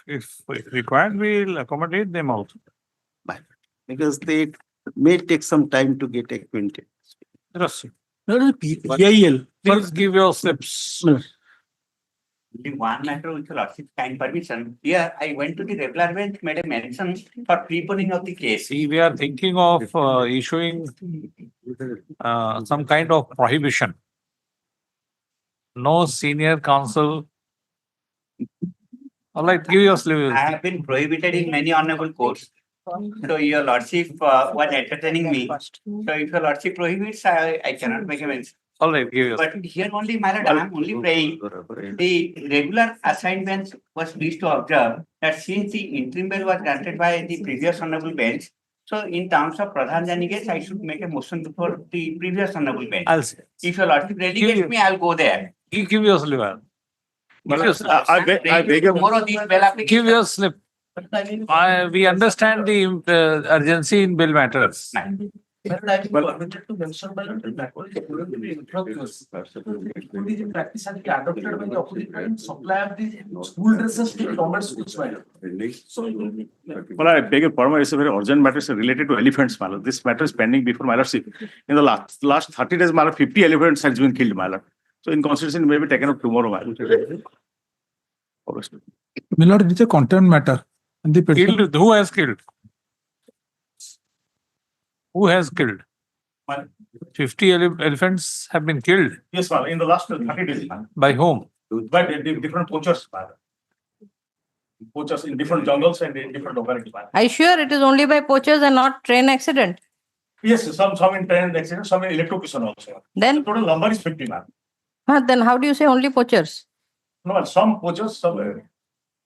if required, we'll accommodate them also. Because they may take some time to get acquainted. Yes. PIL. Please give your slips. The one matter with your lordship kind permission. Here, I went to the regular bench, made a mention for preponing of the case. See, we are thinking of issuing some kind of prohibition. No senior counsel. All right, give your slip. I have been prohibited in many honorable courts. So your lordship was entertaining me. So if your lordship prohibits, I cannot make a mention. All right, give your. But here only, my lord, I am only praying. The regular assignments was pleased to observe that since the interim bail was granted by the previous honorable bench, so in terms of Pradhan Jani case, I should make a motion before the previous honorable bench. I'll say. If your lordship delegates me, I'll go there. Give your slip. I beg tomorrow this bail application. Give your slip. We understand the urgency in bill matters. Permitted to mention by the practice has been adopted by the opposite party, supply of the school dresses to government schools. So, Well, I beg your pardon, it's a very urgent matter, it's related to elephants, my lord. This matter is pending before my lordship. In the last 30 days, my lord, 50 elephants has been killed, my lord. So in consideration, it may be taken up tomorrow, my lord. Obviously. My lord, it is a content matter. And the petition, Killed, who has killed? Who has killed? 50 elephants have been killed. Yes, my lord, in the last 30 days, my lord. By whom? By the different poachers, my lord. Poachers in different jungles and in different localities, my lord. Are you sure it is only by poachers and not train accident? Yes, some in train accident, some in electrocution also. The Then, total number is 50, ma'am. then how do you say only poachers? No, some poachers, some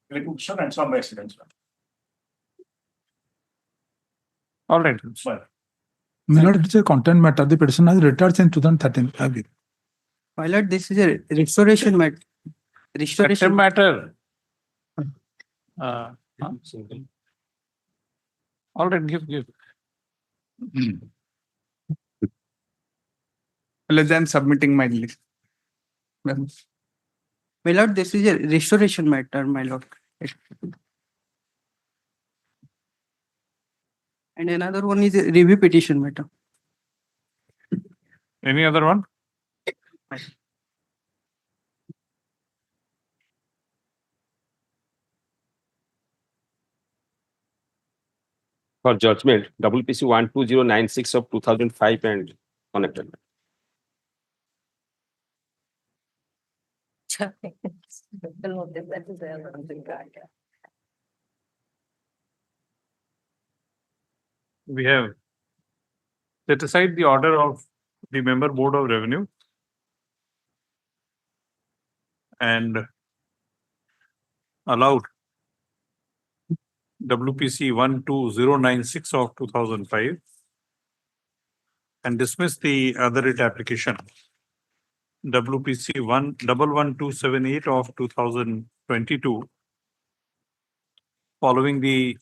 electrocution and some accidents, ma'am. All right. Well, my lord, it is a content matter. The petition has retired since 2013. I agree. My lord, this is a restoration matter. Restoration matter. All right, give. Well, I am submitting my list. My lord, this is a restoration matter, my lord. And another one is a review petition matter. Any other one? For judgment, WPC 12096 of 2005 and connected. We have set aside the order of the member board of revenue and allowed WPC 12096 of 2005 and dismiss the other writ application WPC 11278 of 2022 following the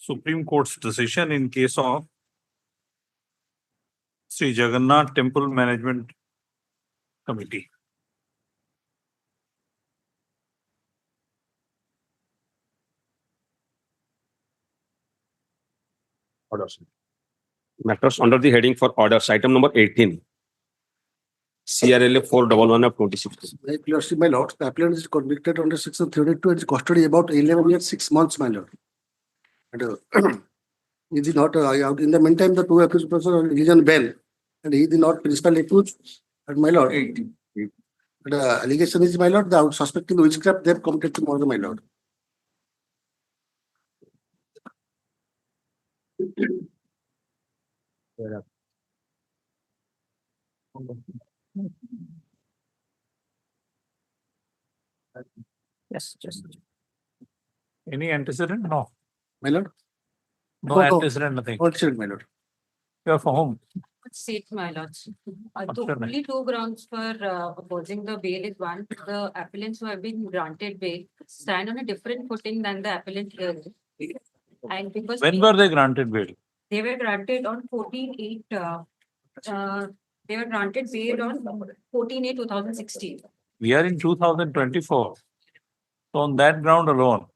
Supreme Court's decision in case of Sri Jagannath Temple Management Committee. Orders. Matters under the heading for orders, item number 18. CRLA 411 of 2016. my lord, the appellant is convicted under section 32 and is custody about 11 years, 6 months, my lord. And he did not, in the meantime, the two accused persons are released on bail and he did not principally accused. And my lord, the allegation is, my lord, the suspecting the witchcraft, they have committed to murder, my lord. Yes, just. Any antecedent? No. My lord, No No. antecedent, nothing. all children, my lord. You are for whom? State, my lords. What's The your name? only two grounds for opposing the bail is one, the appellants who have been granted bail stand on a different footing than the appellant here. And because When were they granted bail? they were granted on 14/8, they were granted bail on 14/8/2016. We are in 2024. So on that ground alone.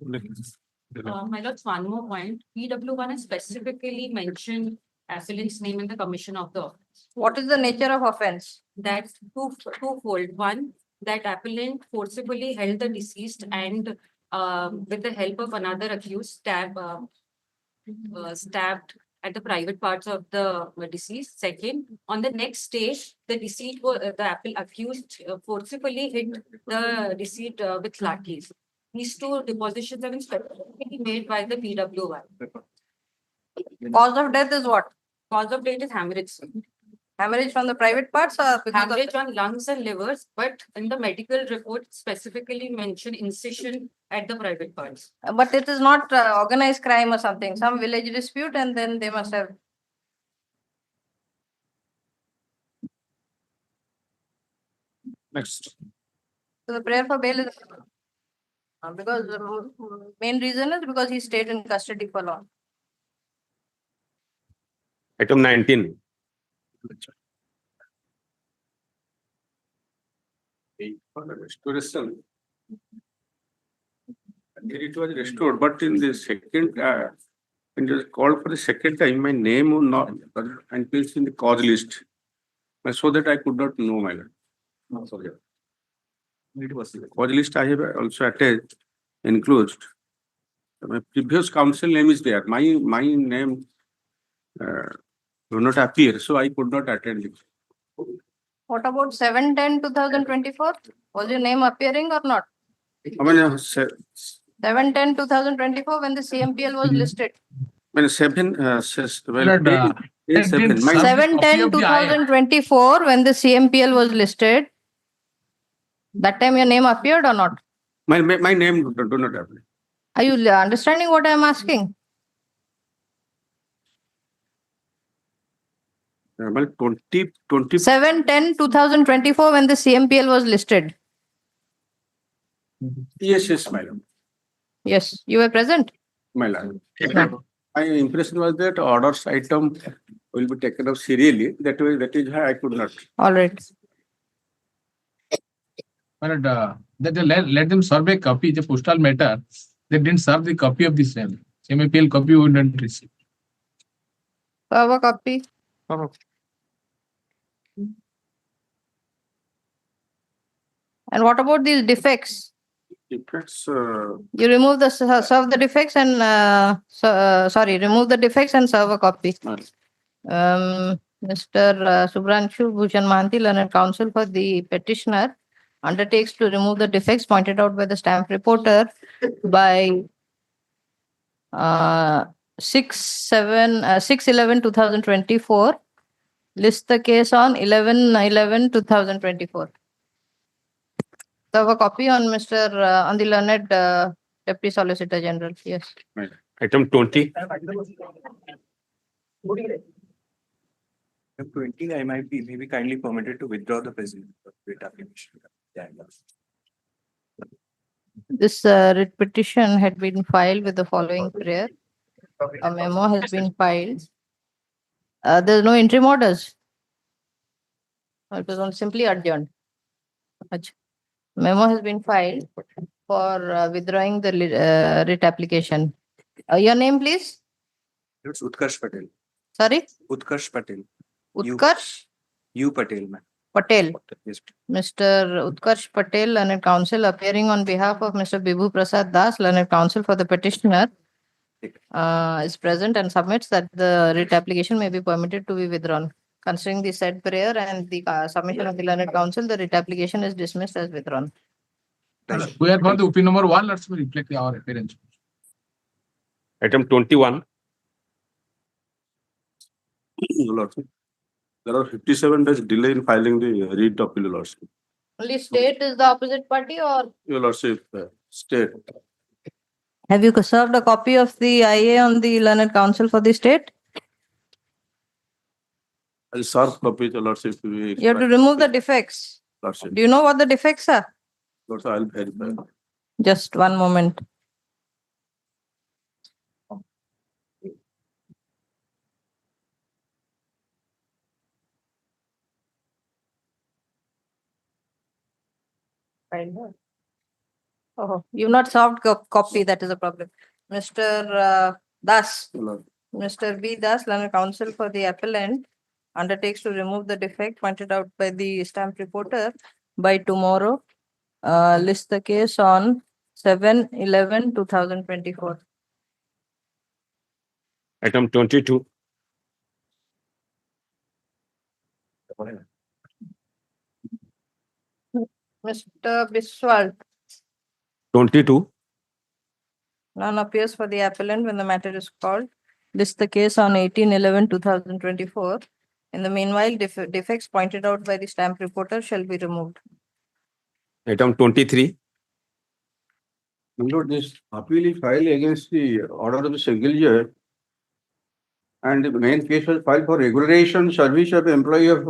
My lords, one more point. PW1 has specifically mentioned appellant's name in the commission of the offence. What is the nature of offense? That's twofold. One, that appellant forcibly held the deceased and with the help of another accused stabbed at the private parts of the deceased. Second, on the next stage, the accused forcibly hit the deceased with lathis. These two depositions have been specifically made by the PW1. Cause of death is what? Cause of death is hemorrhage. Hemorrhage from the private parts or because of- Hemorrhage on lungs and livers, but in the medical report specifically mentioned incision at the private parts. But it is not organized crime or something, some village dispute and then they must have. Next. So the prayer for bail is. Because the main reason is because he stayed in custody for long. Item 19. For the restoration. It was restored, but in the second, when it was called for the second time, my name was not and placed in the cause list. So that I could not know my lord. No, sorry. Cause list I have also attached, enclosed. My previous counsel name is there. My name do not appear, so I could not attend it. What about 7/10/2024? Was your name appearing or not? I mean, 7/10/2024 when the CMPL was listed. well, seven, well, eight, seven. My 7/10/2024 when the CMPL was listed. That time your name appeared or not? my name do not appear. Are you understanding what I am asking? Well, 20. 7/10/2024 when the CMPL was listed. Yes, my lord. Yes, you were present. My lord. My impression was that orders item will be taken up serially. That is why I could not. All right. But that they let them serve a copy, the postal matter. They didn't serve the copy of the same. MAPL copy we didn't receive. Have a copy. And what about these defects? Defects, You remove the serve the defects and sorry, remove the defects and serve a copy. Mr. Subhranshu Bhushan Mahanti, learned counsel for the petitioner, undertakes to remove the defects pointed out by the stamp reporter by 6/11/2024. List the case on 11/11/2024. So have a copy on Mr. On the learned Deputy Solicitor General. Yes. Item 20. 20, I might be maybe kindly permitted to withdraw the present writ application. This writ petition had been filed with the following prayer. A memo has been filed. There's no interim orders. It was on simply adjourned. Memo has been filed for withdrawing the writ application. Your name, please? It's Utkarsh Patel. Sorry? Utkarsh Patel. Utkarsh U Patel, ma'am. Patel. Yes. Mr. Utkarsh Patel, learned counsel, appearing on behalf of Mr. Bibhu Prasad Das, learned counsel for the petitioner, is present and submits that the writ application may be permitted to be withdrawn. Considering the said prayer and the submission of the learned counsel, the writ application is dismissed as withdrawn. We are for the OP number 1. Let's reflect our appearance. Item 21. Lordship. There are 57 days delay in filing the writ appeal, Lordship. Only state is the opposite party or? Your Lordship, state. Have you served a copy of the IA on the learned counsel for the state? I'll serve copy, Your Lordship. You have to remove the defects. Lordship. Do you know what the defects are? Lordship, I'll verify. Just one moment. Oh, you've not solved copy, that is a problem. Mr. Das, Mr. B. Das, learned counsel for the appellant, undertakes to remove the defect pointed out by the stamp reporter by tomorrow. List the case on 7/11/2024. Item 22. Mr. Biswal, 22. none appears for the appellant when the matter is called. List the case on 18/11/2024. In the meanwhile, defects pointed out by the stamp reporter shall be removed. Item 23. Lord, this appeal is filed against the order of the single judge. And the main case was filed for regulation service of employee of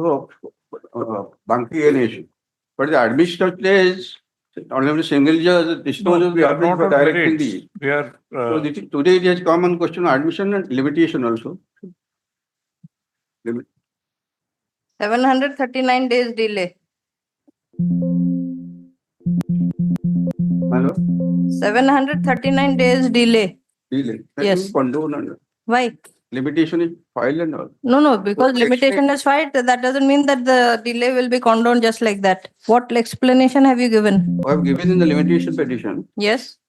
Banki Nation. But the administrative case, order of the single judge, disposal of the Not arbitration for on directing merits. the. We are, So today it has come on question of admission and limitation also. 739 days delay. Hello? 739 days delay. Delay. That Yes. means condone and Why? limitation is filed and all. No, because What limitation is filed, that doesn't mean that the delay will be condoned just like that. What explanation have you given? I have given in the limitation petition. Yes?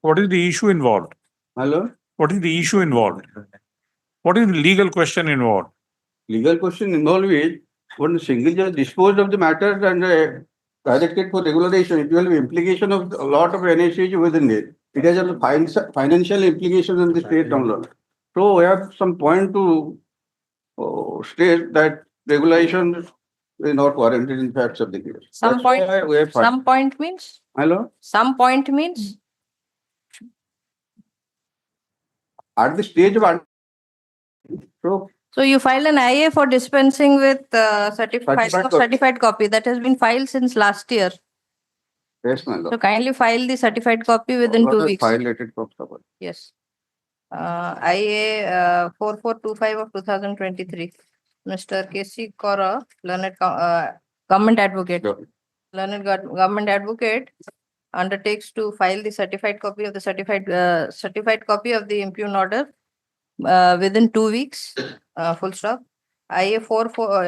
what is the issue involved? Hello? What is the issue involved? What is the legal question involved? Legal question involved is when the single judge disposed of the matter and directed for regulation, it will have implication of a lot of NHH within it. It has a financial implication in the state download. So we have some point to state that regulation is not warranted in facts of the case. Some That's point- why we have filed. Some point means? Hello? Some point means? At the stage of so So you filed an IA for dispensing with certified copy that has been filed since last year. yes, my lord. So kindly file the certified copy within 2 weeks. File related proposal. Yes. IA 4425 of 2023. Mr. K.C. Kora, government advocate. Sure. Government advocate undertakes to file the certified copy of the certified copy of the impugned order within 2 weeks. Full stop. IA 44,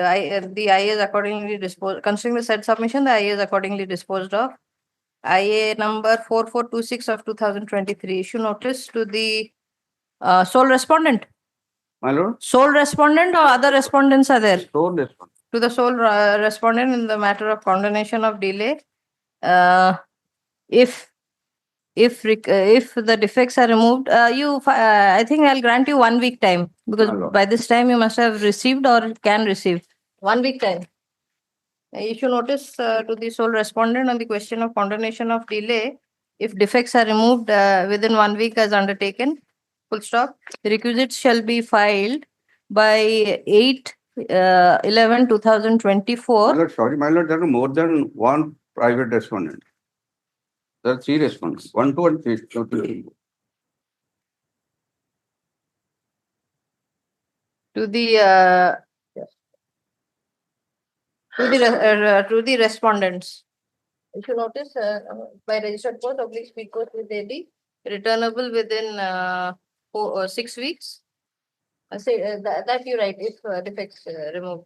the IA is accordingly disposed. Considering the said submission, the IA is accordingly disposed of. IA number 4426 of 2023. Issue notice to the sole respondent. My lord, Sole respondent or other respondents are there? so this one. To the sole respondent in the matter of condonation of delay. If the defects are removed, I think I'll grant you 1 week time because Hello. by this time you must have received or can receive 1 week time. Issue notice to the sole respondent on the question of condonation of delay. If defects are removed within 1 week as undertaken, full stop. The requisites shall be filed by 8/11/2024. My lord, sorry, my lord, there are more than one private respondent. There are 3 respondents, 1, 2 and 3. To the respondents. If you notice, by registered post, speed post with AD, returnable within 6 weeks. Say that you write if defects removed.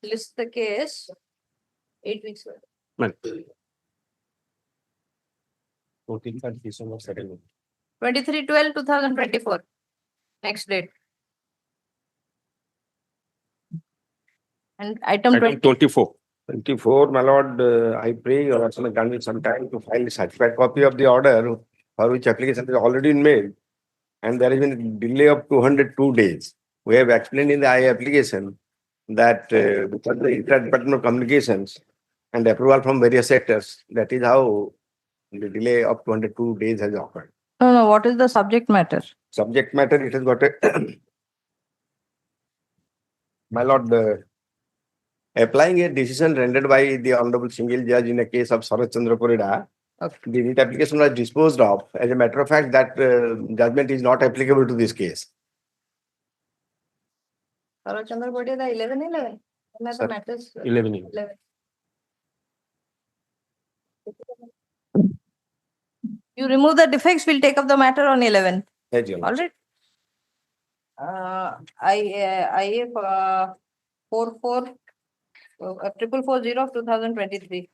List the case. 8 weeks. 23/12/2024. Next date. And item Item 20. 24. My lord, I pray your Lordship may grant me some time to file a certified copy of the order for which application has already been made. And there has been a delay of 202 days. We have explained in the IA application that because the interdepartmental communications and approval from various sectors, that is how the delay of 202 days has occurred. No, what is the subject matter? Subject matter, it has got a my lord, applying a decision rendered by the Honorable Single Judge in a case of Sarat Chandra Purida, Okay. the writ application was disposed of. As a matter of fact, that judgment is not applicable to this case. Sarat Chandra Purida, 11/11. What are Sir, the matters? 11. 11. You remove the defects, we'll take up the matter on 11. Yes, Your All Lordship. right. IA 44 4440 of 2023.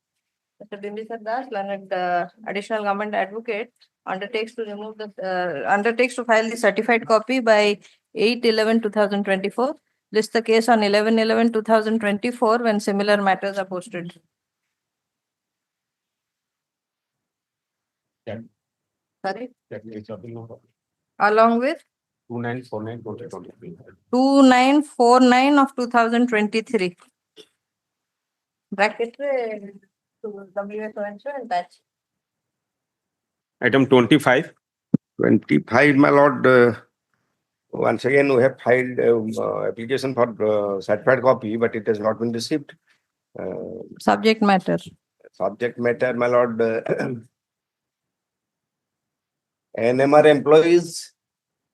Mr. Bimbisar Das, learned additional government advocate, undertakes to file the certified copy by 8/11/2024. List the case on 11/11/2024 when similar matters are posted. Yeah. Sorry, That is something number along with 2949 2949 of 2023. Bracket to WSO and batch. Item 25. 25, my lord, once again, we have filed application for certified copy, but it has not been received. Subject matter. Subject matter, my lord, NMR employees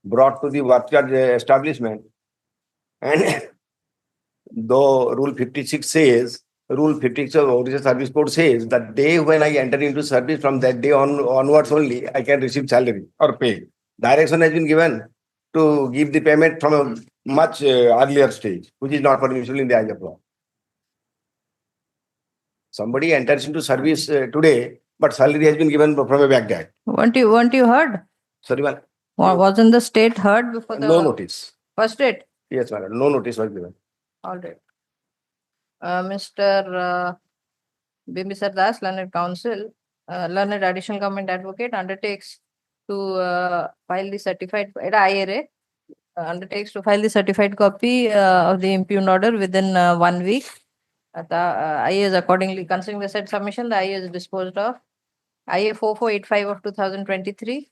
brought to the work charge establishment. And though Rule 56 says, Rule 56 of Odisha Service Code says that day when I enter into service, from that day onwards only, I can receive salary or pay. Direction has been given to give the payment from a much earlier stage, which is not permissible in the eyes of law. Somebody enters into service today, but salary has been given from a back date. Weren't you heard? Sorry, ma'am. Wasn't the state heard before the No notice. first date? Yes, madam. No notice was given. All right. Mr. Bimbisar Das, learned counsel, learned additional government advocate, undertakes to file the certified IRA, undertakes to file the certified copy of the impugned order within 1 week. The IA is accordingly, considering the said submission, the IA is disposed of. IA 4485 of 2023,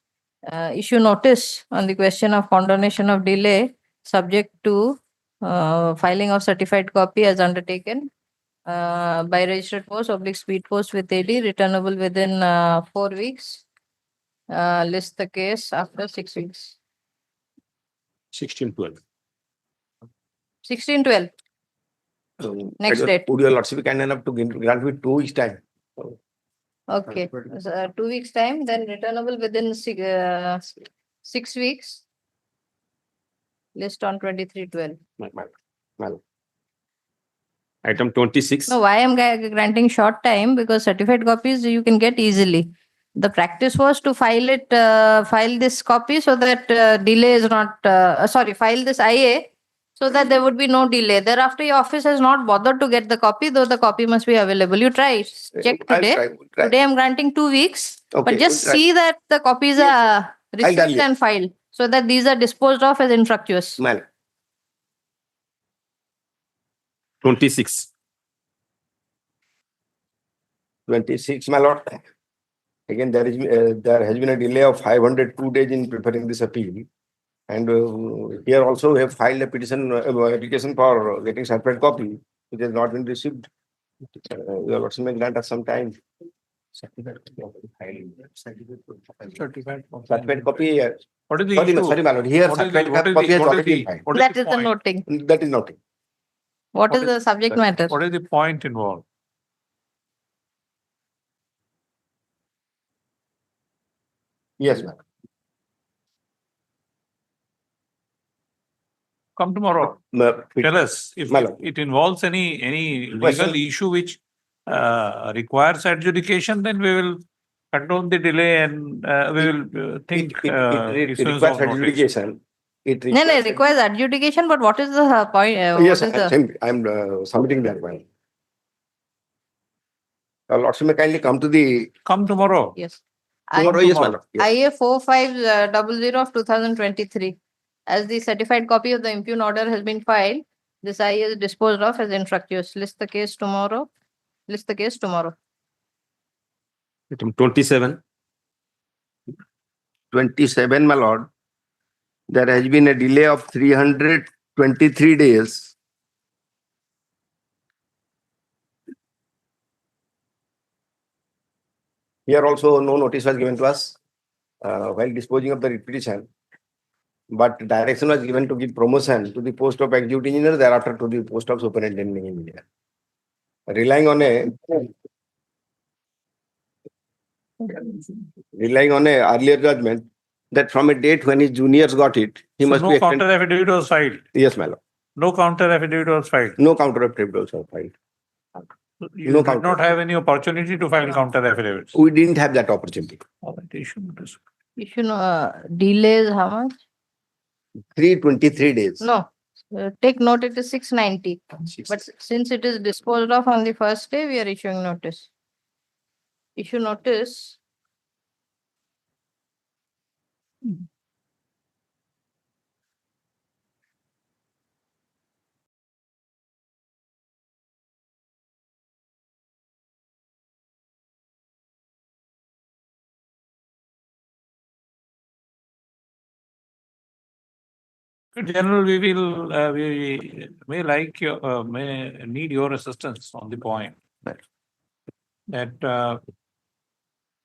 issue notice on the question of condonation of delay subject to filing of certified copy as undertaken by registered post / speed post with AD, returnable within 4 weeks. List the case after 6 weeks. 1612. 16/12. Next date. Would your lordship be kind enough to grant me 2 weeks time? Okay, so, 2 weeks time, then returnable within 6 weeks. List on 23/12. Madam. Item 26. No, why I'm granting short time? Because certified copies you can get easily. The practice was to file this copy so that delay is not, file this IA so that there would be no delay. Thereafter, your office has not bothered to get the copy, though the copy must be available. You try, check I'll today. try, we'll try. Today I'm granting 2 weeks, Okay, but just we'll try. see that the copies are tell received you. and filed so that these are disposed of as infructuous. Madam. 26. 26, my lord. Again, there has been a delay of 502 days in preparing this appeal. And here also we have filed a petition application for getting certified copy, which has not been received. Your lordship may grant us some time. Certified copy. What is the Sorry, issue? sorry, my lord. Here, What is certified the- copy has what is already the- been filed. what That is the point? noting. That is noting. What is the subject matter? What is the point involved? Yes, ma'am. Come tomorrow. Tell us if My lord. it involves any Question. legal issue which requires adjudication, then we will condone the delay and we will think. It issuance requires of notice. adjudication. It No, requires. it requires adjudication, but what is the point? Yes, what is the- I'm submitting that one. Lordship may kindly come to the Come tomorrow. Yes. tomorrow. Yes, my lord. Yes. IA 4500 of 2023. As the certified copy of the impugned order has been filed, this IA is disposed of as infructuous. List the case tomorrow. List the case tomorrow. Item 27. 27, my lord. There has been a delay of 323 days. Here also no notice was given to us while disposing of the petition. but direction was given to give promotion to the post of executive engineer, thereafter to the post of superintending engineer. Relying on a earlier judgment that from a date when his juniors got it, he So must be no extended. counter affidavit was filed. Yes, my lord. No counter affidavit was filed. No counter affidavit was filed. You No did counter. not have any opportunity to file counter affidavits. We didn't have that opportunity. All right, issue notice. Issue delays how much? 323 days. No, take note it is 690. But since it is disposed of on the first day, we are issuing notice. Issue notice. General, we may like your, may need your assistance on the point that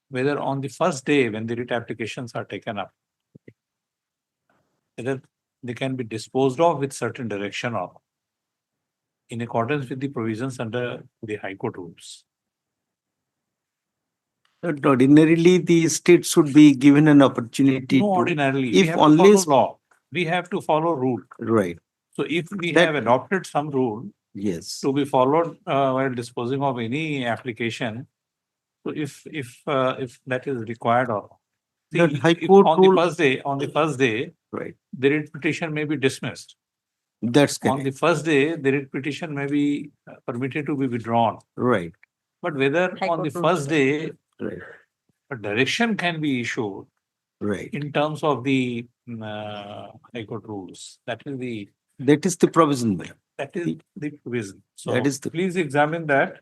whether on the first day when the writ applications are taken up, whether they can be disposed of with certain direction or in accordance with the provisions under the High Court rules. But ordinarily, the state should be given an opportunity No, to, ordinarily, if we have only to follow law. We have to follow rule. right, So if we That- have adopted some rule yes. to be followed while disposing of any application, so if that is required or That see, High if Court on rule- the first day, Right, the writ petition may be dismissed. that's On correct, the first day, the writ petition may be permitted to be withdrawn. right, But whether High on the Court rules. first day, right, a direction can be issued right. in terms of the High Court rules. That is The provision, madam. the provision. So That is the- please examine that.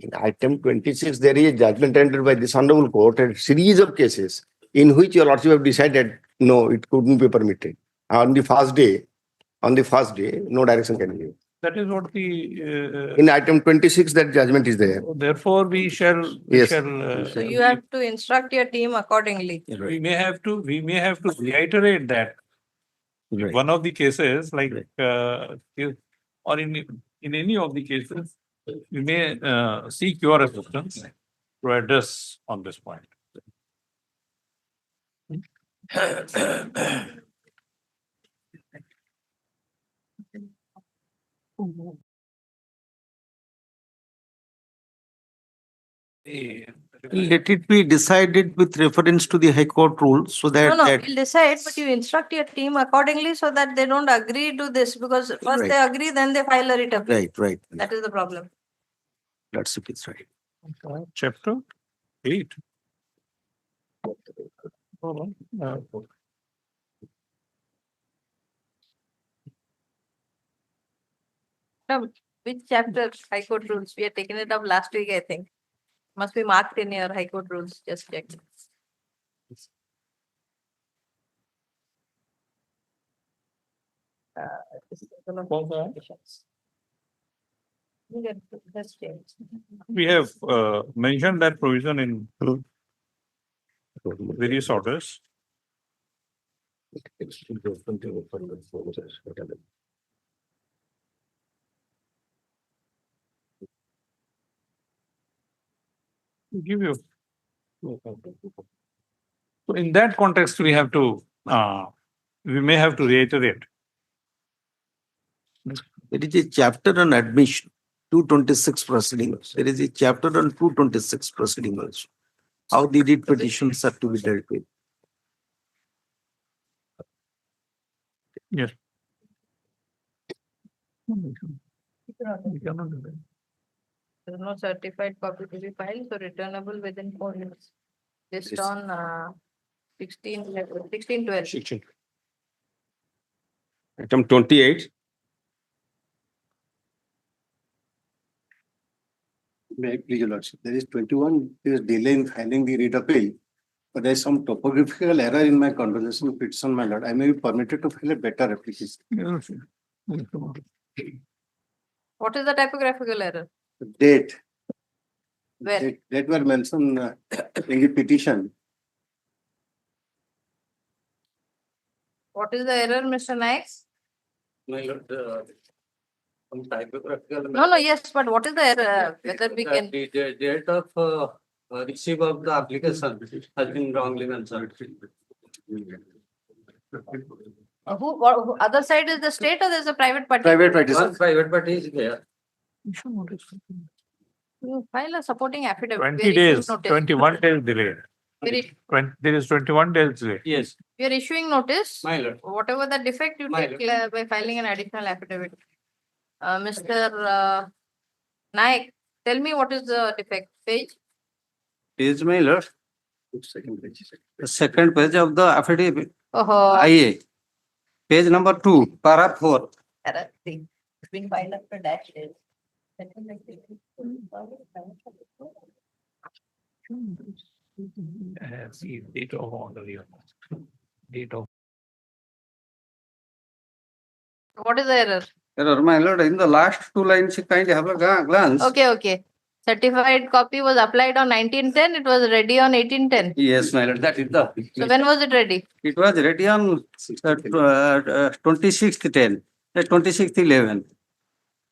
In item 26, there is a judgment entered by this honorable court, a series of cases in which your lordship have decided, no, it couldn't be permitted. On the first day, no direction can be given. That is what the. In item 26, that judgment is there. Therefore, we shall. Yes. So you have to instruct your team accordingly. We may have to reiterate that. Right. One of the cases, like, or in any of the cases, we may seek your assistance to address on this point. Let it be decided with reference to the High Court rules so that. No, that- we'll decide, but you instruct your team accordingly so that they don't agree to this because first they agree, then they file a writ appeal. Right, right. That is the problem. That's it, it's right. Chapter 8. Hold on. No, which chapter High Court rules? We had taken it up last week, I think. Must be marked in your High Court rules, just check. That's changed. We have mentioned that provision in various orders. Give you. So in that context, we have to, we may have to reiterate. There is a chapter on admission, 226 proceedings. There is a chapter on 226 proceedings also. How the writ petitions are to be dealt with. Yes. There is no certified copy to be filed, so returnable within 4 years. Based Yes. on 1612. Item 28. May I please, your lordship, there is 21, there is delay in filing the writ appeal. But there is some topographical error in my conversation with Petition, my lord. I may be permitted to file a better application. What is the typographical error? The date, Where? That were mentioned in the petition. What is the error, Mr. Naik? My lord, some typographical. No, yes, but what is the error? Whether we can, The date of receipt of the application has been wrongly mentioned. other side is the state or there's a private party? Private party, sir. One private party is there. You file a supporting affidavit. 20 We are issuing days, notice. 21 days delay. There is 21 days delay. Yes, We are issuing notice. my lord. Whatever the defect you My take by filing an additional affidavit. Mr. Naik, tell me what is the defect page? Page, my lord. The second page of the affidavit, Oh, IA. Page number 2, para 4. error. See, it's been filed after dash days. See, date of order here. Date of. What is the error? Error, my lord, in the last 2 lines, you kindly have a glance. Okay. Certified copy was applied on 1910. It was ready on 1810. Yes, my lord, that is the. So when was it ready? It was ready on 26th 10, 26th 11.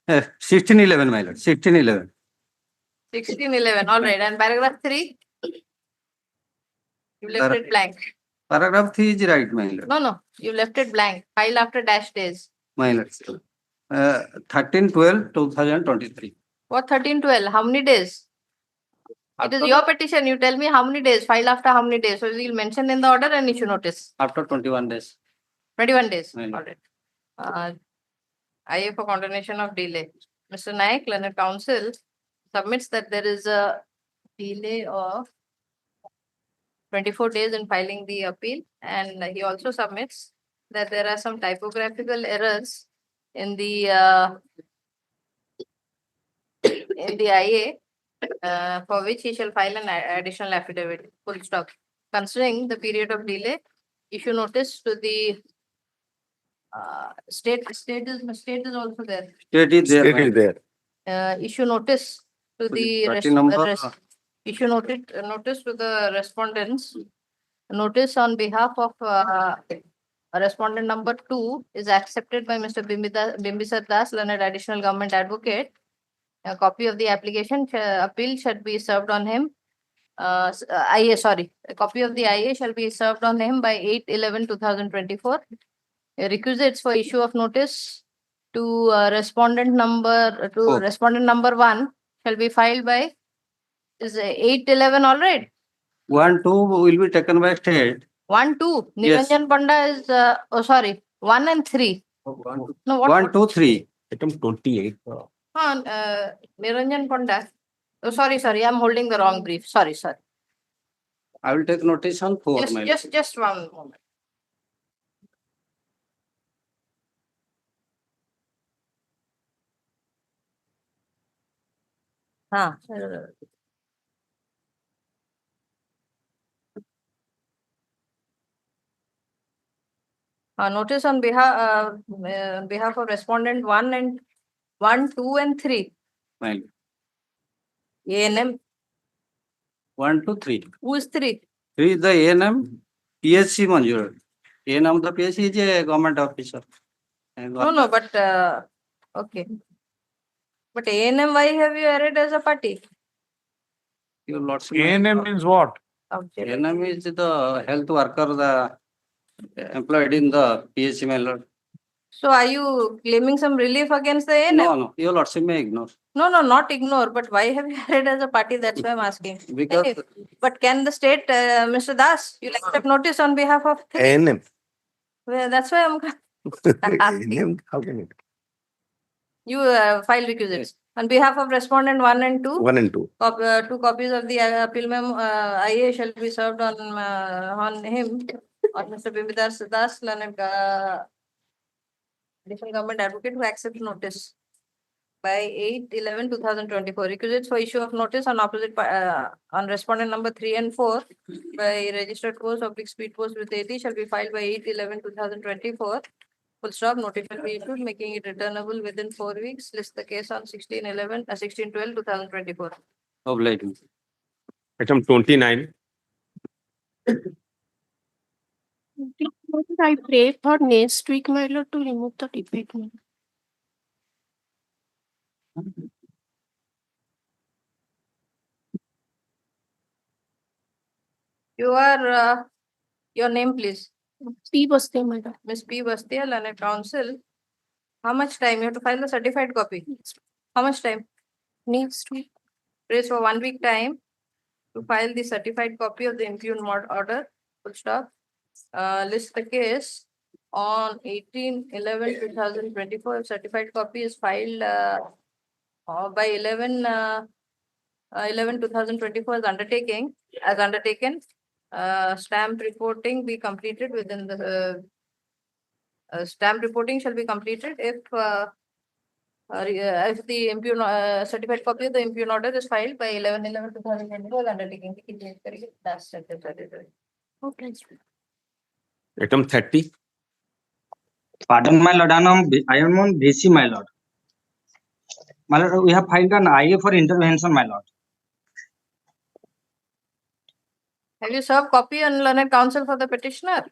1611, my lord, 1611. 1611. All right. And paragraph 3? You left it blank. Paragraph 3 is right, my lord. No. You left it blank. File after dash days. My lord. 13/12/2023. What 1312? How many days? It is your petition. You tell me how many days. File after how many days. So you'll mention in the order and issue notice. After 21 days. 21 days. Right. All right. IA for condemnation of delay. Mr. Naik, Learned Counsel, submits that there is a delay of 24 days in filing the appeal, and he also submits that there are some typographical errors in the IA, for which he shall file an additional affidavit. Full stop. Considering the period of delay, issue notice to the state is also there. State is there. State is there. Issue notice to the Party number. issue notice to the respondents. Notice on behalf of respondent number 2 is accepted by Mr. Bimbisar Das, Learned Additional Government Advocate. A copy of the application appeal should be served on him. A copy of the IA shall be served on him by 8/11/2024. Requisites for issue of notice to respondent number 1 shall be filed by is 8/11, all right? 1, 2 will be taken by state. 1, 2. Yes. Niranjan Panda is 1 and 3. No, what? 1, 2, 3. Item 28. Niranjan Panda. Oh, sorry, I'm holding the wrong brief. Sorry. I will take notice on 4. my lord. Just one moment. Notice on behalf of respondent 1, 2 and 3. My lord. ANM. 1, 2, 3. Who is 3? 3 is the ANM, PSC Manjur. ANM, the PSC is a government officer. No, but okay. But ANM, why have you added as a party? Your lordship. ANM means what? ANM is the health worker, the employed in the PSC, my lord. So are you claiming some relief against the ANM? No, your lordship may ignore. No, not ignore, but why have you added as a party? That's why I'm asking. Because Anyway, but can the state, Mr. Das, you'll accept notice on behalf of 3? ANM. Well, that's why I'm asking. ANM, how can it? You file requisites. On behalf of respondent 1 and 2, 1 and 2. 2 copies of the appeal memo IA shall be served on him, on Mr. Bimbisar Das, Learned Additional Government Advocate, who accepts notice by 8/11/2024. Requisites for issue of notice on on respondent number 3 and 4 by registered post of speed post with AT shall be filed by 8/11/2024. Full stop. Notice will be issued, making it returnable within 4 weeks. List the case on 16/12/2024. Obliging. Item 29. I pray for next week, my lord, to remove the defect. my lord. Your name, please. P was there, my lord. Ms. P. Bastia, Learned Counsel. How much time? You have to file the certified copy. How much time? Next week. Praise for 1 week time to file the certified copy of the impugned order. Full stop. List the case on 18/11/2024. Certified copy is filed by 11/11/2024 as undertaken. Stamp reporting be completed within the stamp reporting shall be completed if the certified copy of the impugned order is filed by 11/11/2024 undertaking. That's it. Okay. Item 30. Pardon, my lord, I am on BC, my lord. My lord, we have filed an IA for intervention, my lord. Have you served copy on Learned Counsel for the petitioner?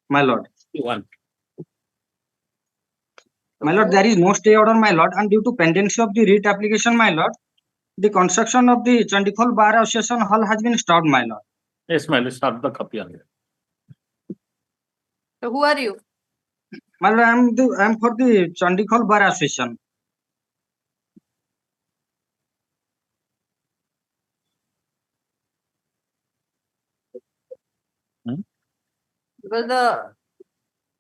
My lord. One. My lord, there is no stay order, my lord, and due to pendency of the writ application, my lord, the construction of the Chandikhol Bar Association Hall has been stopped, my lord. Yes, my lord, start the copy on it. So who are you? My lord, I am for the Chandikhol Bar Association. Because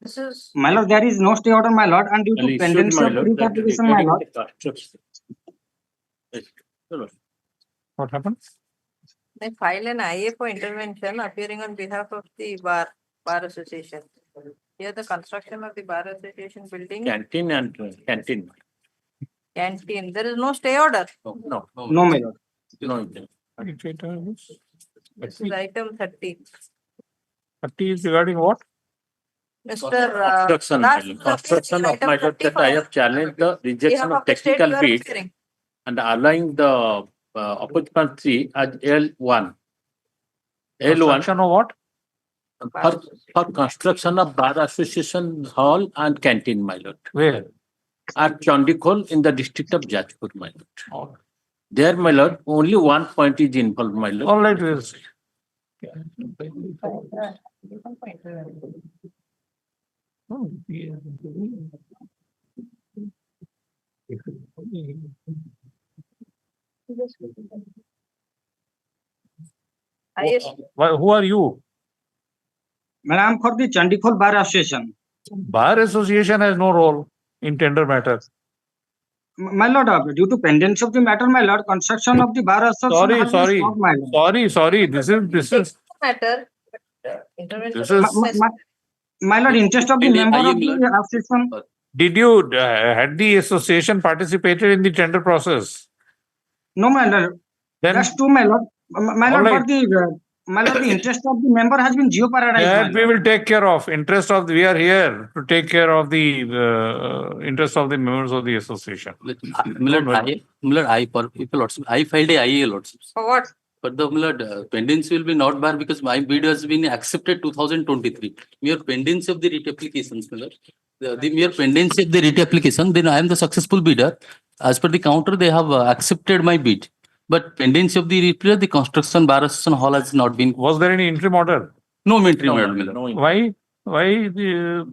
this is. My lord, there is no stay order, my lord, and due to pendency of writ application, my lord. What happened? They file an IA for intervention appearing on behalf of the Bar Association. Here the construction of the Bar Association building. Canteen and canteen. Canteen. There is no stay order. No. No, my lord. No. This is item 30. 30 is regarding what? Mr. Construction. Construction of my lord that I have challenged the rejection of technical bid and allowing the occupancy as L1. Construction of what? For construction of Bar Association Hall and canteen, my lord. Where? At Chandikhol in the district of Jajpur, my lord. There, my lord, only one point is involved, my lord. All right, we'll see. Who are you? Well, I am for the Chandikhol Bar Association. Bar Association has no role in tender matter. My lord, due to pendency of the matter, my lord, construction of the Bar Association has been stopped, my lord. Sorry. This is Matter. Intervention. This is. My lord, interest of the member of the association. Did you had the association participated in the tender process? No, my lord. Then That's true, my lord. My lord, right. but the interest of the member has been jeopardized. That we will take care of. We are here to take care of the interest of the members of the association. I filed a IA lots. For what? But the pendency will be not bar because my bid has been accepted 2023. Mere pendency of the writ applications, my lord. The mere pendency of the writ application, then I am the successful bidder. As per the counter, they have accepted my bid. But pendency of the writ, the construction Bar Association Hall has not been. Was there any interim order? No interim order, my lord. Why the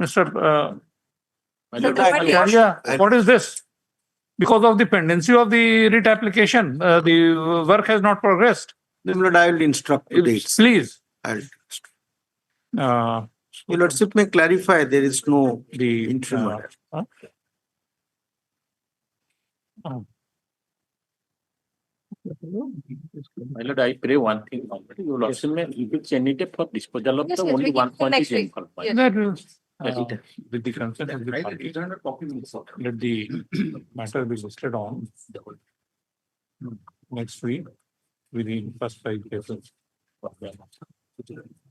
Mr. What is this? Because of the pendency of the writ application, the work has not progressed. Then Lord, I will instruct the dates. Please. Your Lordship may clarify there is no interim order. My lord, I pray one thing. Your lordship may send it for disposal of the only one point is involved. That will, with the consent of the party, let the matter be listed on next week within first 5 cases.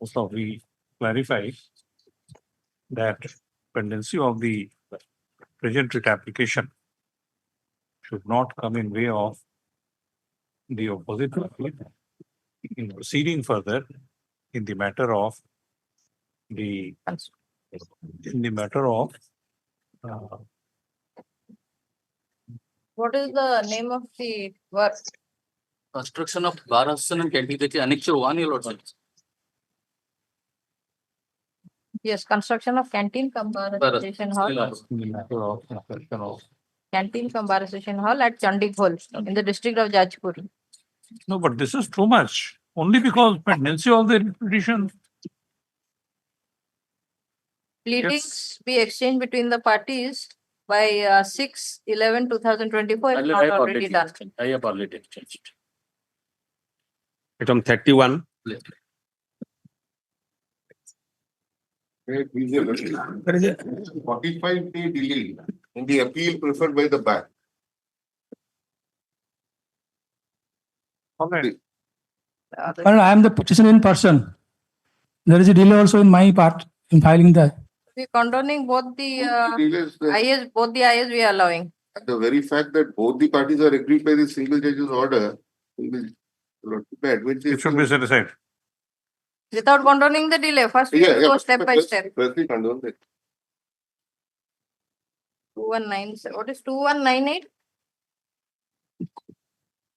So we clarify that pendency of the present writ application should not come in way of the opposite party in proceeding further in the matter of the, in the matter of What is the name of the work? Construction of bar association and canteen, that is annexure 1, your lordship. Yes, construction of canteen cum bar association hall. in the matter of construction of. Canteen cum bar association hall at Chandikhol in the district of Jajpur. No, but this is too much. Only because pendency of the petition. Pleadings be exchanged between the parties by 6/11/2024 if I not have already done. I have already exchanged. Item 31. There is a 45-day delay in the appeal preferred by the bank. Okay. Well, I am the petitioner in person. There is a delay also in my part in filing the. We condoning both the Delays the- IAs, both the IAs we are allowing. The very fact that both the parties are agreed by the single judge's order will be It should be set aside. Without condoning the delay, first we have to go step by step. Firstly, condone that. 2197. What is 2198?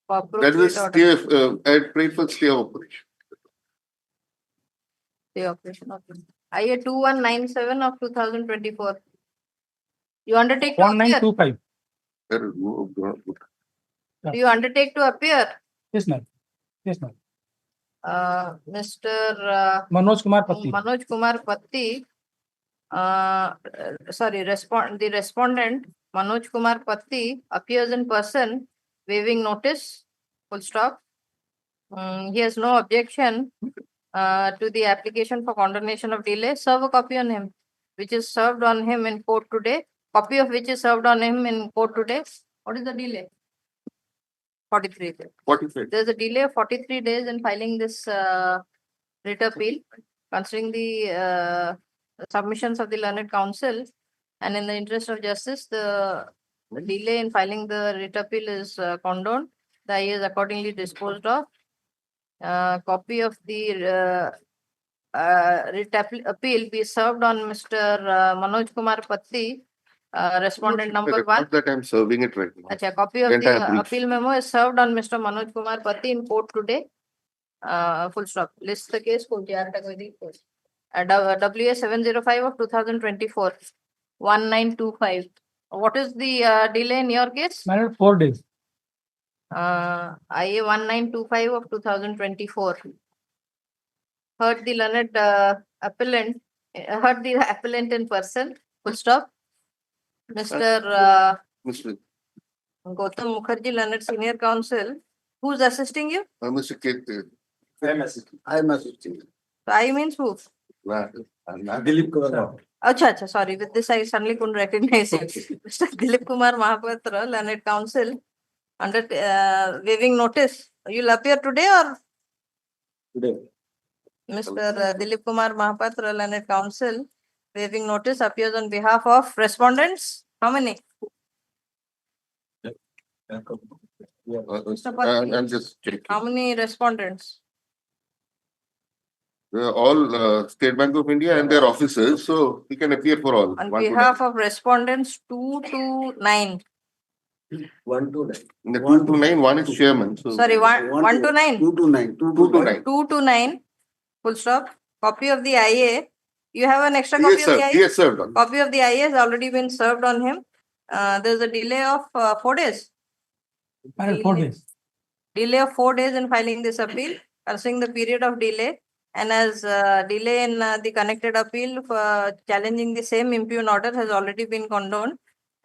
That is a stay, I prayed for stay of operation. The operation of IA 2197 of 2024. You undertake to appear? 1925. That is good. Do you undertake to appear? Yes, ma'am. Yes, ma'am. Mr. Manoj Kumar Patti. Manoj Kumar Patti, sorry, the respondent Manoj Kumar Patti appears in person, waiving notice, full stop. He has no objection to the application for condonation of delay. Serve a copy on him, which is served on him in court today. Copy of which is served on him in court today. What is the delay? 43 days. 43. There's a delay of 43 days in filing this writ appeal, considering the submissions of the learned counsel, and in the interest of justice, the delay in filing the writ appeal is condoned. The IA is accordingly disposed of. Copy of the writ appeal be served on Mr. Manoj Kumar Patti, respondent number 1. Not that I'm serving it right now. Achha, copy of Entire the brief. appeal memo is served on Mr. Manoj Kumar Patti in court today. Full stop. List the case. WA 705 of 2024. 1925. What is the delay in your case? Madam, 4 days. IA 1925 of 2024. Heard the learned appellant, heard the appellant in person. Full stop. Mr. Mr. Gautam Mukherjee, learned senior counsel. Who's assisting you? Mr. Kate. I am assisting. So I means who? Dilip Kumar. Acha, sorry. With this, I suddenly couldn't recognize it. Mr. Dilip Kumar Mahapatra, learned counsel, under waiving notice. You'll appear today or? Today. Mr. Dilip Kumar Mahapatra, learned counsel, waiving notice, appears on behalf of respondents. How many? Mr. Patti, I'm just checking. how many respondents? All State Bank of India and their officers, so we can appear for all. On 1 to behalf of respondents 2 to 9. 1 to 9. In the 2 to 9, one is chairman. So Sorry, 1 to 9. 2 to 9. 2 to 9. 2 to 9. Full stop. Copy of the IA. You have an extra copy Yes, of sir. the IA? Yes, sir. Copy of the IA has already been served on him. There's a delay of 4 days. Madam, 4 days. Delay of 4 days in filing this appeal, considering the period of delay, and as delay in the connected appeal for challenging the same impugn order has already been condoned,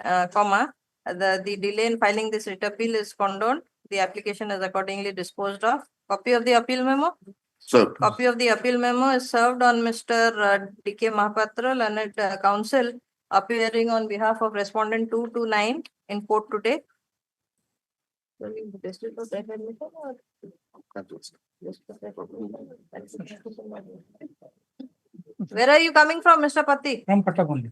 the delay in filing this writ appeal is condoned. The application is accordingly disposed of. Copy of the appeal memo? Sir. Copy of the appeal memo is served on Mr. D.K. Mahapatra, learned counsel, appearing on behalf of respondent 2 to 9 in court today. Where are you coming from, Mr. Patti? From Patak only.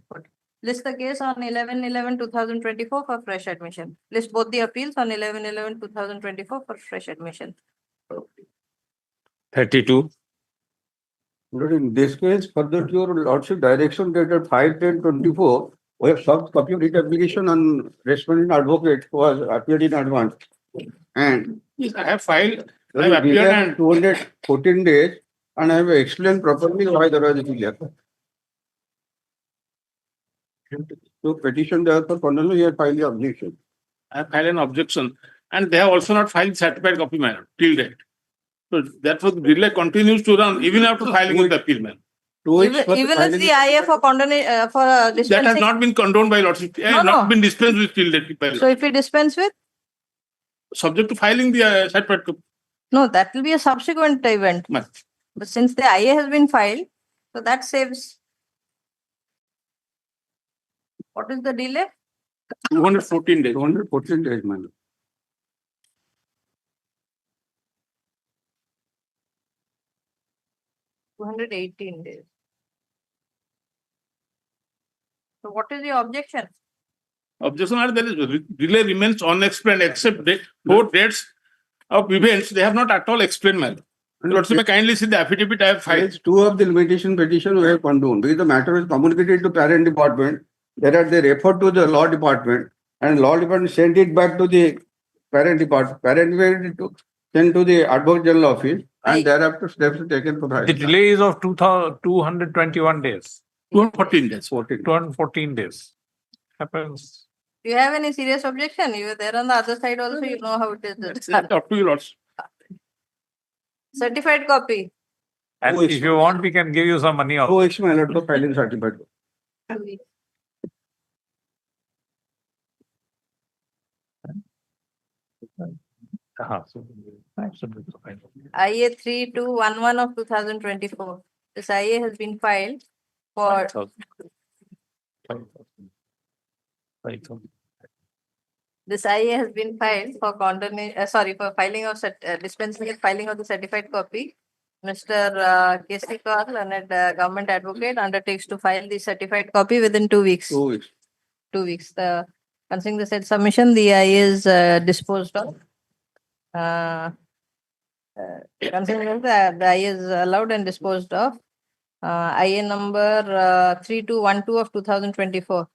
List the case on 11/11/2024 for fresh admission. List both the appeals on 11/11/2024 for fresh admission. 32. But in this case, further to your lordship direction dated 5/10/24, we have soft copy of writ application and respondent advocate who has appeared in advance. And Yes, I have filed, I there have is appeared delay and 214 days, and I have explained properly why there was a delay. So petition therefore, Colonel, you have filed the objection. I have filed an objection, and they have also not filed certified copy manner till date. So therefore, the delay continues to run even after filing of the appeal manner. 2 weeks for the Even as filing. the IA for condemnation, for That has dispensing. not been condoned by lordship, No, not no. been dispensed with till date. by So if we dispense with, subject to filing the certified copy. no, that will be a subsequent event. Must. But since the IA has been filed, so that saves. What is the delay? 214 days. 214 days, my lord. 218 days. So what is the objection? Objection are there is delay remains unexplained except 4 dates of events they have not at all explained. Man. Lordship may kindly see the affidavit I have filed. Page 2 of the limitation petition we have condoned because the matter is communicated to parent department. There they referred to the law department and law department sent it back to the parent department. Parent will sent to the advocate general office and thereafter steps are taken for The delay is of 221 days, 214 days. 214 days. Happens. Do you have any serious objection? You were there on the other side also, you know how it is. Up to you, Lords. Certified copy. And if you want, we can give you some money also. 2 weeks, my lord, for filing certificate. IA 3211 of 2024. This IA has been filed for this IA has been filed for condemnation, for filing of dispensing and filing of the certified copy. Mr. Caste, and government advocate undertakes to file the certified copy within 2 weeks. 2 weeks. 2 weeks. Considering the said submission, the IA is disposed of. Considering that the IA is allowed and disposed of. IA number 3212 of 2024.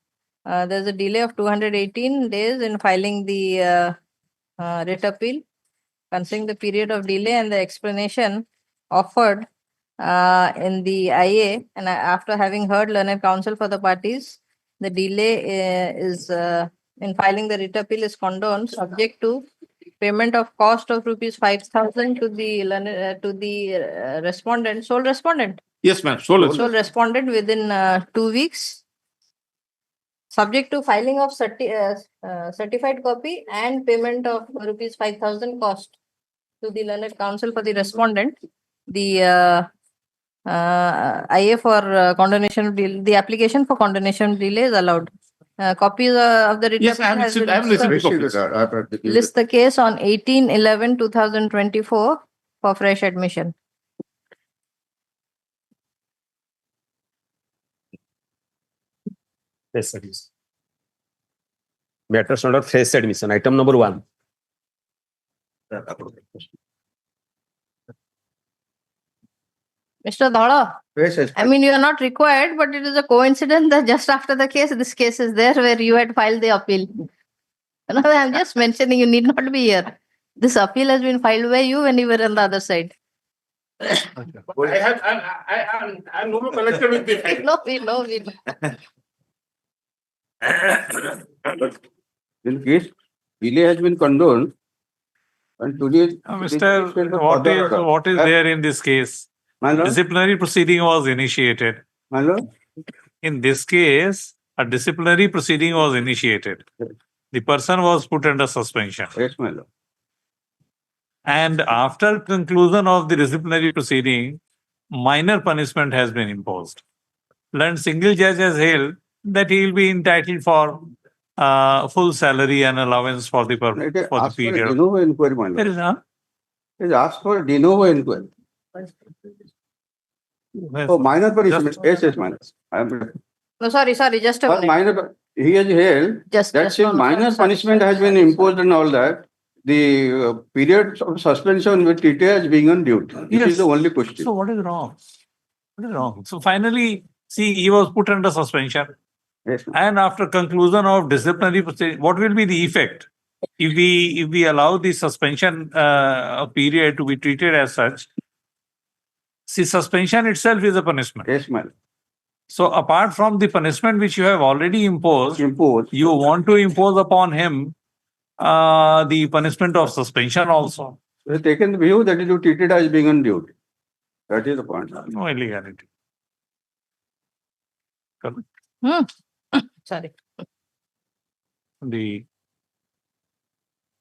There's a delay of 218 days in filing the writ appeal. Considering the period of delay and the explanation offered in the IA, and after having heard learned counsel for the parties, the delay is in filing the writ appeal is condoned, subject to payment of cost of ₹5,000 to the respondent, sole respondent. Yes, ma'am. Sole respondent within 2 weeks. Subject to filing of certified copy and payment of ₹5,000 cost to the learned counsel for the respondent. The IA for condonation of delay, the application for condonation of delay is allowed. Copies of the writ Yes, I have has received. been I have received served. copies. List the case on 18/11/2024 for fresh admission. Yes, sir. Matters under fresh admission. Item number 1. Mr. Dhara, Yes, yes. I mean, you are not required, but it is a coincidence that just after the case, this case is there where you had filed the appeal. No, I'm just mentioning you need not be here. This appeal has been filed by you when you were on the other side. I'm no more connected with the No, we know. In case delay has been condoned and today. Mr. What is there in this case? My lord? Disciplinary proceeding was initiated. My lord? In this case, a disciplinary proceeding was initiated. The person was put under suspension. Yes, my lord. And after conclusion of the disciplinary proceeding, minor punishment has been imposed. And single judge has held that he will be entitled for full salary and allowance for the period. De novo inquiry, my lord. There is It is asked for de novo inquiry. Oh, minor punishment. Yes, minor. No, sorry, just a But minute. minor, he has held Just, that just, since no, no, minor sorry, punishment sorry, has been sorry, imposed and all that, the period of suspension will treated as being on duty. This Yes. is the only question. So what is wrong? What is wrong? So finally, see, he was put under suspension. Yes, ma'am. And after conclusion of disciplinary proceeding, what will be the effect? If we allow the suspension period to be treated as such, see, suspension itself is a punishment. Yes, ma'am. So apart from the punishment which you have already imposed, Imposed. you want to impose upon him the punishment of suspension also. He has taken the view that it will be treated as being on duty. That is the point. No illegality. Sorry. The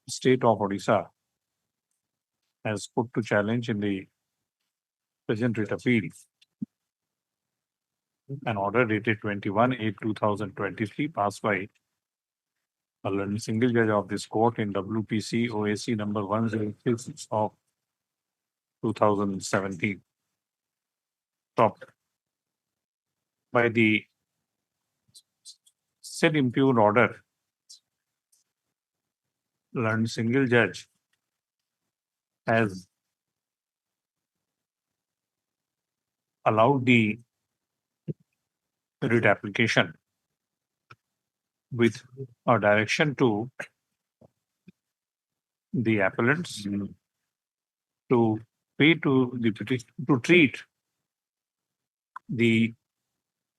state of Odisha has put to challenge in the present writ appeal an order dated 21/8/2023 passed by a learned single judge of this court in WPC OAC number 106 of 2017. Stopped by the said impugned order, learned single judge has allowed the writ application with a direction to the appellants to pay to the to treat the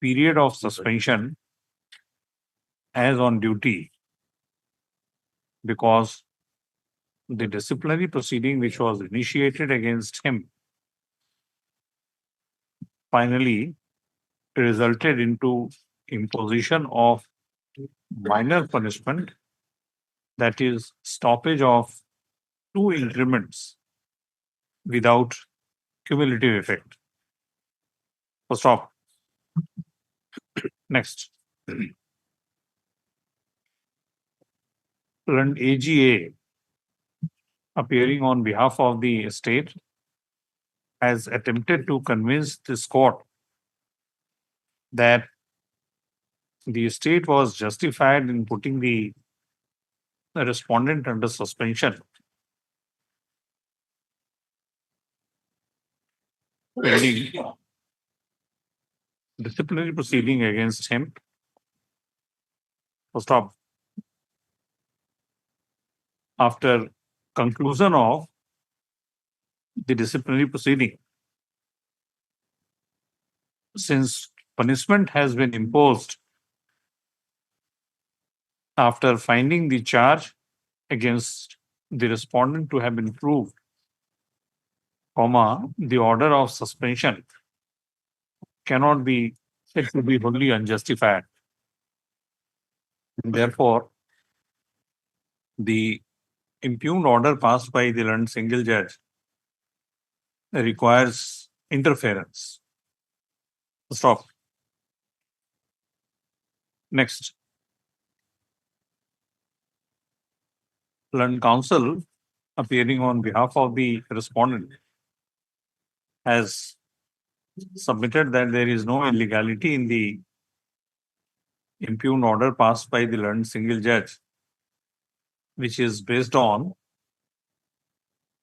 period of suspension as on duty, because the disciplinary proceeding which was initiated against him finally resulted into imposition of minor punishment, that is stoppage of 2 increments without cumulative effect. So stop. Next. Learned AGA, appearing on behalf of the estate, has attempted to convince this court that the estate was justified in putting the respondent under suspension pending disciplinary proceeding against him. So stop. After conclusion of the disciplinary proceeding, since punishment has been imposed after finding the charge against the respondent to have been proved, the order of suspension cannot be said to be wholly unjustified. Therefore, the impugned order passed by the learned single judge requires interference. Stop. Next. Learned counsel, appearing on behalf of the respondent, has submitted that there is no illegality in the impugned order passed by the learned single judge, which is based on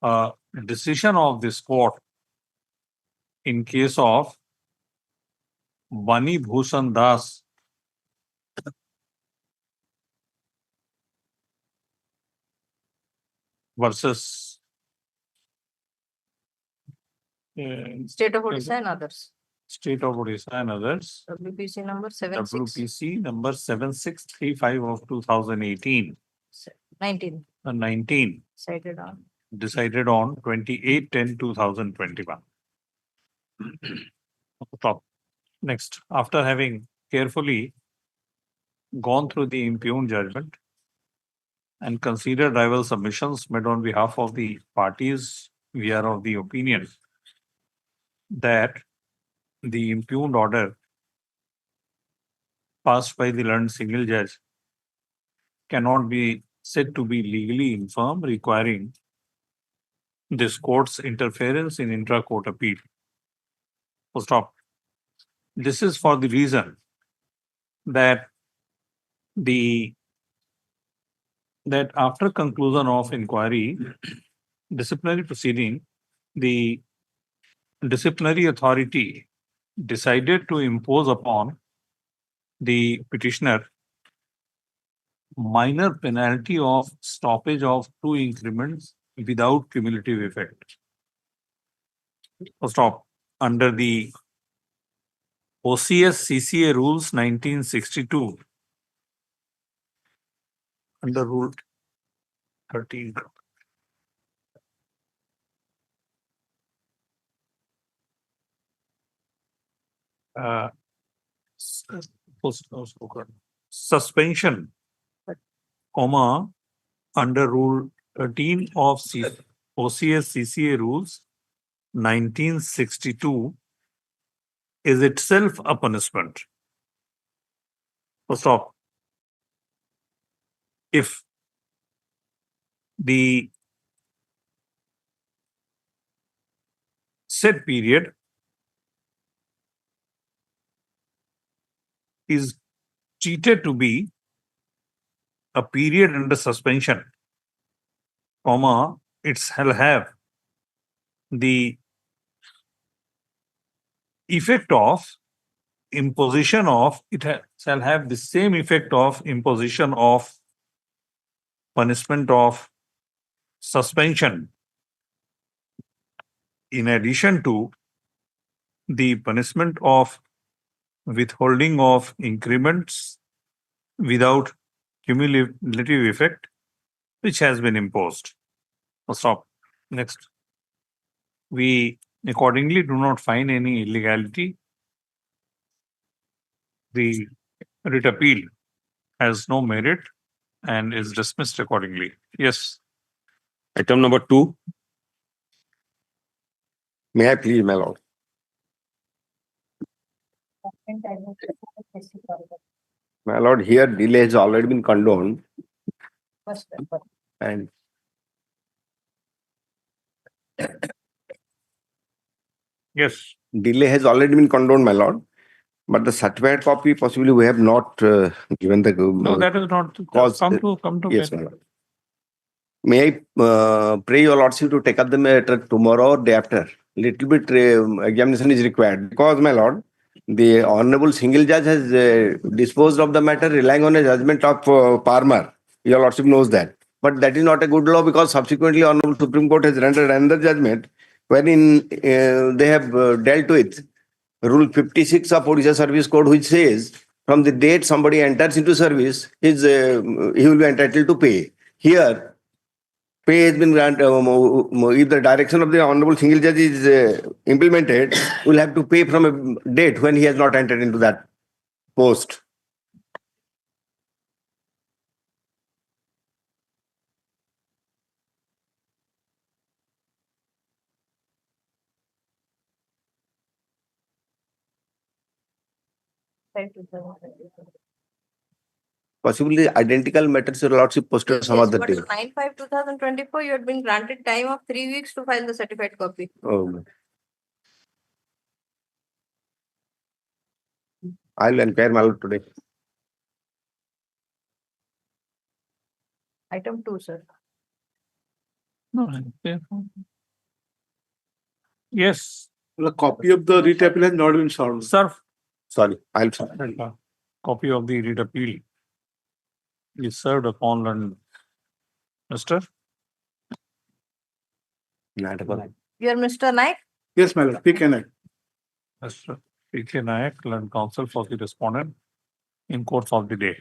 a decision of this court in case of Bani Bhushan Das versus State of Odisha and others. State of Odisha and others. WPC number 76. WPC number 7635 of 2018. 19. 19. Decided on 28/10/2021. Top. Next, after having carefully gone through the impugned judgment and considered rival submissions made on behalf of the parties, we are of the opinion that the impugned order passed by the learned single judge cannot be said to be legally infirm, requiring this court's interference in intra-court appeal. So stop. This is for the reason that that after conclusion of inquiry, disciplinary proceeding, the disciplinary authority decided to impose upon the petitioner minor penalty of stoppage of 2 increments without cumulative effect. First off, under the OCS CCA rules 1962, under rule 13. Suspension, comma, under rule 13 of OCS CCA rules 1962 is itself a punishment. First off, if the said period is treated to be a period under suspension, comma, it shall have the effect of imposition of, shall have the same effect of imposition of punishment of suspension, in addition to the punishment of withholding of increments without cumulative effect, which has been imposed. Stop. Next. We accordingly do not find any illegality. The writ appeal has no merit and is dismissed accordingly. Yes. Item number 2. May I please, my lord? My lord, here delay has already been condoned and Yes. delay has already been condoned, my lord. But the certified copy, possibly we have not given the. No, that is not. Cause, come to yes, my lord. May I pray your lordship to take up the matter tomorrow or day after? Little bit examination is required because, my lord, the honorable single judge has disposed of the matter relying on a judgment of Palmer. Your lordship knows that. But that is not a good law because subsequently honorable Supreme Court has rendered another judgment wherein they have dealt with Rule 56 of Odisha Service Code, which says from the date somebody enters into service, he will be entitled to pay. Here, pay has been granted. If the direction of the honorable single judge is implemented, will have to pay from a date when he has not entered into that post. Possibly identical matters, your lordship posted some other day. 9/5/2024, you had been granted time of 3 weeks to file the certified copy. Oh. I'll inquire my lord today. Item 2, sir. No, yes. The copy of the writ appeal has not been served. Sir. Sorry, I'll. Copy of the writ appeal is served upon and Mr. You are Mr. Naik? Yes, my lord. P.K. Naik. Mr. P.K. Naik, learned counsel for the respondent in course of the day.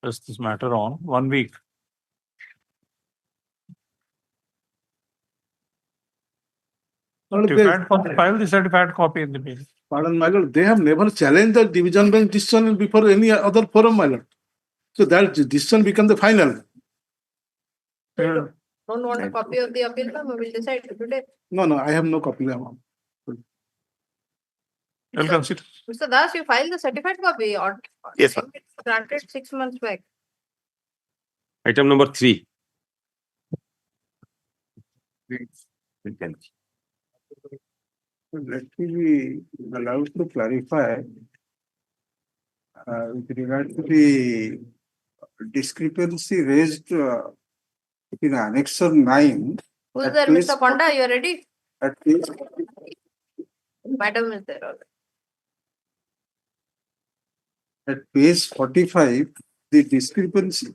Just this matter on 1 week. File the certified copy in the bill. Pardon, my lord, they have never challenged the division bench decision before any other forum, my lord. So that decision become the final. Don't want a copy of the appeal, we will decide today. No, I have no copy. You'll consider. Mr. Das, you filed the certified copy or Yes, sir. granted 6 months back. Item number 3. Let me be allowed to clarify. with regard to the discrepancy raised in Annexure 9. Who's at there, page- Mr. Ponda? You are ready? At page, Madam is there. already. at page 45, the discrepancy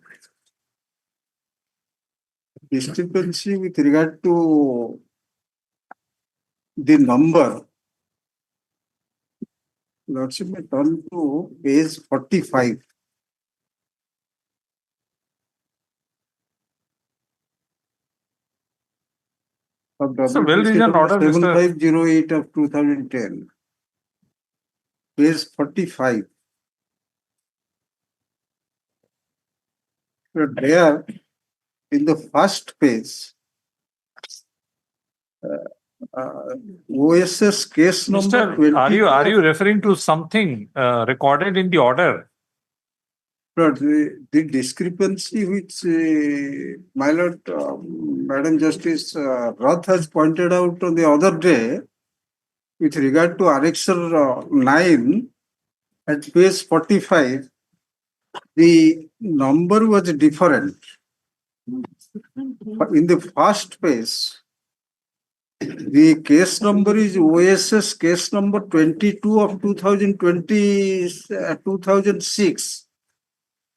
with regard to the number. Lordship may turn to page 45. So well-reasoned order, Mr. 7508 of 2010. Page 45. So there, in the first page, OSS case number Mister, are 20. you referring to something recorded in the order? But the discrepancy which my lord, Madam Justice Rath has pointed out on the other day with regard to Annexure 9 at page 45, the number was different. In the first page, the case number is OSS case number 22 of 2006.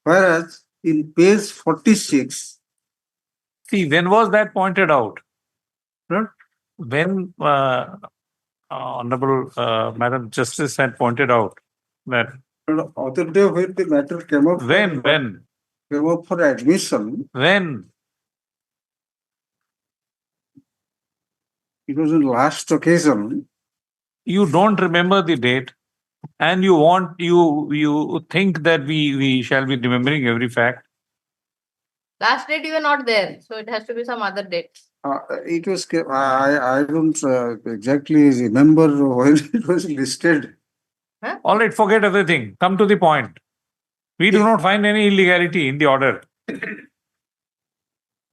Whereas in page 46. See, when was that pointed out? Huh? When Honorable Madam Justice had pointed out that. Other day when the matter came up. When? Came up for admission. When? It was in last occasion. You don't remember the date, and you think that we shall be remembering every fact. Last date you were not there, so it has to be some other date. It was, I don't exactly remember when it was listed. Huh? All right, forget everything. Come to the point. We do not find any illegality in the order.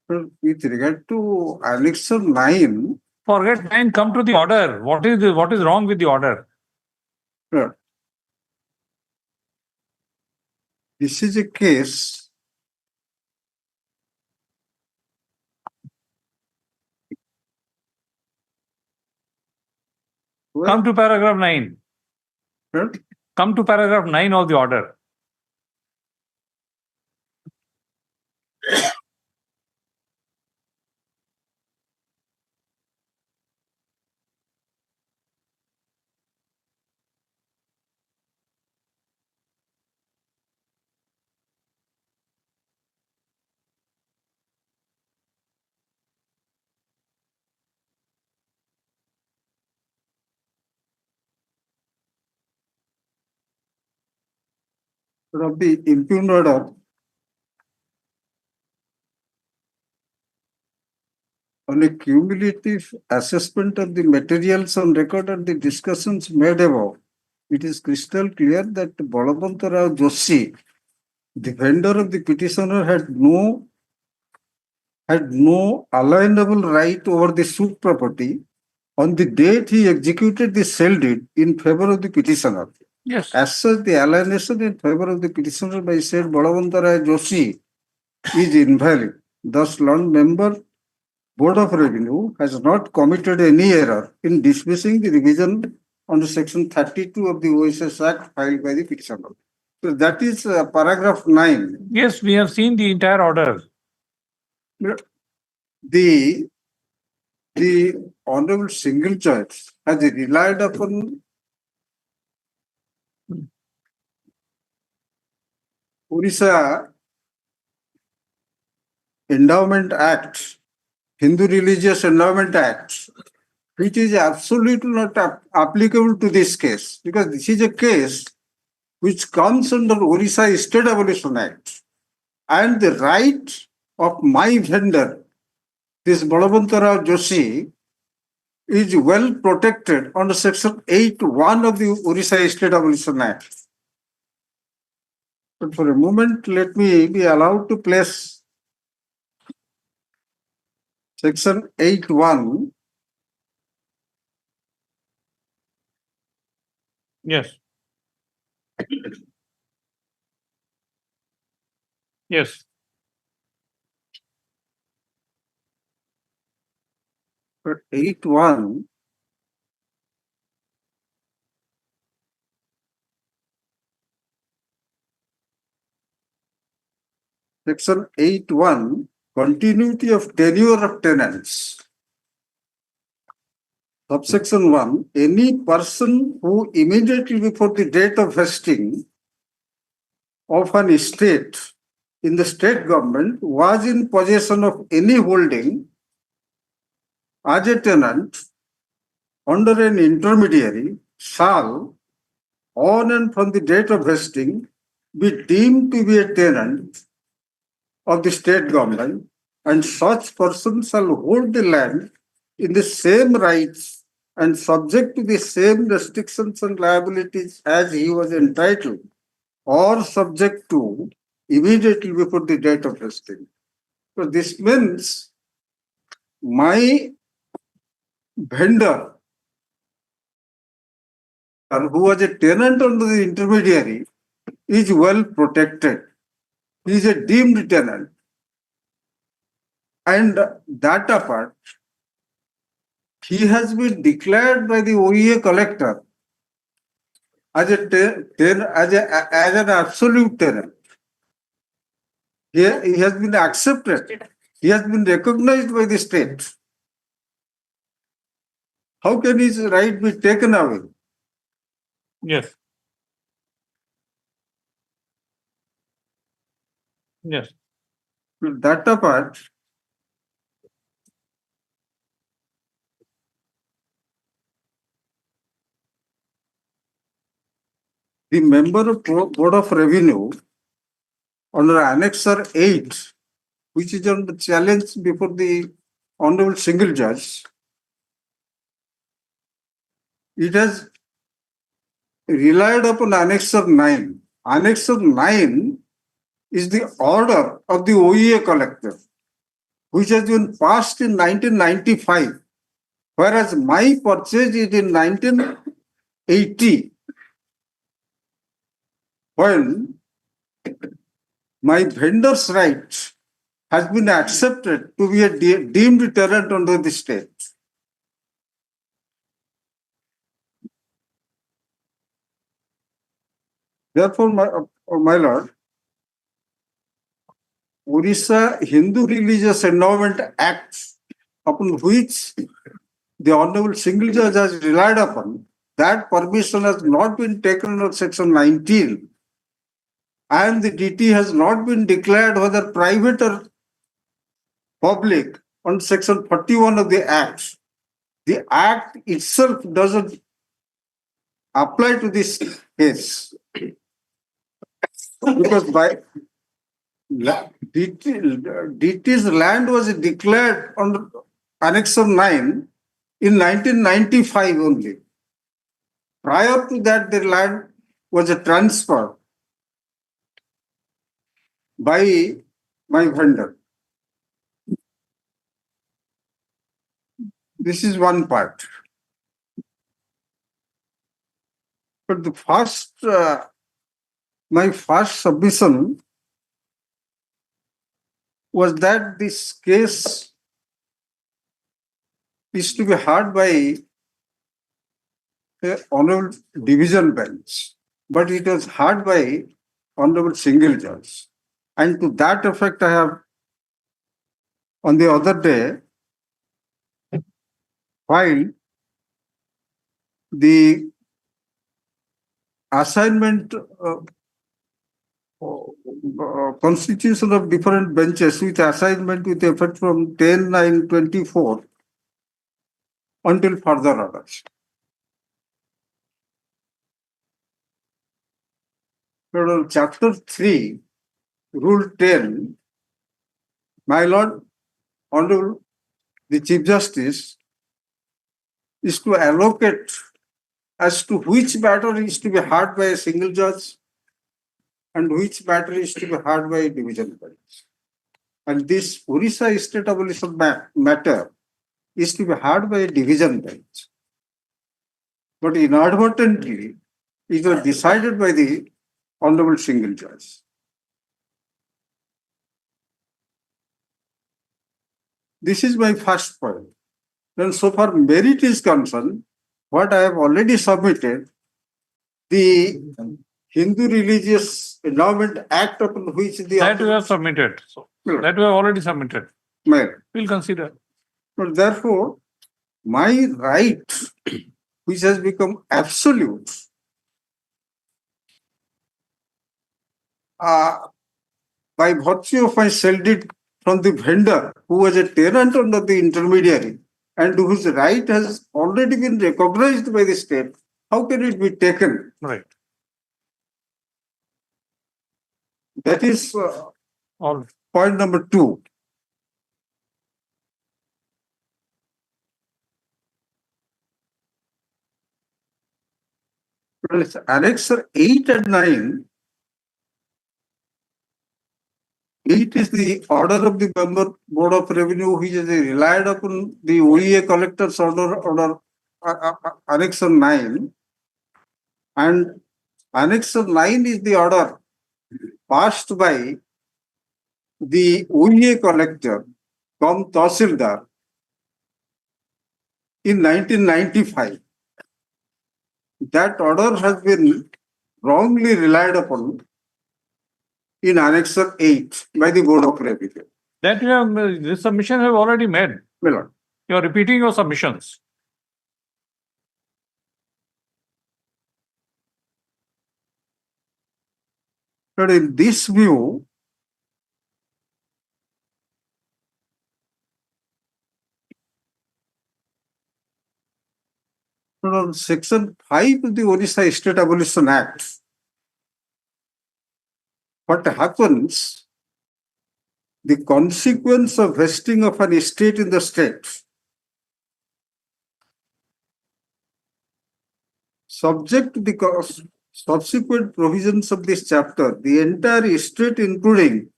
With regard to Annexure 9. Forget 9, come to the order. What is wrong with the order? Sure. This is a case. Come to paragraph 9. Sure. Come to paragraph 9 of the order. Of the impugned order on a cumulative assessment of the materials on record and the discussions made above, it is crystal clear that Balabanta Rao Joshi, the vendor of the petitioner, had no alienable right over the suit property on the date he executed the sale deed in favor of the petitioner. Yes. As such, the alienation in favor of the petitioner by said Balabanta Rao Joshi is invalid. Thus, Lord Member, Board of Revenue has not committed any error in dismissing the revision under Section 32 of the OSS Act filed by the petitioner. So that is paragraph 9. Yes, we have seen the entire order. The Honorable Single Judge has relied upon Orissa Endowment Act, Hindu Religious Endowment Act, which is absolutely not applicable to this case, because this is a case which comes under Orissa State Abolition Act, and the right of my vendor, this Balabanta Rao Joshi, is well protected under Section 8(1) of the Orissa State Abolition Act. But for a moment, let me be allowed to place Section 8(1). Yes. Yes. But 8.1. Section 8.1, continuity of tenure of tenants. Subsection 1, any person who immediately before the date of vesting of an estate in the state government was in possession of any holding as a tenant under an intermediary shall, on and from the date of vesting, be deemed to be a tenant of the state government, and such person shall hold the land in the same rights and subject to the same restrictions and liabilities as he was entitled or subject to immediately before the date of vesting. So this means my vendor who was a tenant under the intermediary is well protected. He is a deemed tenant. And that apart, he has been declared by the OEA collector as an absolute tenant. He has been accepted. He has been recognized by the state. How can his right be taken away? Yes. Yes. That apart, the member of Board of Revenue under Annexure 8, which is on the challenge before the Honorable Single Judge, it has relied upon Annexure 9. Annexure 9 is the order of the OEA collector, which has been passed in 1995, whereas my purchase is in 1980, when my vendor's right has been accepted to be a deemed tenant under the state. Therefore, my lord, Orissa Hindu Religious Endowment Act, upon which the Honorable Single Judge has relied upon, that permission has not been taken under Section 19, and the DT has not been declared whether private or public on Section 41 of the Act. The Act itself doesn't apply to this case, because by DT's land was declared under Annexure 9 in 1995 only. Prior to that, the land was a transfer by my vendor. This is one part. But the first, my first submission was that this case is to be heard by the Honorable Division Bench, but it was heard by Honorable Single Judge. And to that effect, I have, on the other day, filed the assignment constitution of different benches with assignment with effect from 10/9/24 until further orders. Chapter 3, Rule 10, my lord, Honorable the Chief Justice, is to allocate as to which matter is to be heard by a single judge and which matter is to be heard by a division bench. And this Orissa State Abolition matter is to be heard by a division bench. But inadvertently, it was decided by the Honorable Single Judge. This is my first point. Then so far merit is concerned, what I have already submitted, the Hindu Religious Endowment Act upon which the. That we have submitted. So that we have already submitted. Merit. We'll consider. But therefore, my right, which has become absolute, by virtue of my sell deed from the vendor who was a tenant under the intermediary and whose right has already been recognized by the state, how can it be taken? Right. That is All. point number 2. Well, it's Annexure 8 and 9. 8 is the order of the member board of revenue, which is relied upon the OEA collector's order Annexure 9. And Annexure 9 is the order passed by the OEA collector, cum Tahsildar, in 1995. That order has been wrongly relied upon in Annexure 8 by the Board of Revenue. That you have, this submission have already made. Well, You are repeating your submissions. but in this view, Section 5 of the Orissa State Abolition Act, what happens, the consequence of vesting of an estate in the state, subject to the subsequent provisions of this chapter, the entire estate, including,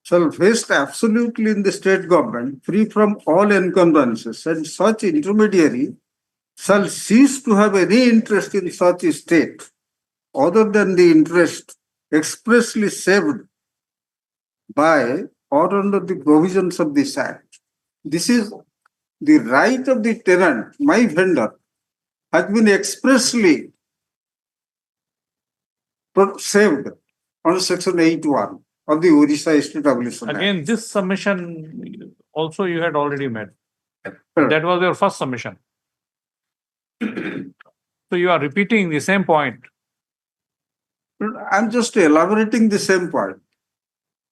shall vest absolutely in the state government, free from all encumbrances, and such intermediary shall cease to have any interest in such estate other than the interest expressly saved by or under the provisions of this Act. This is the right of the tenant, my vendor, has been expressly saved under Section 8(1) of the Orissa State Abolition Act. Again, this submission also you had already made. That was your first submission. So you are repeating the same point. I'm just elaborating the same point.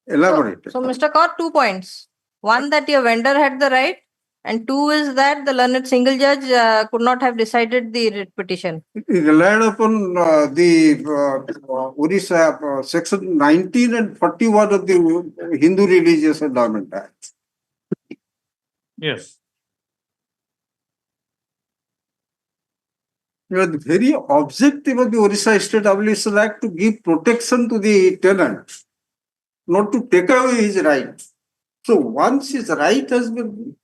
Elaborate. So, Mr. Kaur, 2 points. One, that your vendor had the right, and 2 is that the learned single judge could not have decided the writ petition. It relied upon the Orissa Section 19 and 41 of the Hindu Religious Endowment Act. Yes. The very objective of the Orissa State Abolition Act to give protection to the tenant, not to take away his right. So once his right has been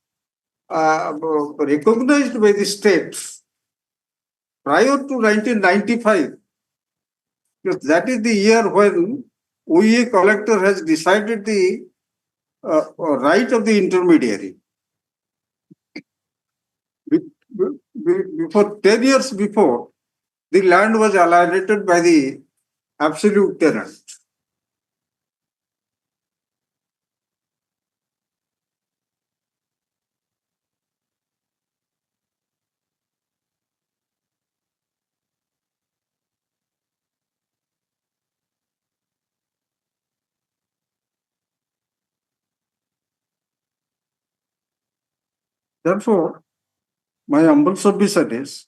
recognized by the state prior to 1995, because that is the year when OEA collector has decided the right of the intermediary. Before 10 years before, the land was alienated by the absolute tenant. Therefore, my humble submission is,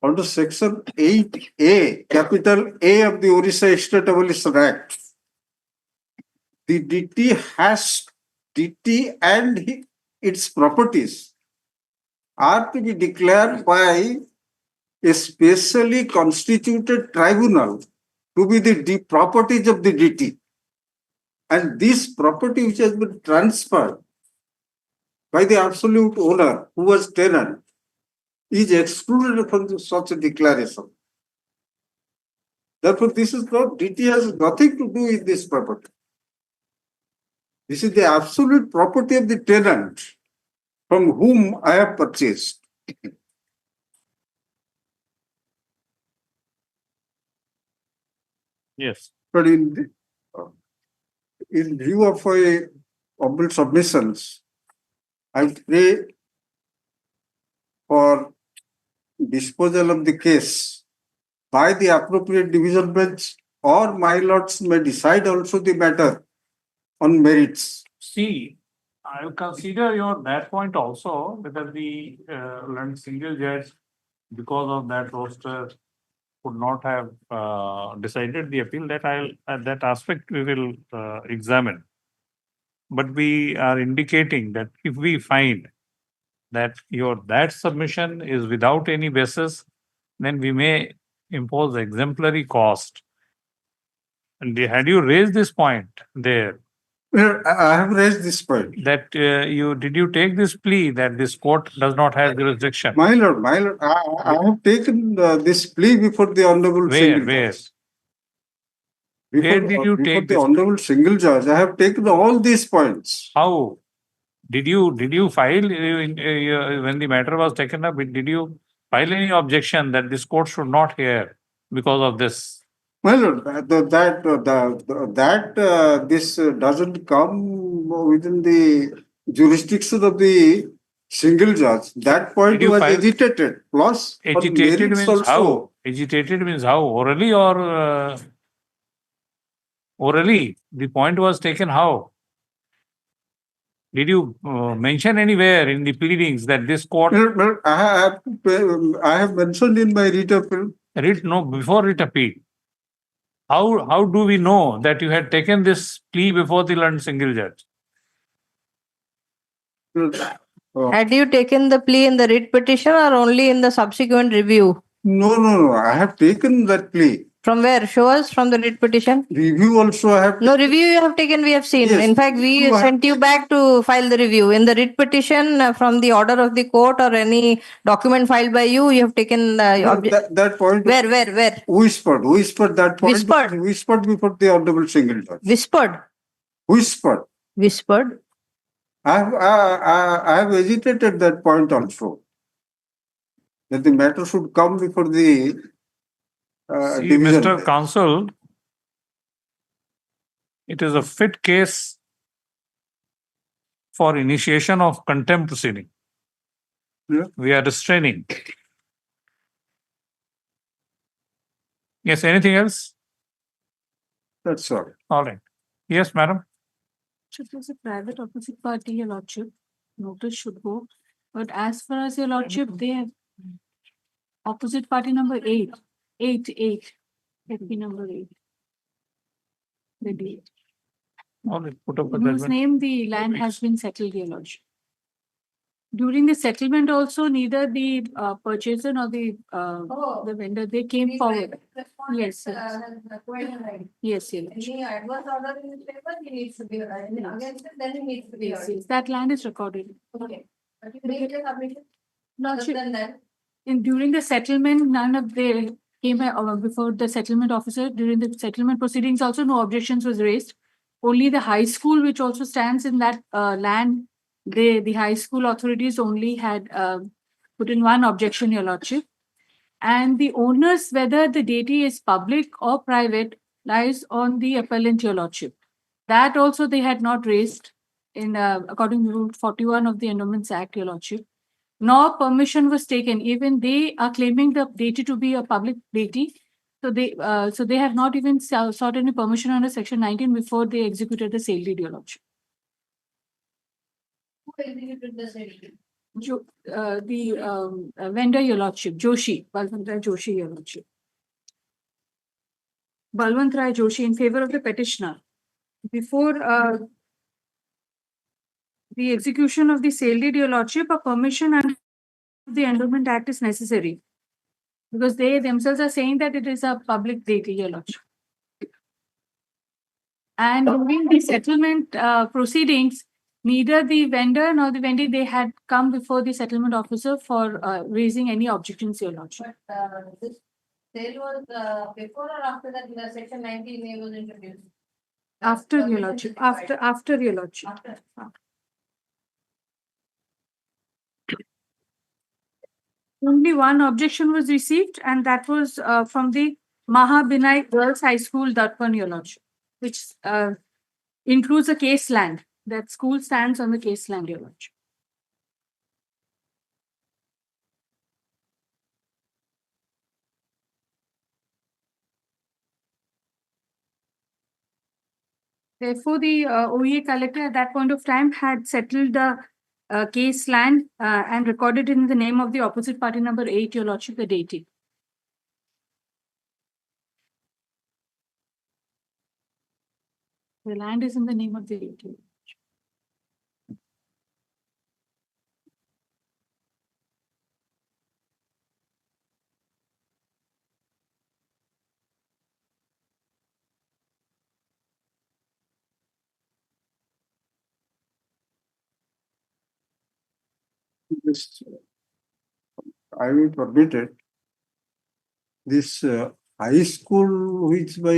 under Section 8A, capital A of the Orissa State Abolition Act, the DT and its properties are to be declared by a specially constituted tribunal to be the properties of the DT. And this property which has been transferred by the absolute owner who was tenant is excluded from such a declaration. Therefore, this is not, DT has nothing to do with this property. This is the absolute property of the tenant from whom I have purchased. Yes. But in view of my humble submissions, I pray for disposal of the case by the appropriate division bench, or my lords may decide also the matter on merits. See, I will consider that point also, whether the learned single judge, because of that roster, could not have decided the appeal. That aspect we will examine. But we are indicating that if we find that that submission is without any basis, then we may impose exemplary cost. And had you raised this point there? Well, I have raised this point. That did you take this plea that this court does not have jurisdiction? My lord, I have taken this plea before the honorable single Where? judge. Where did you take the this? honorable single judge? I have taken all these points. How? Did you file when the matter was taken up? Did you file any objection that this court should not hear because of this? Well, this doesn't come within the jurisdiction of the single judge. That point Did you was file- agitated. Plus, on Agitated merits means also. how? Agitated means how? Orally or orally? The point was taken how? Did you mention anywhere in the pleadings that this court Well, I have mentioned in my writ appeal. before writ appeal? How do we know that you had taken this plea before the learned single judge? Had you taken the plea in the writ petition or only in the subsequent review? No. I have taken that plea. From where? Show us from the writ petition. Review also I have. No, review you have taken, we have seen. Yes. In fact, we No, I- sent you back to file the review. In the writ petition, from the order of the court or any document filed by you, you have taken that point. Where? Whispered that point. Whispered? Whispered before the honorable single judge. Whispered? Whispered. I have agitated that point also. That the matter should come before the See, division Mr. bench. Counsel, it is a fit case for initiation of contempt proceeding. Yeah. We are restraining. Yes, anything else? That's all. All right. Yes, madam. It was a private opposite party, your lordship. Notice should go. But as far as your lordship, they have opposite party number 8. Let me number 8. The date. All right, put up a In whose judgment. name the land has been settled, your lordship. During the settlement also, neither the purchaser nor the vendor, they came forward. Yes, yes, your lordship. Any adverse order in his favor, he needs to be against it, then he needs to be Yes, heard. yes, that land is recorded. Okay. But you made a submission. Lordship, Other than that, during the settlement, none of the came before the settlement officer. During the settlement proceedings also, no objections was raised. Only the high school, which also stands in that land, the high school authorities only had put in one objection, your lordship. And the owners, whether the deity is public or private, lies on the appellant, your lordship. That also they had not raised in according to Rule 41 of the Endowments Act, your lordship. Nor permission was taken. Even they are claiming the deity to be a public deity. So they have not even sought any permission under Section 19 before they executed the sale deed, your lordship. who executed the sale? The vendor, your lordship, Joshi, Balwant Rai Joshi, your lordship. Balwant Rai Joshi in favor of the petitioner. Before the execution of the sale deed, your lordship, a permission under the Endowment Act is necessary. Because they themselves are saying that it is a public deity, your lordship. And during the settlement proceedings, neither the vendor nor the vendee, they had come before the settlement officer for raising any objections, your lordship. But this Sale was before or after that the section 19A was introduced? After your lordship, after your lordship. After. Only one objection was received, and that was from the Mahabinai Girls High School, Darpan, your lordship, which includes a case land. That school stands on the case land, your lordship. Therefore, the OEA collector at that point of time had settled the case land and recorded in the name of the opposite party number 8, your lordship, the deity. The land is in the name of the deity. This, I will permit it. This high school which by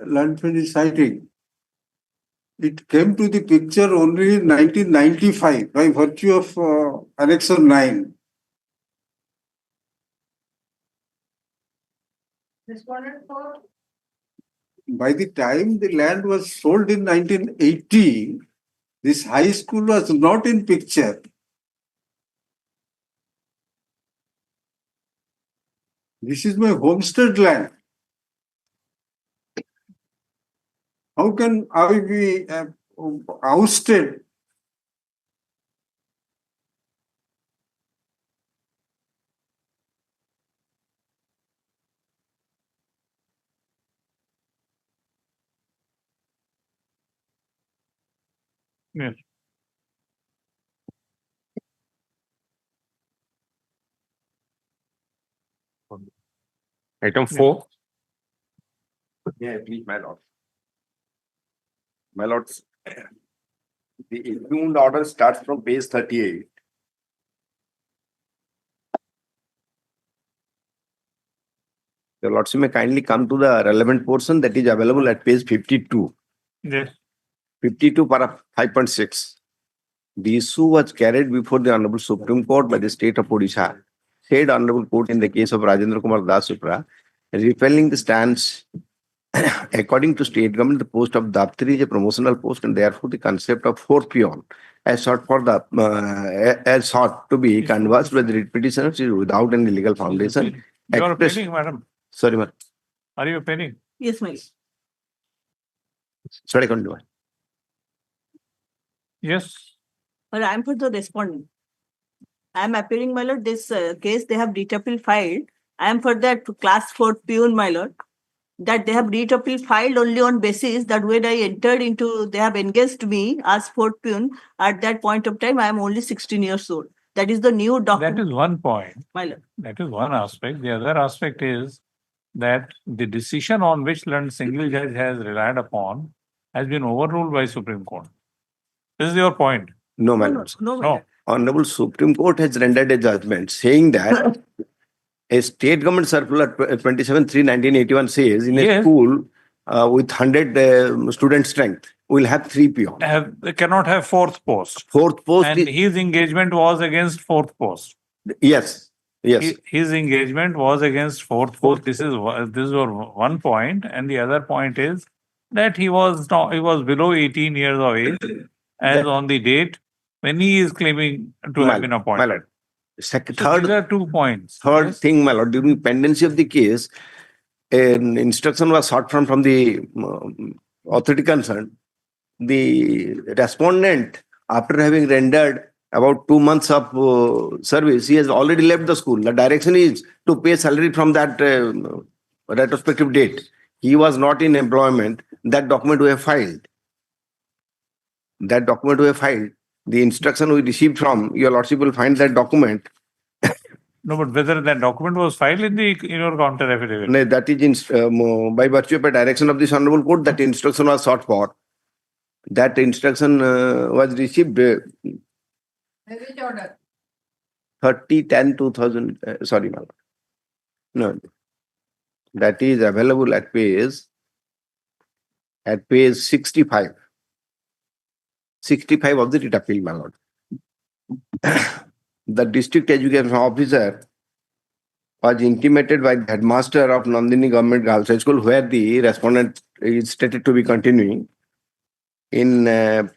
Landfill is citing, it came to the picture only in 1995 by virtue of Annexure 9. Respondent for By the time the land was sold in 1980, this high school was not in picture. This is my homestead land. How can I be ousted? Yes. Item 4. Yeah, please, my lord. My lords, the impugned order starts from page 38. Your lordship may kindly come to the relevant portion that is available at page 52. Yes. 52 para 5.6. The issue was carried before the Honorable Supreme Court by the state of Odisha. Said Honorable Court in the case of Rajendra Kumar Das Supra, repelling the stance. According to state government, the post of Daptari is a promotional post, and therefore the concept of fourth peon, as sought to be canvassed by the writ petitioners, is without any legal foundation. You are Express- appealing, madam. Sorry, madam. Are you appealing? Yes, my lord. Sorry, continue. Yes. But I am for the respondent. I am appearing, my lord, this case they have writ appeal filed. I am for that class 4 peon, my lord. That they have writ appeal filed only on basis that when I entered into, they have engaged me as 4th peon. At that point of time, I am only 16 years old. That is the new document. That is one point. My lord. That is one aspect. The other aspect is that the decision on which London single judge has relied upon has been overruled by Supreme Court. This is your point. No, my lord. No, my No. lord. Honorable Supreme Court has rendered a judgment saying that a state government circular 27/3/1981 says in a Yes. school with 100 student strength, we'll have 3 peons. They cannot have fourth post. Fourth post And his engagement was against fourth post. yes, yes. His engagement was against fourth post. This is one point, and the other point is that he was below 18 years of age as on the date when he is claiming to have been My appointed. lord. So Third, these are 2 points. Third Yes. thing, my lord, during pendency of the case, an instruction was sought from the authority concerned. The respondent, after having rendered about 2 months of service, he has already left the school. The direction is to pay salary from that retrospective date. He was not in employment. That document we have filed. The instruction we received from your lordship will find that document. No, but whether that document was filed in your counter affidavit. No, that is by virtue of a direction of this honorable court, that instruction was sought for. That instruction was received which order? 30/10/2000. Sorry, my lord. No. that is available at page 65. 65 of the writ appeal, my lord. The district education officer was intimated by the headmaster of Nandini Government Girls High School, where the respondent is stated to be continuing. In para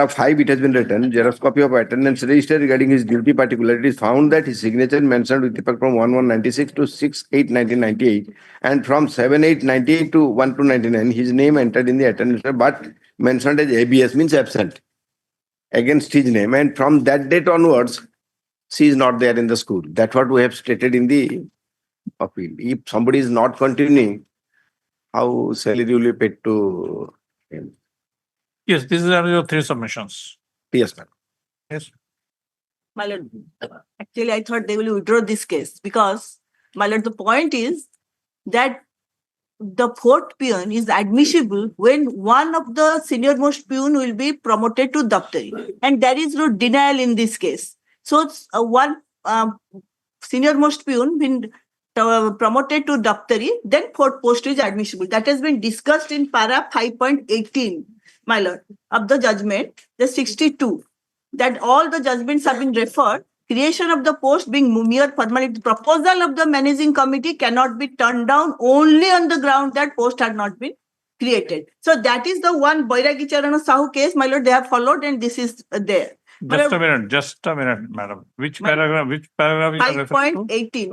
5, it has been written, Xerox copy of attendance register regarding his duty particular. It is found that his signature mentioned with effect from 1/1/96 to 6/8/1998, and from 7/8/98 to 1/2/99, his name entered in the attendance, but mentioned as ABS, means absent, against his name. And from that date onwards, she is not there in the school. That's what we have stated in the appeal. If somebody is not continuing, how salary will be paid to him? Yes, these are your three submissions. Yes, ma'am. Yes. My lord, actually, I thought they will withdraw this case because, my lord, the point is that the fourth peon is admissible when one of the senior most peon will be promoted to daftari, and there is no denial in this case. So one senior most peon been promoted to daftari, then fourth post is admissible. That has been discussed in para 5.18, my lord, of the judgment, the 62, that all the judgments have been referred. Creation of the post being mere formality. Proposal of the managing committee cannot be turned down only on the ground that post had not been created. So that is the one Bairagi Charana Sahu case, my lord, they have followed, and this is there. Just a minute, madam. Which paragraph you are referring to? 5.18,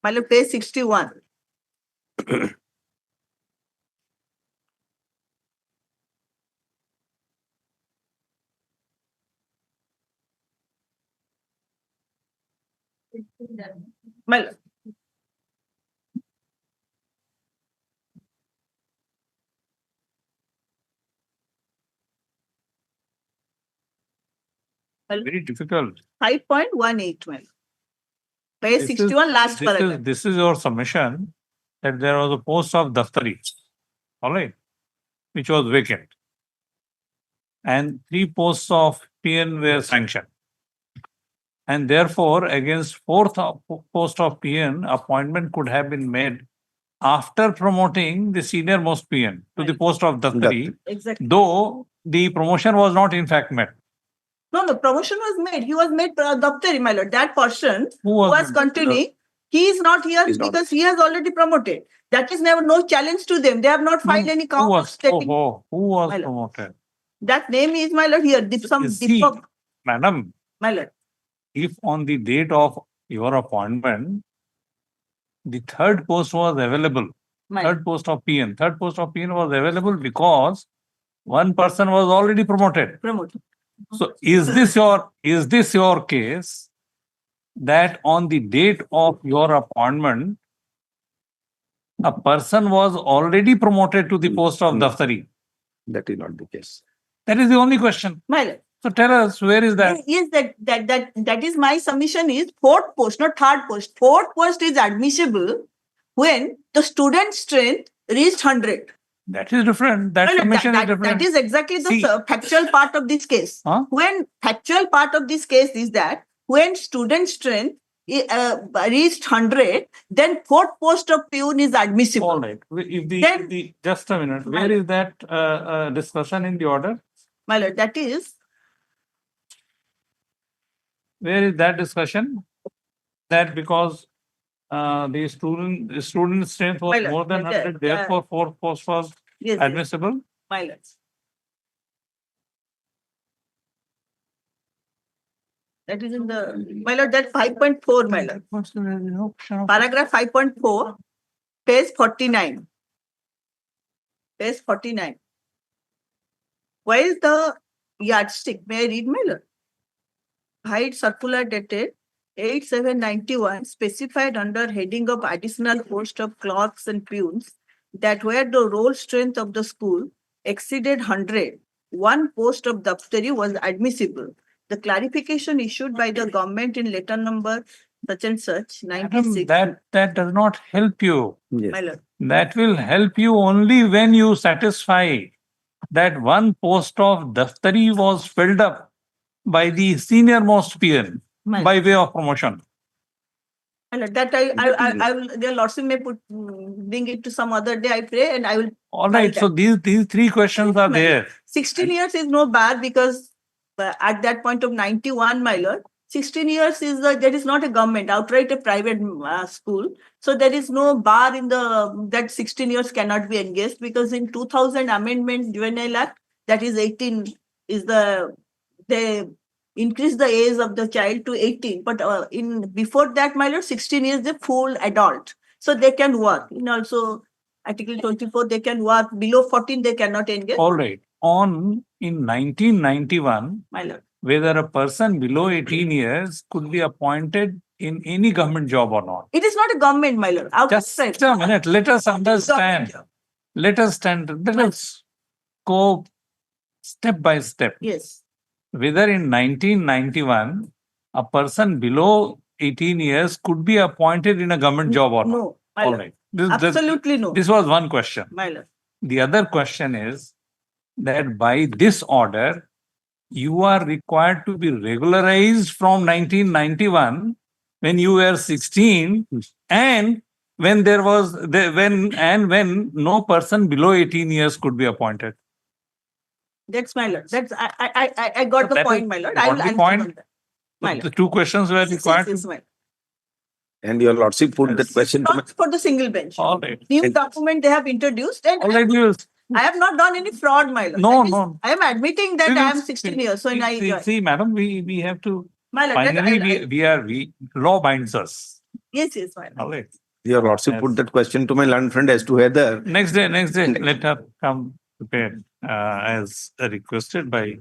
my lord, page 61. My lord. Very difficult. 5.18, my lord. Page 61, last paragraph. This is your submission that there was a post of daftari, all right, which was vacant. And 3 posts of PN were sanctioned. And therefore, against 4th post of PN, appointment could have been made after promoting the senior most PN to the post of daftari, Exactly. though the promotion was not in fact met. No, promotion was made. He was made daftari, my lord. That person Who who was was continuing, he is not here because he has already promoted. That is never no challenge to them. They have not filed any count. Who was My lord. promoted? That name is, my lord, here. Deepak, Madam, my lord. if on the date of your appointment, the 3rd post was available, My third post of PN was available because one person was already promoted. Promoted. So is this your case that on the date of your appointment, a person was already promoted to the post of daftari? That is not the case. That is the only question. My lord. So tell us, where is that? Yes, that is my submission is 4th post, not 3rd post. 4th post is admissible when the student strength reached 100. That is different. That submission is different. That is exactly the factual part of this case. Huh? When factual part of this case is that when student strength reached 100, then 4th post of peon is admissible. All right. If just a minute. Where is that discussion in the order? My lord, that is. Where is that discussion? That because the student strength was more than 100, therefore 4th post was admissible? My lord. That is in the, my lord, that 5.4, my lord. Paragraph 5.4, page 49. Page 49. Why is the yardstick? May I read, my lord? Height circular dated 8/7/91 specified under heading of additional post of clerks and peons that where the roll strength of the school exceeded 100, one post of daftari was admissible. The clarification issued by the government in letter number such and such 96. That does not help you. My lord. That will help you only when you satisfy that one post of daftari was filled up by the senior most peon by way of promotion. My lord, that I will, their lordship may bring it to some other day, I pray, and I will. All right, so these three questions are there. 16 years is no bar because at that point of 91, my lord, 16 years is there is not a government, outright a private school. So there is no bar in that 16 years cannot be engaged because in 2000 amendment Juvenile Act, that is 18 is they increase the age of the child to 18. But before that, my lord, 16 years the full adult. So they can work. In also Article 24, they can work. Below 14, they cannot engage. All right, in 1991, My lord. whether a person below 18 years could be appointed in any government job or not. It is not a government, my lord. Just a minute, let us understand. Let us go step by step. Yes. Whether in 1991, a person below 18 years could be appointed in a government job or not. No, my All lord. right. Absolutely no. This was one question. My lord. The other question is that by this order, you are required to be regularized from 1991 when you were 16 and when when no person below 18 years could be appointed. That's my lord. That's I got the point, my lord. I will answer point. on that. My lord. The two questions were required. Yes, my lord. And your lordship put that question to me. Not for the single bench. All right. New document they have introduced and All right, I have not done any fraud, my lord. No. I am admitting that I am 16 years. So See, madam, we have to. My lord, Finally, we law binds us. Yes, my lord. All right. Your lordship put that question to my learned friend as to whether. Next day, let her come prepared as requested by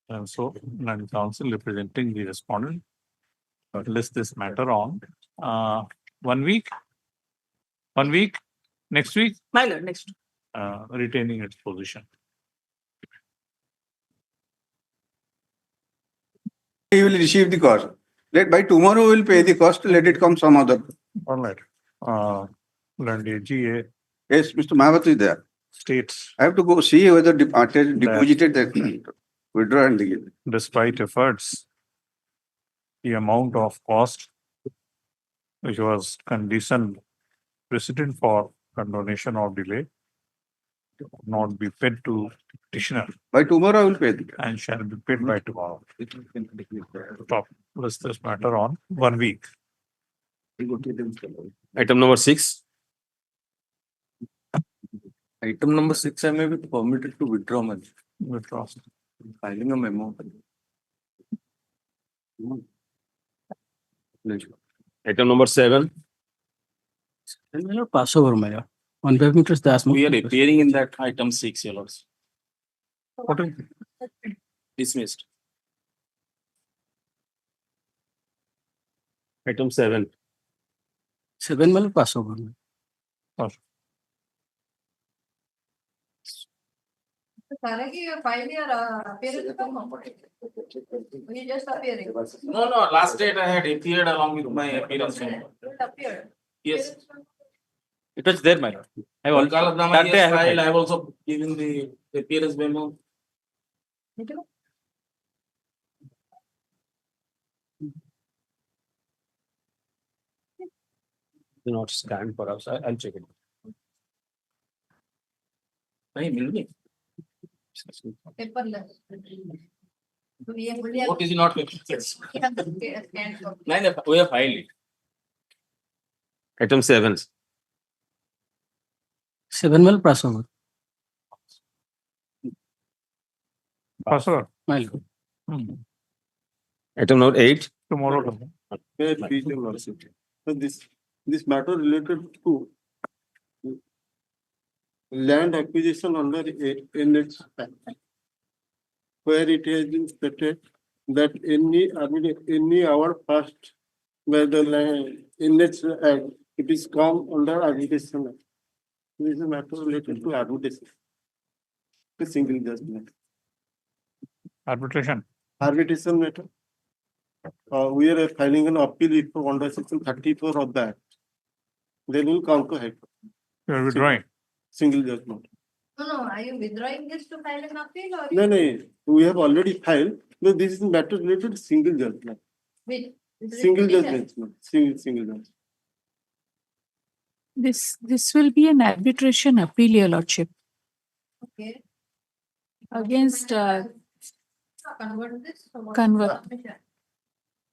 learned counsel representing the respondent. List this matter on 1 week. 1 week. Next week. My lord, next. Retaining its position. He will receive the cost. By tomorrow we will pay the cost, let it come some other. All right. Learned AGA. Yes, Mr. Mahavat is there. States. I have to go see whether deposited the withdraw and the. Despite efforts, the amount of cost which was conditioned precedent for condonation or delay not be paid to petitioner. By tomorrow I will pay the. And shall be paid by tomorrow. Stop. List this matter on 1 week. Item number 6. Item number 6, I may be permitted to withdraw my Withdraw. filing a memo. Item number 7. Pass over, my lord. On 5 meters, we are appearing in that item 6, your lords. Dismissed. Item 7. 7 will pass over. Tarek, you filed your appearance. You just appearing. No, last date I had appeared along with my appearance. It appeared. Yes. It was there, my lord. I have filed, I have also given the appearance memo. Do not stand for us. I'll check it. Paperless. What is not paperless? No, we have filed it. Item 7. 7 will pass over. Pass over. My lord. Item number 8. Tomorrow. This matter related to land acquisition under its where it has been stated that any hour passed by the land in its act, it is come under arbitration. This is a matter related to arbitration. A single judgment. Arbitration. Arbitration matter. We are filing an appeal for under section 34 of that. Then will come to High Court. You are withdrawing. Single judgment. No, are you withdrawing this to file an appeal or? No, we have already filed. No, this is matter related to single judgment. Which? Single judge bench, no, single judge. This will be an arbitration appeal, Your Lordship, Okay. against, Convert this. or what? Convert.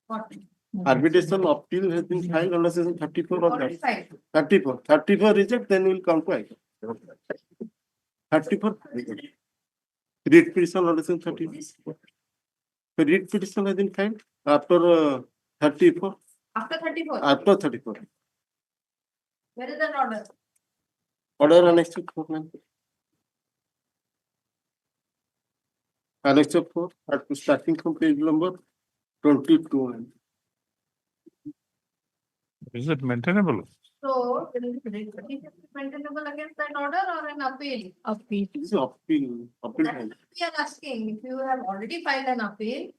What? Arbitration appeal has been filed under section 34 of Already that. filed. 34 reject, then we'll come to High Court. 34. Read petition under section 34. The read petition has been filed after 34. After 34. After 34. Where is that order? Order annexed to 4. Annexed to 4, starting from page number 22. Is it maintainable? So, will it be maintainable against that order or an appeal? Appeal. This is appeal. Appeal. That's what we are asking. If you have already filed an appeal,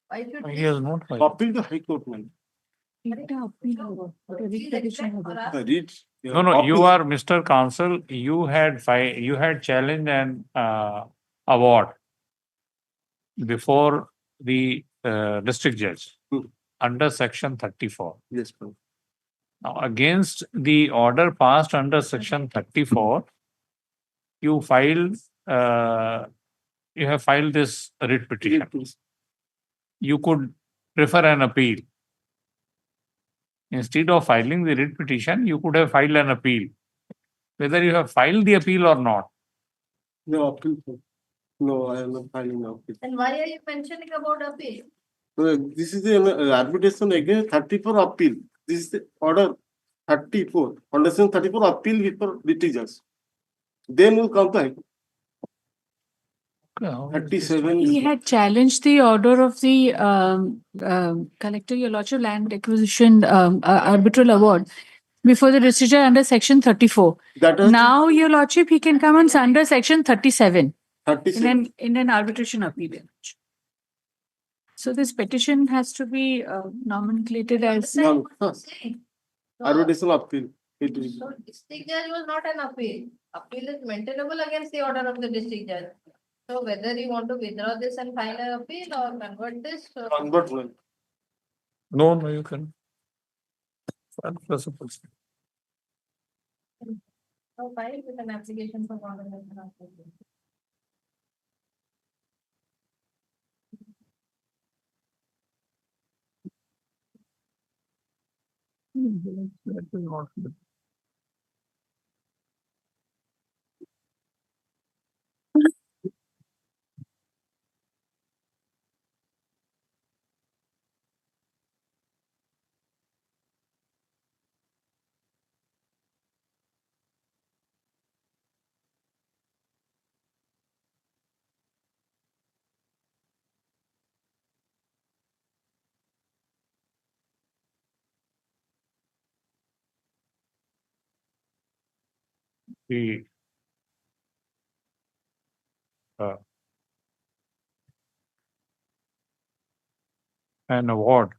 why should He has not filed. Appeal to High Court, man. Read. No, you are Mr. Counsel, you had challenged an award before the district judge under section 34. Yes, sir. Now, against the order passed under section 34, you have filed this writ petition. You could prefer an appeal. Instead of filing the writ petition, you could have filed an appeal. Whether you have filed the appeal or not. No, appeal. No, I am not filing an appeal. Then why are you mentioning about appeal? This is the arbitration against 34 appeal. This is the order 34. Under section 34 appeal before litigants. Then we'll come to High Court. 37. He had challenged the order of the Collector, Your Lordship, Land Acquisition Arbitral Award before the district judge under section 34. That is Now, Your Lordship, he can come under section 37 37. in an arbitration appeal. Your Lordship. So this petition has to be nomenclated as. No, Saying. So- arbitration appeal. It is. So district judge was not an appeal. Appeal is maintainable against the order of the district judge. So whether you want to withdraw this and file an appeal or convert this. Convert one. No, you can. File plus appeal. So file with an application for condemnation of appeal. That will not be- the an award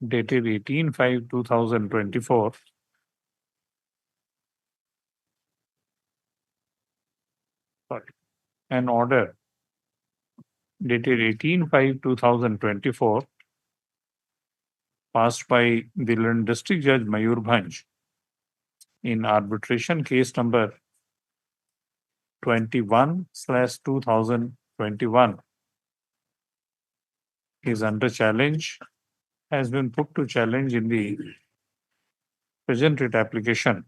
dated 18/5/2024 an order dated 18/5/2024 passed by the London District Judge Mayurbhanj in arbitration case number 21/2021 is under challenge, has been put to challenge in the present writ application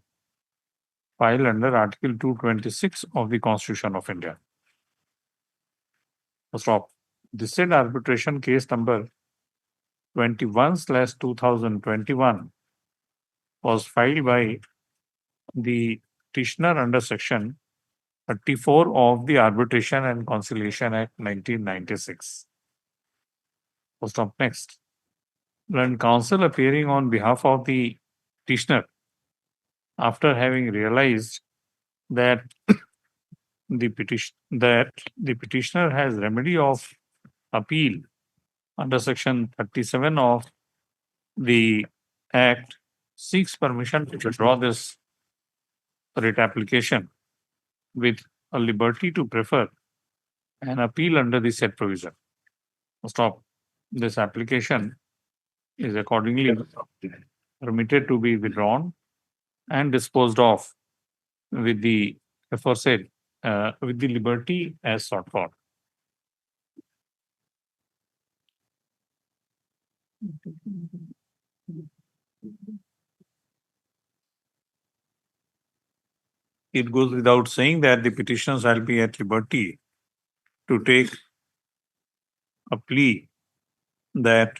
filed under Article 226 of the Constitution of India. Stop. This said arbitration case number 21/2021 was filed by the petitioner under section 34 of the Arbitration and Conciliation Act 1996. Stop. Next. Learned counsel appearing on behalf of the petitioner after having realized that the petitioner has remedy of appeal under section 37 of the Act, seeks permission to withdraw this writ application with a liberty to prefer an appeal under the said provision. Stop. this application is accordingly permitted to be withdrawn and disposed of with the aforesaid, with the liberty as sought for. It goes without saying that the petitioner shall be at liberty to take a plea that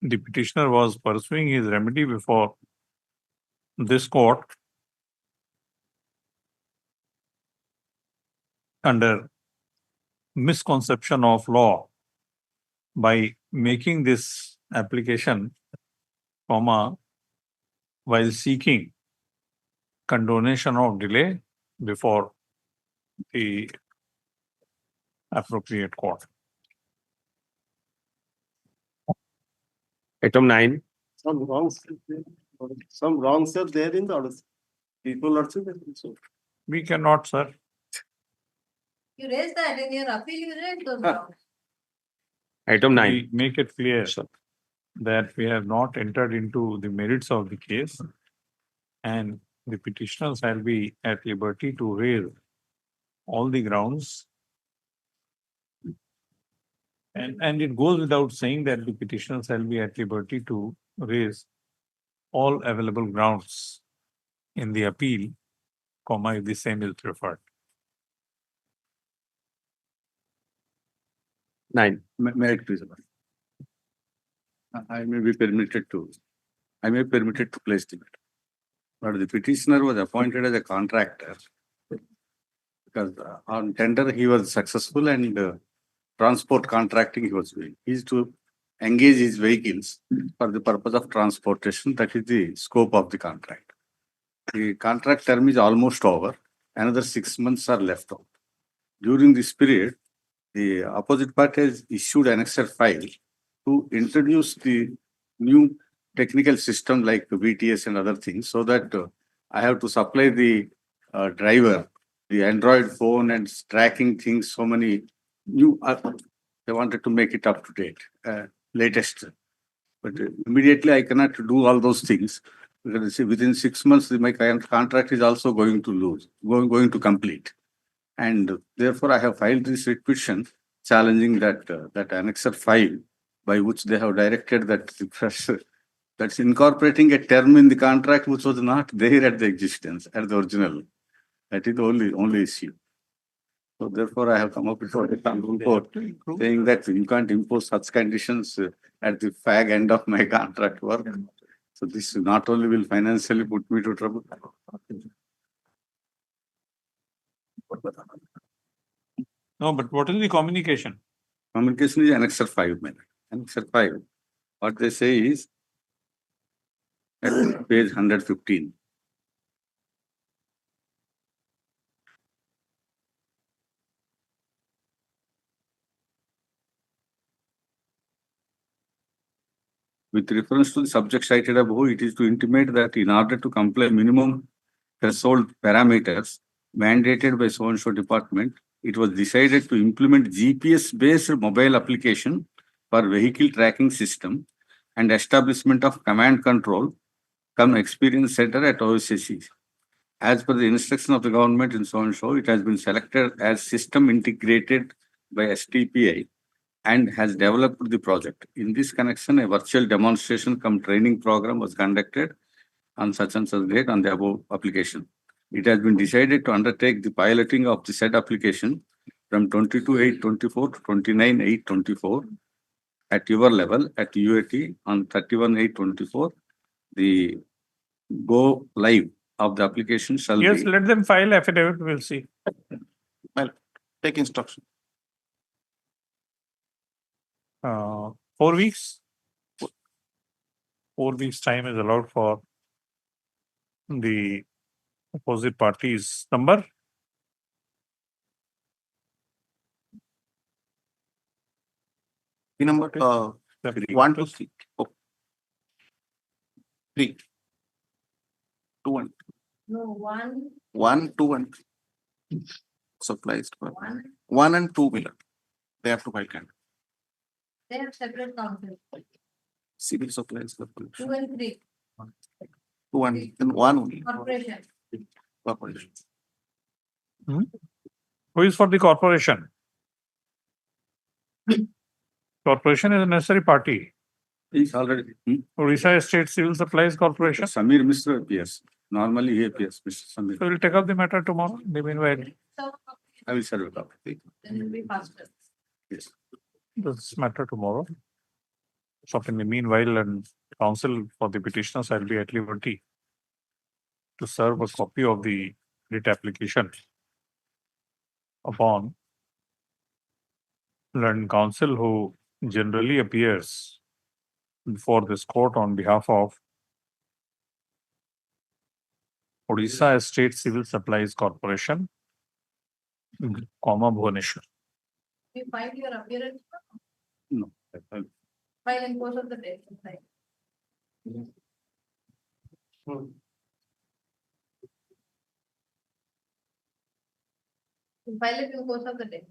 the petitioner was pursuing his remedy before this court under misconception of law by making this application, while seeking condonation of delay before the appropriate court. Item 9. Some wrongs are there in the orders. People are saying so. We cannot, sir. You raised that in your appeal, you raised those wrongs. Item 9. We make it clear that we have not entered into the merits of the case, and the petitioner shall be at liberty to raise all the grounds. And it goes without saying that the petitioner shall be at liberty to raise all available grounds in the appeal, if the same is preferred. 9. May I please? I may be permitted to place the matter. But the petitioner was appointed as a contractor because on tender he was successful and transport contracting he was doing. He is to engage his vehicles for the purpose of transportation. That is the scope of the contract. The contract term is almost over. Another 6 months are left out. During this period, the opposite party has issued an annexed file to introduce the new technical system like BTS and other things, so that I have to supply the driver, the Android phone and tracking things, so many new, they wanted to make it up to date, latest. But immediately I cannot do all those things because within 6 months my contract is also going to complete. And therefore I have filed this petition challenging that annexed file by which they have directed that that's incorporating a term in the contract which was not there at the existence, at the original. That is the only issue. So therefore I have come up with a court saying that you can't impose such conditions at the fag end of my contract work. So this not only will financially put me to trouble. No, but what is the communication? Communication is annexed 5 minutes. Annexed 5. What they say is at page 115. With reference to the subject cited above, it is to intimate that in order to comply minimum threshold parameters mandated by so-and-so department, it was decided to implement GPS-based mobile application for vehicle tracking system and establishment of command control come experience center at OSCC. As per the instruction of the government in so-and-so, it has been selected as system integrated by STPI and has developed the project. In this connection, a virtual demonstration come training program was conducted on such and such date on the above application. It has been decided to undertake the piloting of the said application from 22/8/24 to 29/8/24 at your level at UAT on 31/8/24. The go live of the application shall Yes, be. let them file affidavit, we'll see. Well, take instruction. 4 weeks. 4 weeks time is allowed for the opposite party's number. The number 1 to 3. Oh. 3. 2 and No, 1. 1, 2 and 3. Supplies. 1 and 2 will. They have to file candidate. They have separate counsel, Civil supplies corporation. 2 and 3, One, and one only. corporation. Corporation. Who is for the corporation? Corporation is a necessary party. He's already. Orissa State Civil Supplies Corporation. Samir Mr. appears. Normally he appears, Mr. Samir. So we'll take up the matter tomorrow. In the meanwhile, So I will serve a copy. then it'll be faster. Yes. this matter tomorrow. So in the meanwhile, and counsel for the petitioners, I'll be at liberty to serve a copy of the writ application upon learned counsel who generally appears before this court on behalf of Odisha State Civil Supplies Corporation, Bhubaneswar. You file your appearance, No. file in course of the day. Right. You file it in course of the day.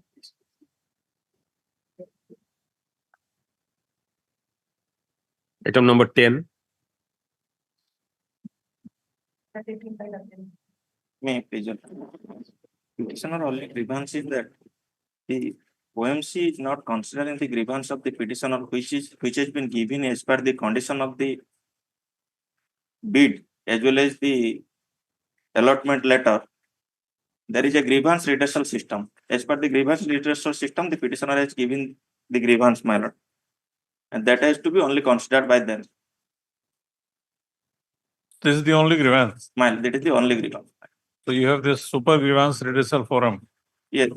Item number 10. That it will file appearance. May I please? Petitioner only grievance is that the OMC is not considering the grievance of the petitioner which has been given as per the condition of the bid as well as the allotment letter. There is a grievance redressal system. As per the grievance redressal system, the petitioner has given the grievance matter. And that has to be only considered by them. This is the only grievance. That is the only grievance. So you have this super grievance redressal forum. Yes.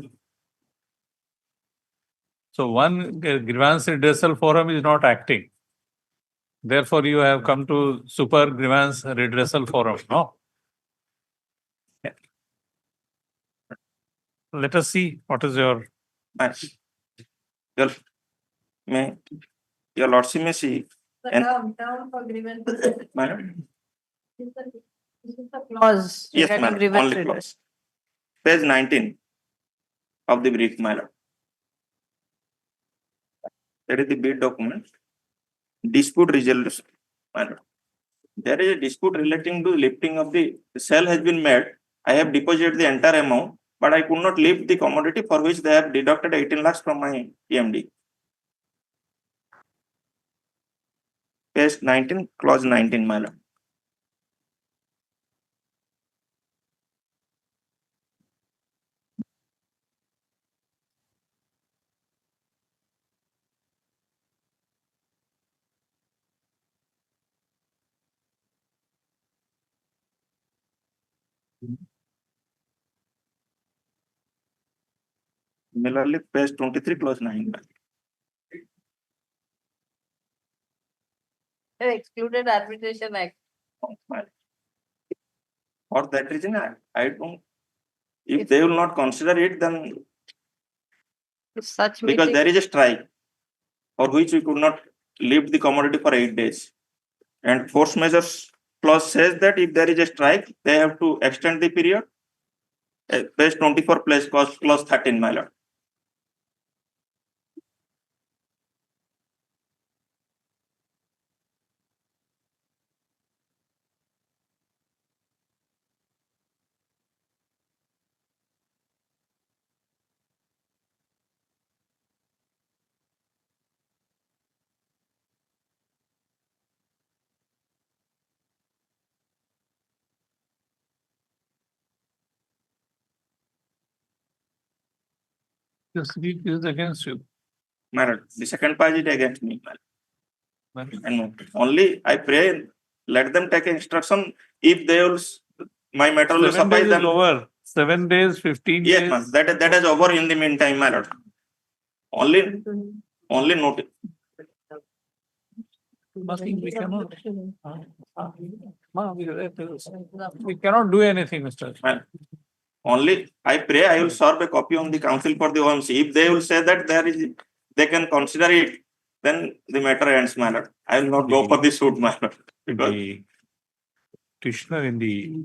So one grievance redressal forum is not acting. Therefore, you have come to super grievance redressal forum, no? Let us see what is your. Your Lordship may see. The term for grievance. Madam? This is the clause. Yes, regarding madam. grievance Only redress. clause. Page 19 of the brief, madam. That is the bid document. Dispute resolution, madam. There is a dispute relating to lifting of the sale has been made. I have deposited the entire amount, but I could not lift the commodity for which they have deducted 18 lakhs from my EMD. Page 19, clause 19, madam. Similarly, page 23, clause 9. Excluded Arbitration Act. For that reason, I don't. If they will not consider it, then Such because meeting. there is a strike for which we could not lift the commodity for 8 days. And force measures clause says that if there is a strike, they have to extend the period. Page 24, place clause 13, my lord. This is against you. My lord, the second part is against me. My lord. And only I pray, let them take instruction. If they will, my matter will 7 suffice days them. is over. 7 days, 15 Yes, days. ma'am. That is over in the meantime, my lord. Only notice. We cannot do anything, Mr. Only I pray I will serve a copy on the council for the OMC. If they will say that they can consider it, then the matter ends, my lord. I will not go for the suit, my lord. Because The petitioner in the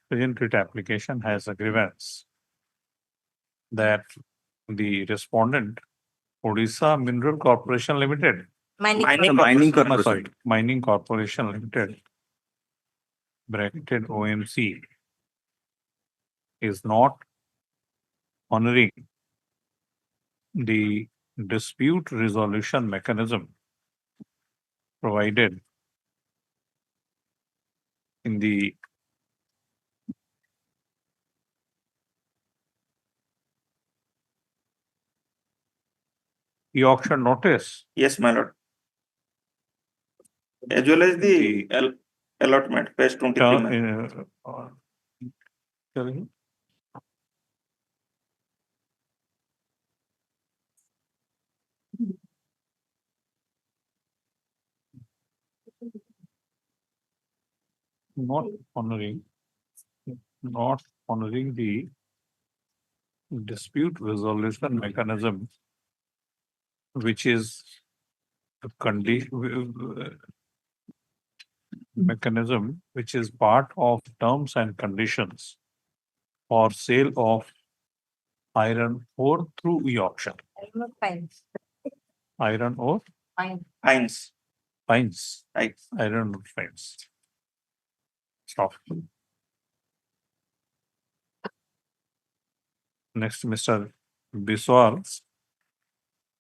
present writ application has a grievance that the respondent Odisha Mineral Corporation Limited. Mining Sorry, Mining Corporation Limited. Bracketed OMC is not honoring the dispute resolution mechanism provided in the e-auction notice. Yes, my lord. As well as the allotment, page 23. my lord. Sorry. Not honoring the dispute resolution mechanism, which is a mechanism which is part of terms and conditions for sale of iron ore through e-auction. Iron ore? Fines. Fines. Right. Iron ore fines. Stop. Next, Mr. Biswal,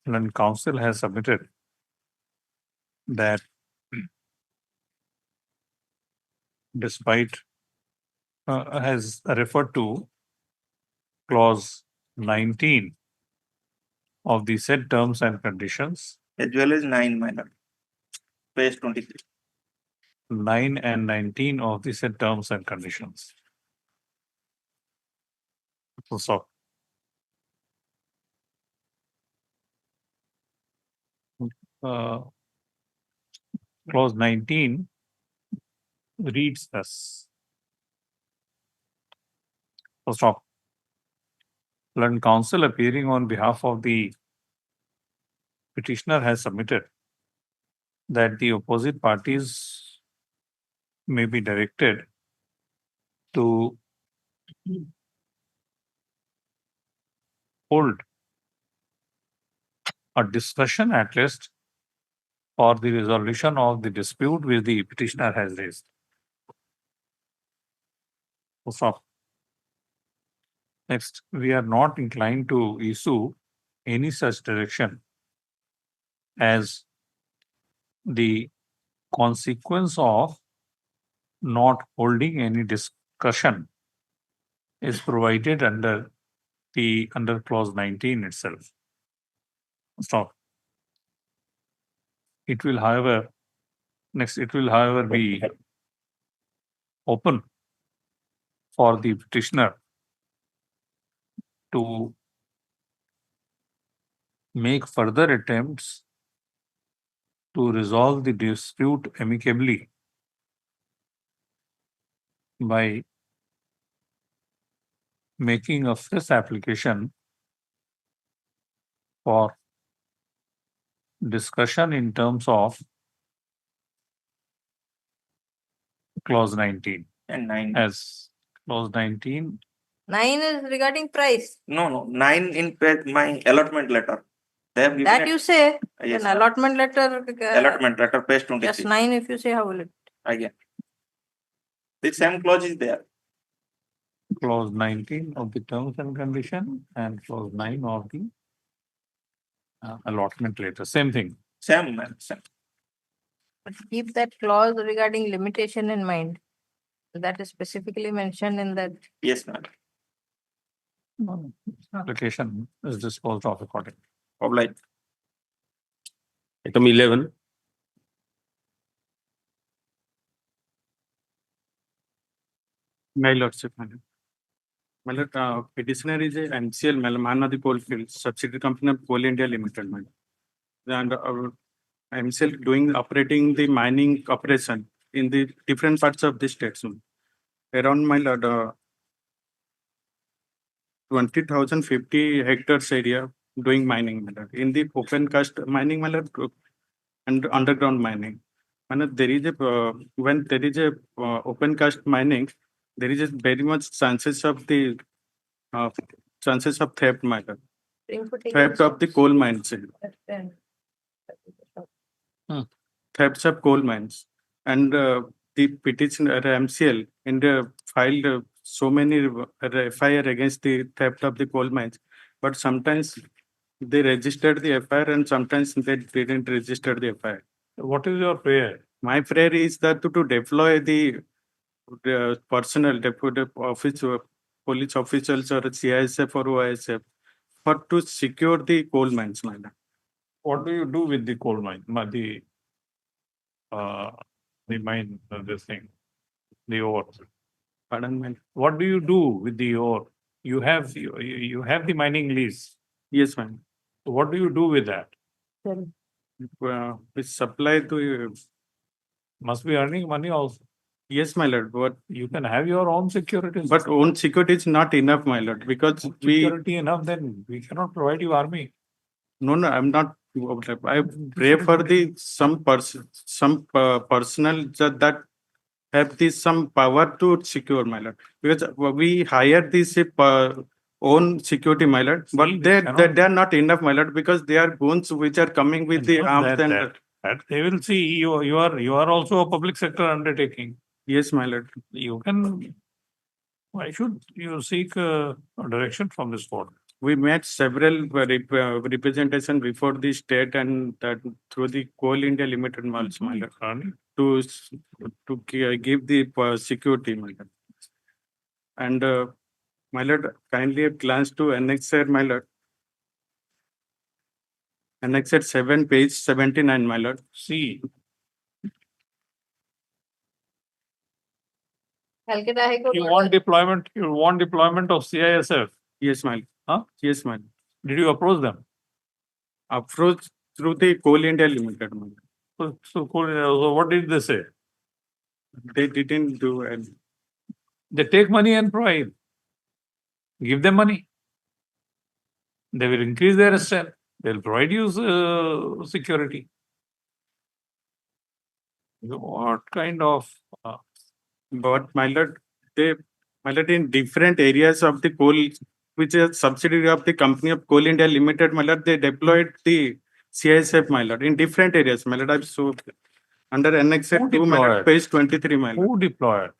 and council has submitted that despite has referred to clause 19 of the said terms and conditions. As well as 9, my lord. Page 23. 9 and 19 of the said terms and conditions. So, clause 19 reads thus. First off, London Council appearing on behalf of the petitioner has submitted that the opposite parties may be directed to hold a discussion at least for the resolution of the dispute which the petitioner has raised. So, next, we are not inclined to issue any such direction as the consequence of not holding any discussion is provided under clause 19 itself. Stop. It will, however, be open for the petitioner to make further attempts to resolve the dispute amicably by making a fresh application for discussion in terms of clause 19. And 9. As clause 19. 9 is regarding price. No, 9 in page, my allotment letter. They have given That you say, Yes, an allotment letter. allotment letter, page 23. Just 9 if you say, how will it? Again. The same clause is there. Clause 19 of the terms and condition and clause 9 of the allotment letter. Same thing. Same, man. Same. But keep that clause regarding limitation in mind. That is specifically mentioned in that. Yes, ma'am. Application is disposed of accordingly. Obliged. Item 11. My lordship, madam. My lord, petitioner is a MCL, Mahanadi Coalfield, subsidiary company of Coal India Limited, madam. And MCL operating the mining operation in the different parts of the state. Around, my lord, 20,050 hectares area doing mining, my lord. In the open cast mining, my lord, and underground mining. And there is a when there is a open cast mining, there is a very much chances of theft, my lord. theft of the coal mines. Thefts of coal mines. And the petitioner MCL in the filed so many FIR against the theft of the coal mines, but sometimes they registered the FIR and sometimes they didn't register the FIR. What is your prayer? My prayer is that to deploy the personnel, deputy office, police officials or CISF or OISF for to secure the coal mines, madam. What do you do with the coal mine, the mine, this thing, the ore? Pardon me? What do you do with the ore? You have the mining lease. Yes, ma'am. What do you do with that? We supply to. Must be earning money also. Yes, my lord. But you can have your own security. But own security is not enough, my lord, because security enough, then we cannot provide you army. No, I'm not. I pray for the some personnel that have this some power to secure, my lord, because we hire this own security, my lord, but they are not enough, my lord, because they are goons which are coming with the arms that they will see you are also a public sector undertaking. Yes, my lord. You can. Why should you seek a direction from this court? We made several representation before the state and that through the Coal India Limited malls, my lord, to give the security, my lord. And my lord, kindly glance to annexure, my lord. Annexure 7, page 79, my lord. See. You want deployment of CISF? Yes, my lord. Huh? Yes, my lord. Did you approach them? Approach through the Coal India Limited, my lord. So what did they say? They didn't do it. They take money and provide. Give them money. They will increase their strength. They will provide you security. What kind of? But my lord, in different areas of the coal, which is subsidiary of the company of Coal India Limited, my lord, they deployed the CISF, my lord, in different areas, my lord. I'm so under annexure 2, my lord, page 23, my lord. Who deployed?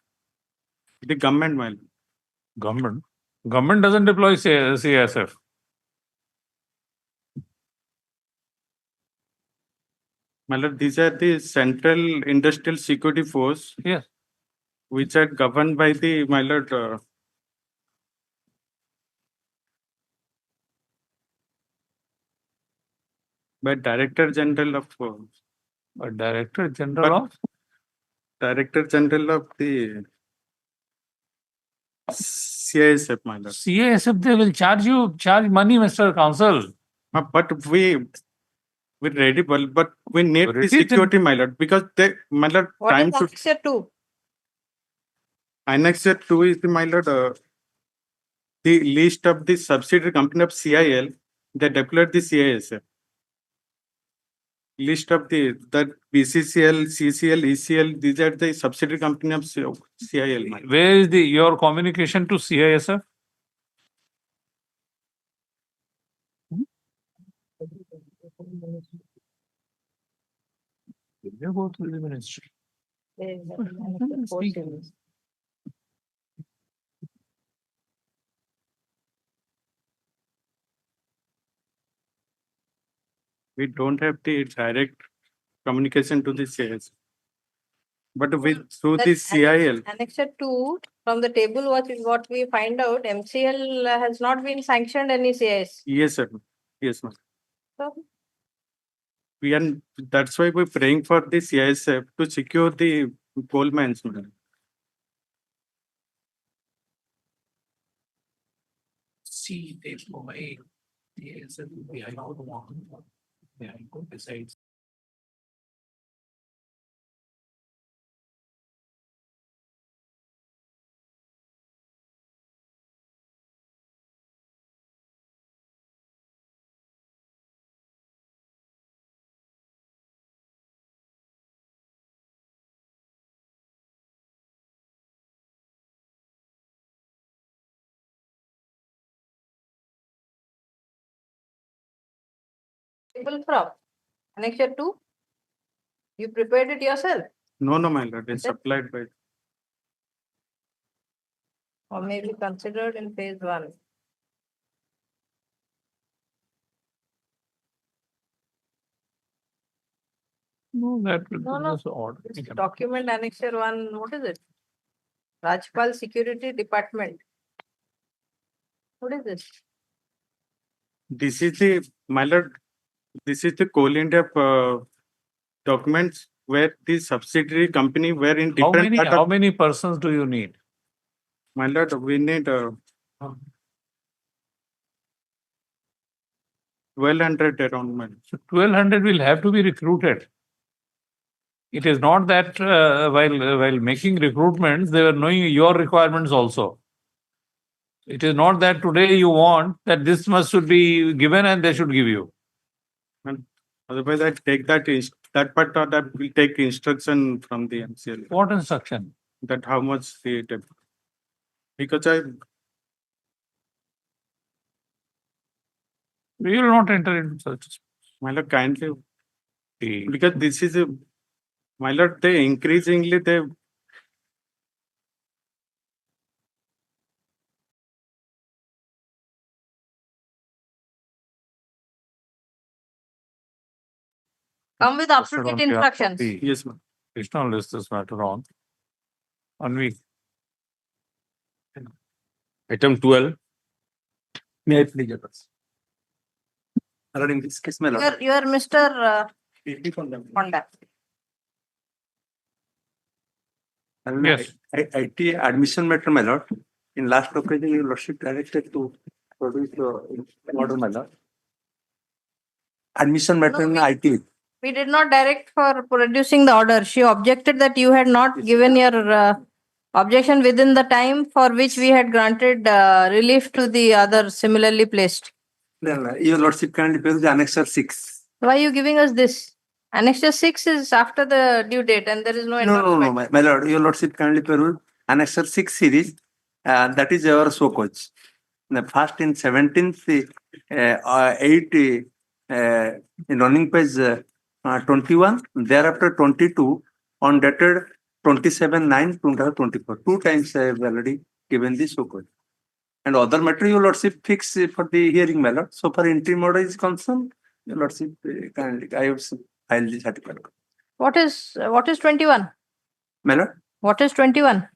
The government, my lord. Government doesn't deploy CISF. My lord, these are the Central Industrial Security Force. Yes. Which are governed by the, my lord, by Director General of Director General of the CISF, my lord. CISF, they will charge money, Mr. Counsel. But we're ready, but we need the security, my lord, because they, my lord, What is Annexure 2? Annexure 2 is the, my lord, the list of the subsidiary company of CIL that deployed the CISF. List of the BCCL, CCL, ECL, these are the subsidiary company of CIL. Where is your communication to CISF? You go to the ministry. We don't have the direct communication to the CIS. But through the CIL. Annexure 2, from the table, what we find out, MCL has not been sanctioned any CIS. Yes, sir. Yes, ma'am. So, That's why we're praying for the CISF to secure the coal mines, madam. See, they provide the answer to the High Court one. The High Court decides. Table from Annexure 2? You prepared it yourself No, my lord, it's Then- supplied by. or maybe considered in phase 1? No, that No, no. was odd. This document Annexure 1, what is it? Rajpal Security Department. What is this? This is the, my lord, this is the Coal India documents where the subsidiary company were in How different. many, part how of- many persons do you need? My lord, we need 1,200 around, my lord. So 1,200 will have to be recruited. It is not that while making recruitments, they were knowing your requirements also. It is not that today you want that this much should be given and they should give you. Otherwise, I take that part or that will take instruction from the MCL. What instruction? That how much the because We will not enter into such. my lord, kindly because this is a, my lord, they increasingly they Come with up-to-date instructions. yes, ma'am. Krishna list this matter on. Anvi. Item 12. May I please address? Lord, in this case, my lord. You are Mr. Honda. Yes. IT admission matter, my lord. In last occasion, your lordship directed to produce the order, my lord. Admission matter in IT. We did not direct for producing the order. She objected that you had not given your objection within the time for which we had granted relief to the other similarly placed. No, your lordship kindly peruse Annexure 6. Why are you giving us this? Annexure 6 is after the due date and there is no endorsement. My lord, your lordship kindly peruse Annexure 6 series. That is our so coach. The first in 17th, 8 in running page 21, thereafter 22, on dated 27/9/2024. 2 times I have already given the so coach. And other matter, your lordship fix for the hearing, my lord. So far interim order is concerned, your lordship kindly, I have filed the certificate. What is 21? My lord, What is 21?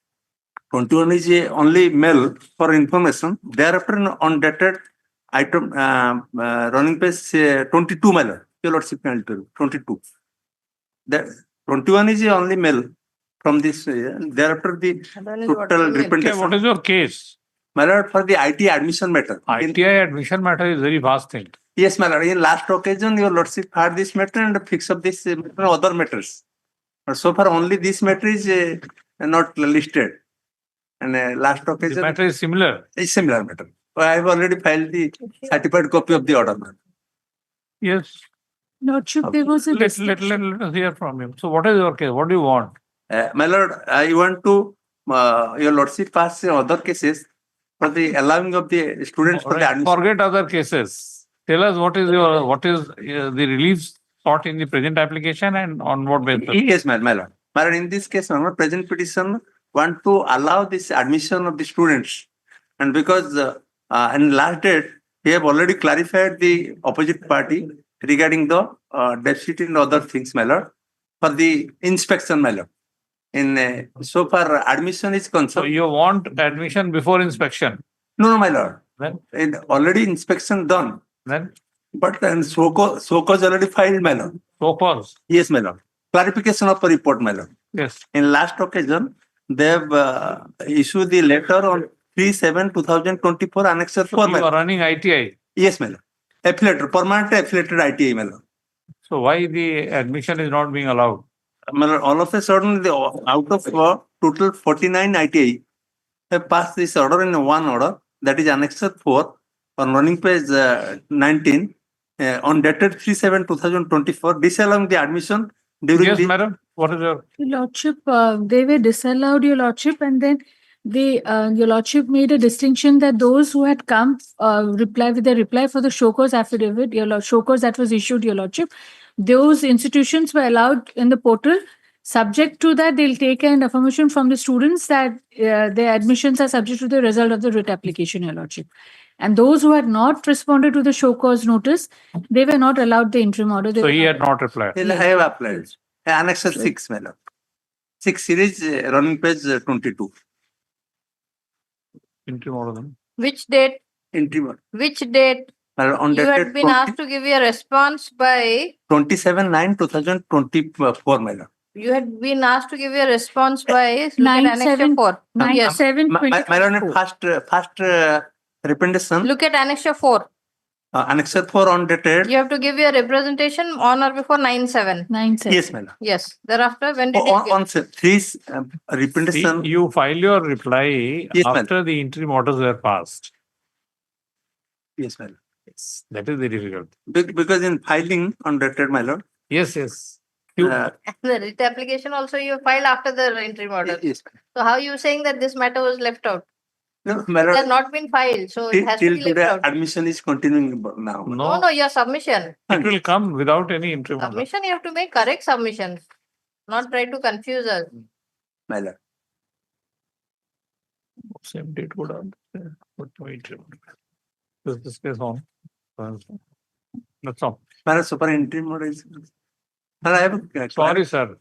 21 is only mail for information. Thereafter, on dated item running page 22, my lord. Your lordship kindly 22. That 21 is only mail from this. Thereafter, the total representation. What is your case? My lord, for the IT admission matter. ITI admission matter is very vast thing. Yes, my lord. In last occasion, your lordship had this matter and fix up this matter, other matters. But so far, only this matter is not listed. And last occasion. The matter is similar. It's similar matter. I have already filed the certified copy of the order. Yes. Lordship, there was a Let us hear from him. So what is your case? What do you want? My lord, I want to your lordship pass other cases for the allowing of the students for the admission. Forget other cases. Tell us what is the relief sought in the present application and on what basis? Yes, my lord. My lord, in this case, my present petition want to allow this admission of the students, and because in last date we have already clarified the opposite party regarding the deficit and other things, my lord, for the inspection, my lord. In so far admission is concerned. So you want admission before inspection? No, my lord. Then? Already inspection done. Then? But then so cause already filed, my lord. So cause? Yes, my lord. Clarification of a report, my lord. Yes. In last occasion, they have issued the letter on 3/7/2024, Annexure 4. You are running ITI? Yes, my lord. Affiliated, permanent affiliated ITI, my lord. So why the admission is not being allowed? My lord, all of a sudden, out of total 49 ITI have passed this order in one order, that is Annexure 4, on running page 19, on dated 3/7/2024, disallowing the admission during Yes, the. madam. What is your? Your Lordship, they were disallowed, Your Lordship, and then your lordship made a distinction that those who had come reply with their reply for the show cause affidavit, show cause that was issued, your lordship, those institutions were allowed in the portal. Subject to that, they'll take an affirmation from the students that their admissions are subject to the result of the writ application, your lordship. And those who had not responded to the show cause notice, they were not allowed the interim order. So he had not replied. I have applied. Annex 6, my lord. 6 series, running page 22. Interim order then. Which date? Interim. Which date? On You dated had been asked to give your response by, 27/9/2024, my lord. you had been asked to give your response by, look at 9/7 annexure 4. Yes. 9/7/2024. First representation, Look at annexure 4. annexure 4 on dated. You have to give your representation on or before 9/7. 9/7. Yes, my lord. Yes. Thereafter, when did you give? On 3 representation. See, you filed your reply Yes, ma'am. after the interim orders were passed. Yes, my lord. Yes, that is the difficult. Because in filing on dated, my lord. Yes, yes. You, Uh, The writ application also you filed after the interim order. yes. So how you saying that this matter was left out? No, my It has lord. not been filed, so it has to Till be left today, out. admission is continuing now. No, no, your submission. it will come without any interim order. Submission, you have to make correct submissions. Not try to confuse us. My lord. Same date would have. But no interim order. This case on. That's all. My lord, super interim order is. Sir, I have a Sorry, sir.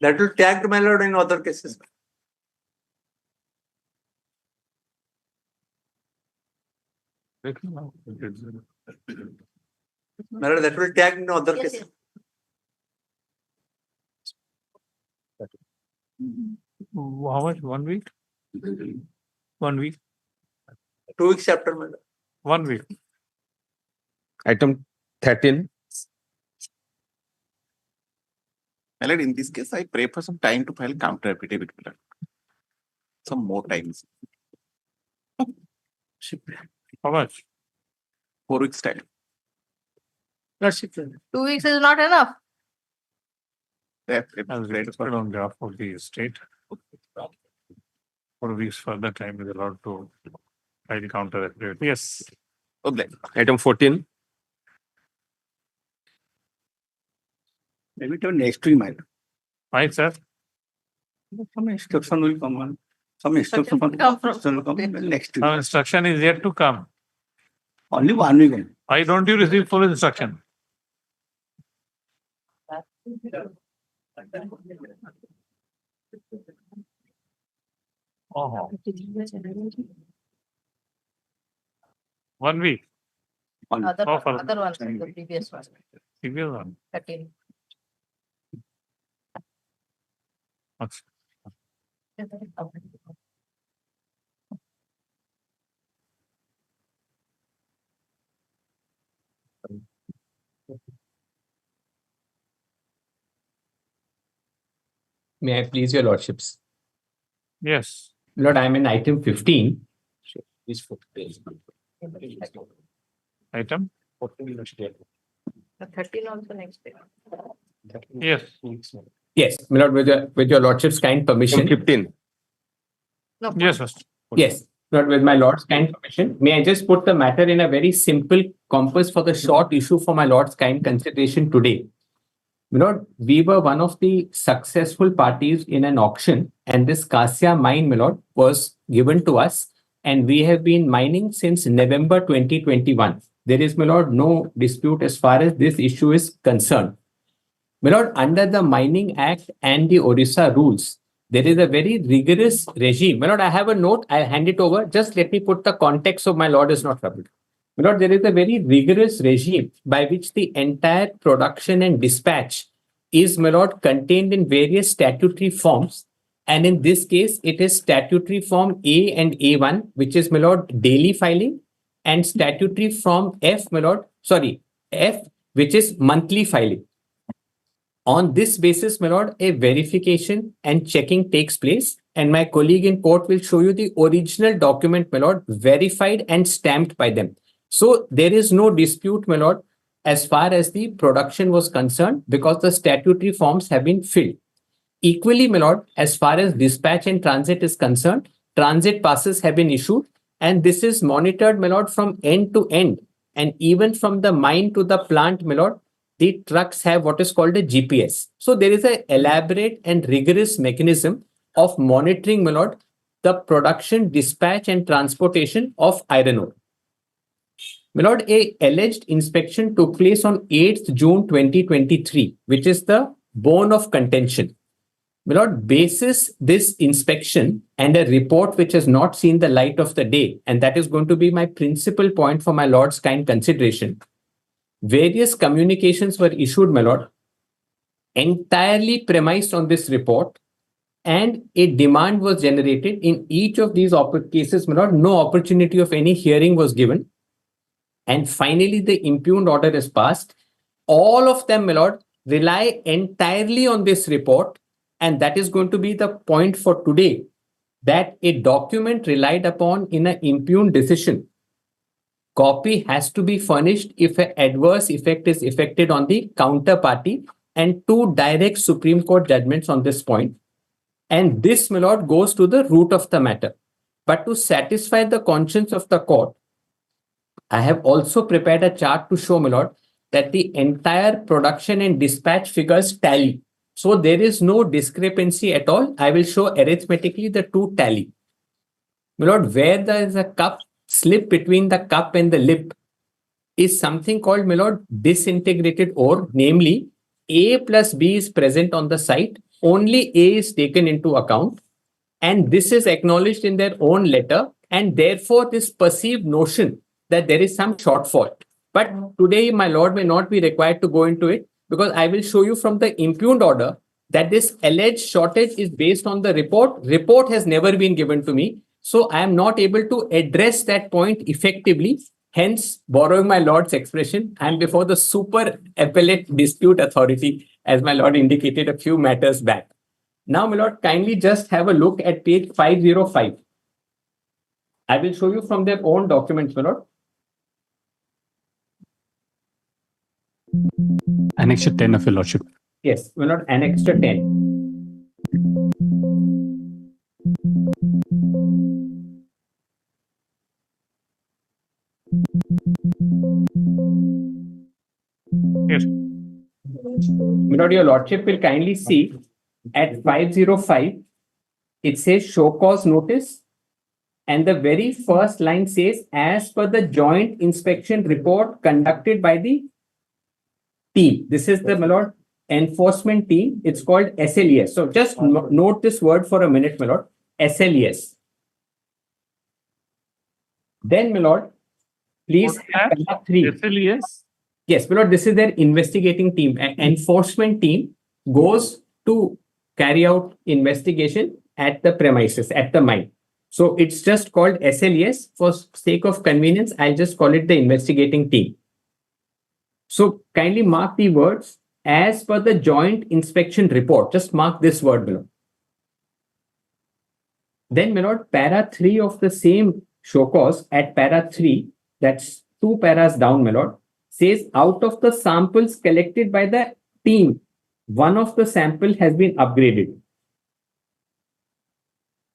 That will tag my lord in other cases. My lord, that will tag in other Yes, cases. How much? 1 week? 1 week? 2 weeks after, my lord. 1 week. Item 13. My lord, in this case, I pray for some time to file counter affidavit. my lord. Some more times. How much? 4 weeks time. 2 weeks is not enough. As registered on behalf of the estate. 4 weeks further time is allowed to file counter affidavit. Yes. Okay. Item 14. Maybe till next week, my lord. Why, sir? Some instruction will come on. Some instruction will come from- will come next week. Now instruction is yet to come. Only 1 week. only. Why don't you receive full instruction? Oh, 1 week. Other Oh, for- other one, the previous one, Previous one. 13. Okay. May I please your lordships? Yes. Lord, I am in item 15. Item? The 13 also next day. Yes. Yes, my lord, with your lordship's kind permission. 15. No. Yes, Mr. Yes, Lord, with my lord's kind permission, may I just put the matter in a very simple compass for the short issue for my lord's kind consideration today. My lord, we were one of the successful parties in an auction, and this Cassia mine, my lord, was given to us, and we have been mining since November 2021. There is, my lord, no dispute as far as this issue is concerned. My lord, under the Mining Act and the Orissa rules, there is a very rigorous regime. My lord, I have a note. I'll hand it over. Just let me put the context so my lord is not troubled. My lord, there is a very rigorous regime by which the entire production and dispatch is, my lord, contained in various statutory forms. And in this case, it is statutory form A and A1, which is, my lord, daily filing, and statutory form F, my lord, F, which is monthly filing. On this basis, my lord, a verification and checking takes place, and my colleague in court will show you the original document, my lord, verified and stamped by them. So there is no dispute, my lord, as far as the production was concerned, because the statutory forms have been filled. Equally, my lord, as far as dispatch and transit is concerned, transit passes have been issued, and this is monitored, my lord, from end to end. And even from the mine to the plant, my lord, the trucks have what is called a GPS. So there is an elaborate and rigorous mechanism of monitoring, my lord, the production, dispatch, and transportation of iron ore. My lord, a alleged inspection took place on 8th June 2023, which is the bone of contention. My lord, basis this inspection and a report which has not seen the light of the day, and that is going to be my principal point for my lord's kind consideration. Various communications were issued, my lord, entirely premised on this report, and a demand was generated in each of these cases, my lord. No opportunity of any hearing was given. And finally, the impugned order is passed. All of them, my lord, rely entirely on this report. And that is going to be the point for today, that a document relied upon in an impugned decision, copy has to be furnished if an adverse effect is effected on the counterparty, and 2 direct Supreme Court judgments on this point. And this, my lord, goes to the root of the matter. But to satisfy the conscience of the court, I have also prepared a chart to show, my lord, that the entire production and dispatch figures tally. So there is no discrepancy at all. I will show arithmetically the 2 tally. My lord, where there is a cup slip between the cup and the lip is something called, my lord, disintegrated ore. Namely, A plus B is present on the site. Only A is taken into account. And this is acknowledged in their own letter. And therefore, this perceived notion that there is some shortfall. But today, my lord, may not be required to go into it, because I will show you from the impugned order that this alleged shortage is based on the report. Report has never been given to me. So I am not able to address that point effectively. Hence, borrowing my lord's expression, I am before the super appellate dispute authority, as my lord indicated a few matters back. Now, my lord, kindly just have a look at page 505. I will show you from their own documents, my lord. Annexure 10 of your lordship. Yes, my lord, Annexure 10. Yes. My lord, your lordship will kindly see at 505, it says show cause notice. And the very first line says, as per the joint inspection report conducted by the team. This is the, my lord, enforcement team. It's called SLES. So just note this word for a minute, my lord. SLES. Then, my lord, please have paragraph 3. SLES? Yes, my lord, this is their investigating team. An enforcement team goes to carry out investigation at the premises, at the mine. So it's just called SLES. For sake of convenience, I'll just call it the investigating team. So kindly mark the words as per the joint inspection report. Just mark this word below. Then, my lord, para 3 of the same show cause at para 3, that's 2 paras down, my lord, says out of the samples collected by the team, one of the sample has been upgraded.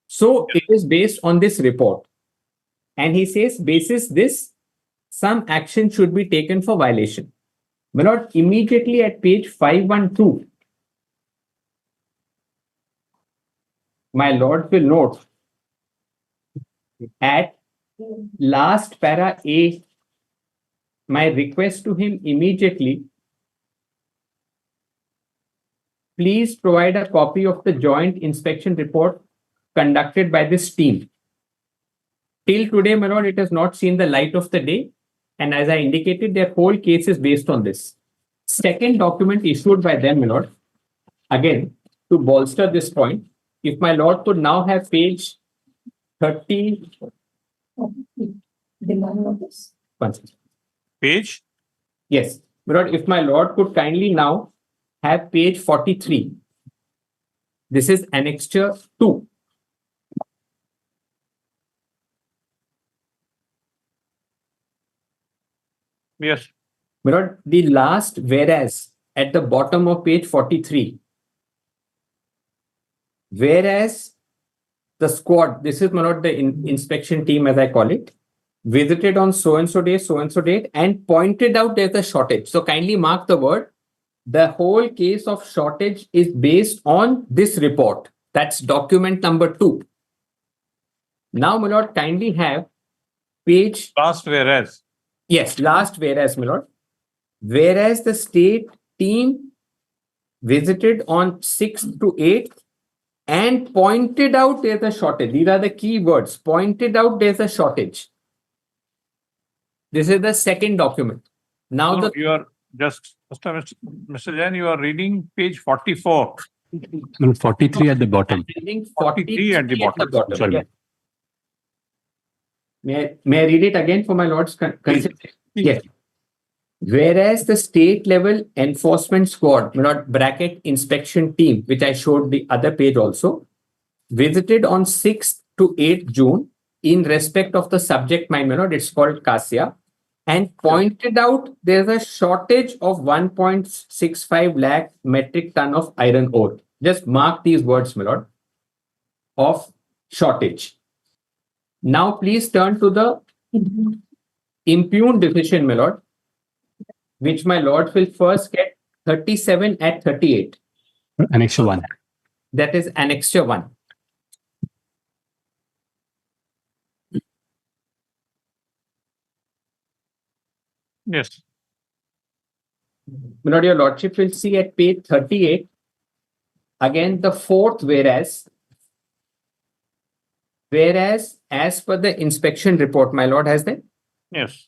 So it is based on this report. And he says, basis this, some action should be taken for violation. My lord, immediately at page 512, my lord will note at last para A, my request to him immediately, please provide a copy of the joint inspection report conducted by this team. Till today, my lord, it has not seen the light of the day. And as I indicated, their whole case is based on this. Second document issued by them, my lord, again, to bolster this point, if my lord could now have page 30. Page? Yes, my lord, if my lord could kindly now have page 43. This is Annexure 2. Yes. My lord, the last whereas at the bottom of page 43. Whereas the squad, this is my lord, the inspection team as I call it, visited on so and so date, and pointed out there's a shortage. So kindly mark the word. The whole case of shortage is based on this report. That's document number 2. Now, my lord, kindly have page. Last whereas. Yes, last whereas, my lord. Whereas the state team visited on 6th to 8th and pointed out there's a shortage. These are the key words. Pointed out there's a shortage. This is the second document. Now No, you are just, Mr. Jain, you are reading page 44. No, 43 at the bottom. reading 43 at the bottom. Sorry. Yeah. May I read it again for my lord's consideration? Yes. Whereas the state level enforcement squad, my lord, bracket inspection team, which I showed the other page also, visited on 6th to 8th June in respect of the subject matter, my lord, it's called Caste, and pointed out there's a shortage of 1.65 lakh metric ton of iron ore. Just mark these words, my lord, of shortage. Now please turn to the impugned decision, my lord, which my lord will first get 37 at 38. Annexure 1. That is Annexure 1. Yes. My lord, your lordship will see at page 38, again the fourth whereas. Whereas, as per the inspection report, my lord has that. Yes.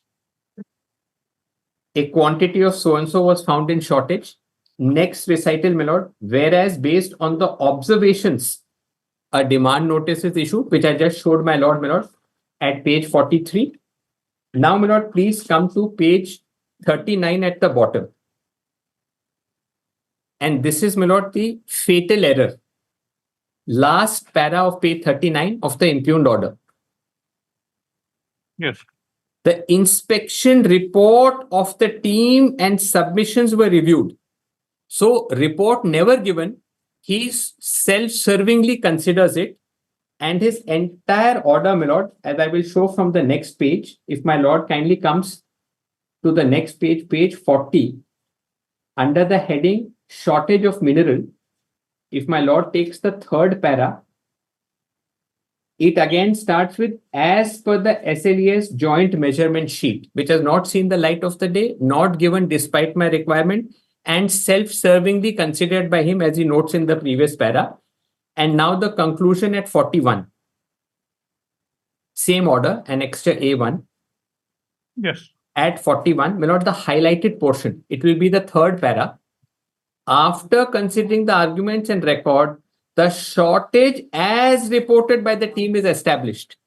A quantity of so-and-so was found in shortage. Next recital, my lord, whereas based on the observations, a demand notice is issued, which I just showed my lord, at page 43. Now, my lord, please come to page 39 at the bottom. And this is, my lord, the fatal error. Last para of page 39 of the impugned order. Yes. The inspection report of the team and submissions were reviewed. So, report never given, he self-servingly considers it, and his entire order, my lord, as I will show from the next page, if my lord kindly comes to the next page, page 40, under the heading shortage of mineral, if my lord takes the third para, it again starts with as per the SLES joint measurement sheet, which has not seen the light of the day, not given despite my requirement, and self-servingly considered by him as he notes in the previous para. And now the conclusion at 41. Same order, Annexure A1. Yes. At 41, my lord, the highlighted portion, it will be the third para. After considering the arguments and record, the shortage as reported by the team is established.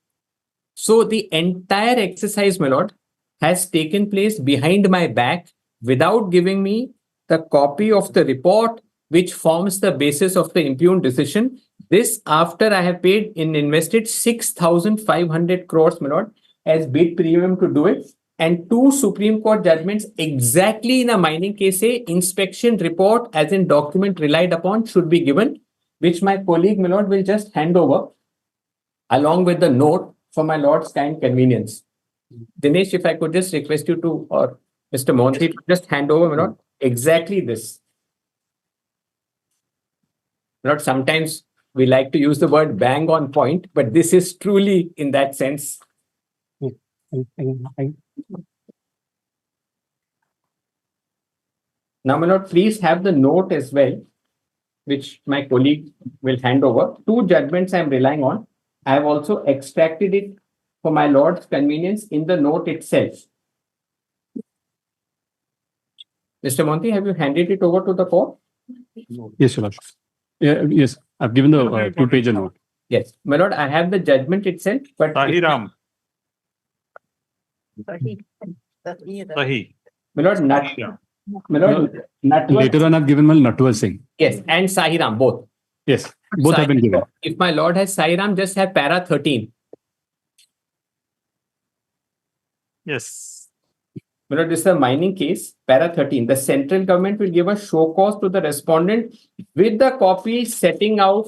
So the entire exercise, my lord, has taken place behind my back without giving me the copy of the report, which forms the basis of the impugned decision. This after I have paid and invested 6,500 crores, my lord, as bid premium to do it. And 2 Supreme Court judgments exactly in a mining case say inspection report as in document relied upon should be given, which my colleague, my lord, will just hand over along with the note for my lord's kind convenience. Dinesh, if I could just request you to, or Mr. Monty, to just hand over, my lord, exactly this. My lord, sometimes we like to use the word bang on point, but this is truly in that sense. Now, my lord, please have the note as well, which my colleague will hand over. 2 judgments I am relying on. I have also extracted it for my lord's convenience in the note itself. Mr. Monty, have you handed it over to the court? Yes, Your Lordship. Yes, I've given the 2-page note. Yes, my lord, I have the judgment itself, but Sahiram. Sahi. Sahi. My lord, my lord, Later on, I've given my Natwar Singh. yes, and Sahiram, both. Yes, both have been given. If my lord has Sahiram, just have para 13. Yes. You know, this is a mining case, para 13. The central government will give a show cause to the respondent with the copy setting out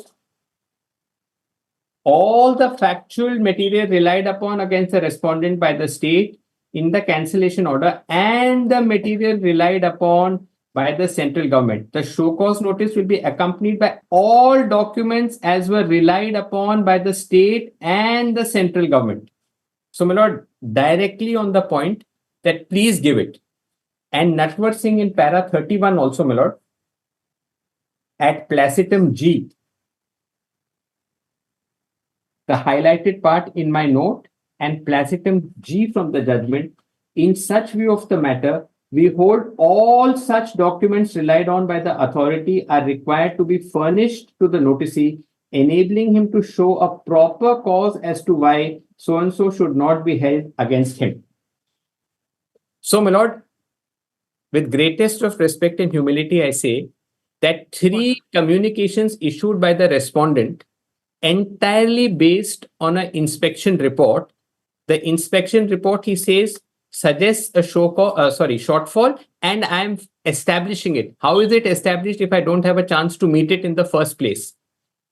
all the factual material relied upon against the respondent by the state in the cancellation order and the material relied upon by the central government. The show cause notice will be accompanied by all documents as were relied upon by the state and the central government. So, my lord, directly on the point that please give it. And Natwar Singh in para 31 also, my lord, at placitum G, the highlighted part in my note and placitum G from the judgment, in such view of the matter, we hold all such documents relied on by the authority are required to be furnished to the noticee, enabling him to show a proper cause as to why so-and-so should not be held against him. So, my lord, with greatest of respect and humility, I say that 3 communications issued by the respondent entirely based on an inspection report. The inspection report, he says, suggests a shortfall, and I am establishing it. How is it established if I don't have a chance to meet it in the first place?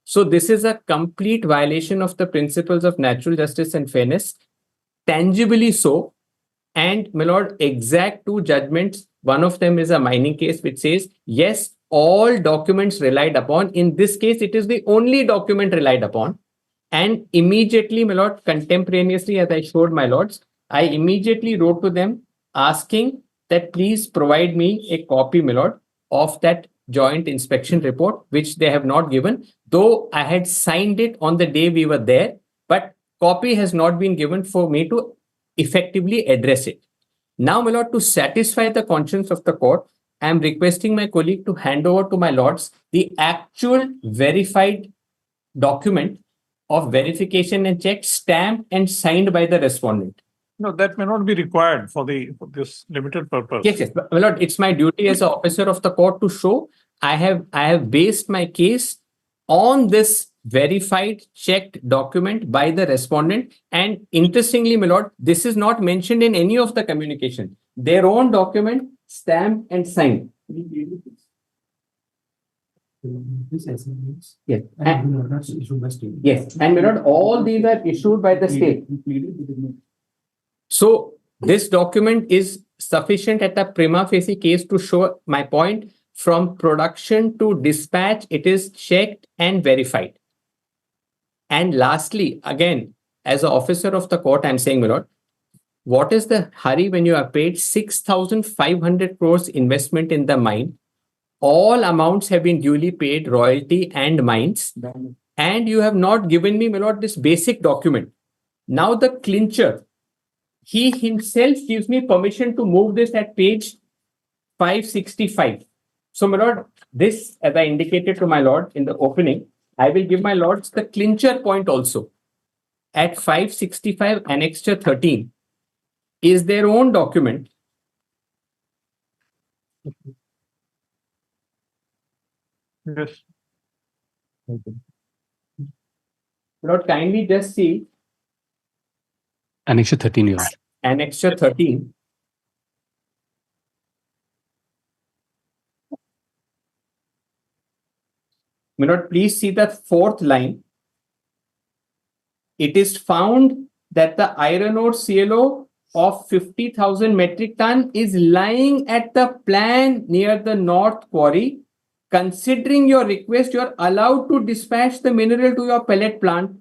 So this is a complete violation of the principles of natural justice and fairness, tangibly so. And my lord, exact 2 judgments. One of them is a mining case which says, yes, all documents relied upon. In this case, it is the only document relied upon. And immediately, my lord, contemporaneously, as I showed my lords, I immediately wrote to them asking that please provide me a copy, my lord, of that joint inspection report, which they have not given, though I had signed it on the day we were there, but copy has not been given for me to effectively address it. Now, my lord, to satisfy the conscience of the court, I am requesting my colleague to hand over to my lords the actual verified document of verification and check stamped and signed by the respondent. No, that may not be required for this limited purpose. Yes, yes. But, my lord, it's my duty as an officer of the court to show I have based my case on this verified, checked document by the respondent. And interestingly, my lord, this is not mentioned in any of the communication. Their own document, stamped and signed. Yes. Yes. And my lord, all these are issued by the state. So this document is sufficient at a prima facie case to show my point. From production to dispatch, it is checked and verified. And lastly, again, as an officer of the court, I'm saying, my lord, what is the hurry when you are paid 6,500 crores investment in the mine? All amounts have been duly paid, royalty and mines, and you have not given me, my lord, this basic document. Now the clincher, he himself gives me permission to move this at page 565. So, my lord, this, as I indicated to my lord in the opening, I will give my lords the clincher point also. At 565 annexure 13 is their own document. Yes. Lord, kindly just see Annexure 13, Your Honor. annexure 13. My lord, please see the 4th line. It is found that the iron ore CLO of 50,000 metric ton is lying at the plan near the North Quarry. Considering your request, you are allowed to dispatch the mineral to your pellet plant.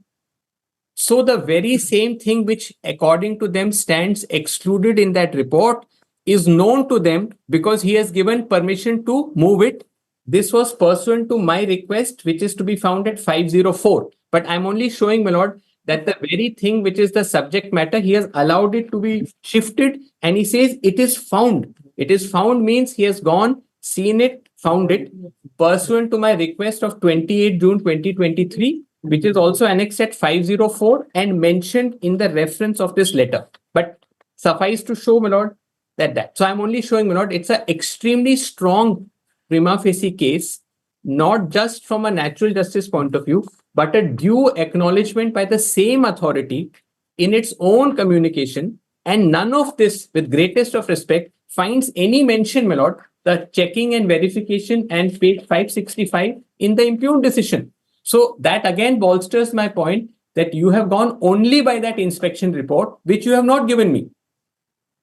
So the very same thing which according to them stands excluded in that report is known to them because he has given permission to move it. This was pursuant to my request, which is to be found at 504. But I'm only showing, my lord, that the very thing which is the subject matter, he has allowed it to be shifted and he says it is found. It is found means he has gone, seen it, found it pursuant to my request of 28 June 2023, which is also annexed at 504 and mentioned in the reference of this letter. But suffice to show, my lord, that. So I'm only showing, my lord, it's an extremely strong prima facie case, not just from a natural justice point of view, but a due acknowledgement by the same authority in its own communication And none of this, with greatest of respect, finds any mention, my lord, the checking and verification and page 565 in the impugned decision. So that again bolsters my point that you have gone only by that inspection report, which you have not given me.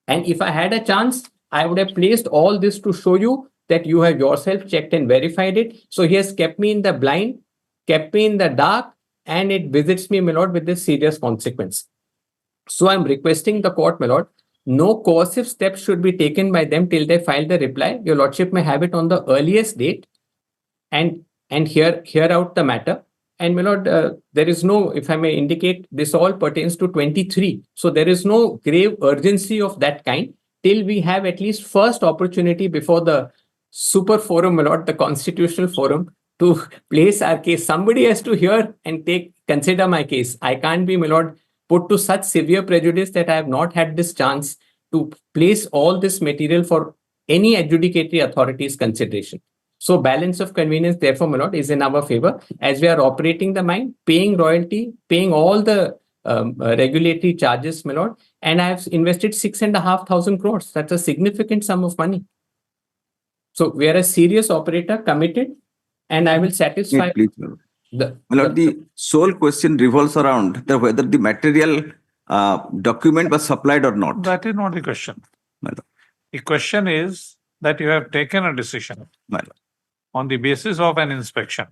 And if I had a chance, I would have placed all this to show you that you have yourself checked and verified it. So he has kept me in the blind, kept me in the dark, and it visits me, my lord, with this serious consequence. So I'm requesting the court, my lord, no coercive steps should be taken by them till they file the reply. Your lordship may have it on the earliest date and hear out the matter. And my lord, there is no, if I may indicate, this all pertains to 23. So there is no grave urgency of that kind till we have at least first opportunity before the super forum, my lord, the constitutional forum, to place our case. Somebody has to hear and consider my case. I can't be, my lord, put to such severe prejudice that I have not had this chance to place all this material for any adjudicatory authority's consideration. So balance of convenience, therefore, my lord, is in our favor as we are operating the mine, paying royalty, paying all the regulatory charges, my lord, and I have invested 6,500 crores. That's a significant sum of money. So we are a serious operator, committed, and I will satisfy. Please, the sole question revolves around whether the material document was supplied or not. That is not the question. The question is that you have taken a decision on the basis of an inspection.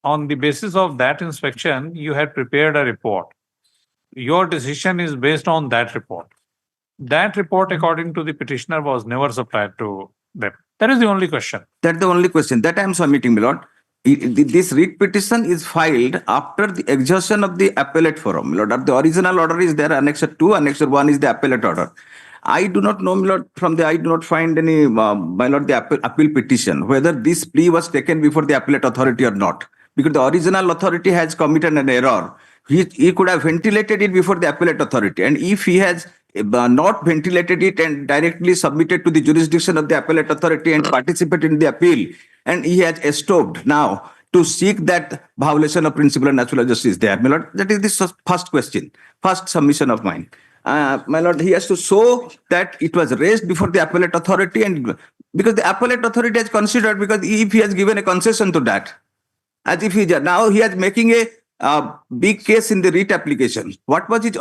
On the basis of that inspection, you had prepared a report. Your decision is based on that report. That report, according to the petitioner, was never supplied to them. That is the only question. That's the only question that I am submitting, my lord. This writ petition is filed after the exhaustion of the appellate forum, my lord. The original order is there, Annexure 2, Annexure 1 is the appellate order. I do not know, my lord, I do not find any, my lord, the appeal petition, whether this plea was taken before the appellate authority or not. Because the original authority has committed an error. He could have ventilated it before the appellate authority. And if he has not ventilated it and directly submitted to the jurisdiction of the appellate authority and participated in the appeal, and he has estopped now to seek that violation of principle of natural justice there, my lord, that is the first question, first submission of mine. My lord, he has to show that it was raised before the appellate authority, and because the appellate authority has considered, because if he has given a concession to that, as if he is making a big case in the writ application. What was his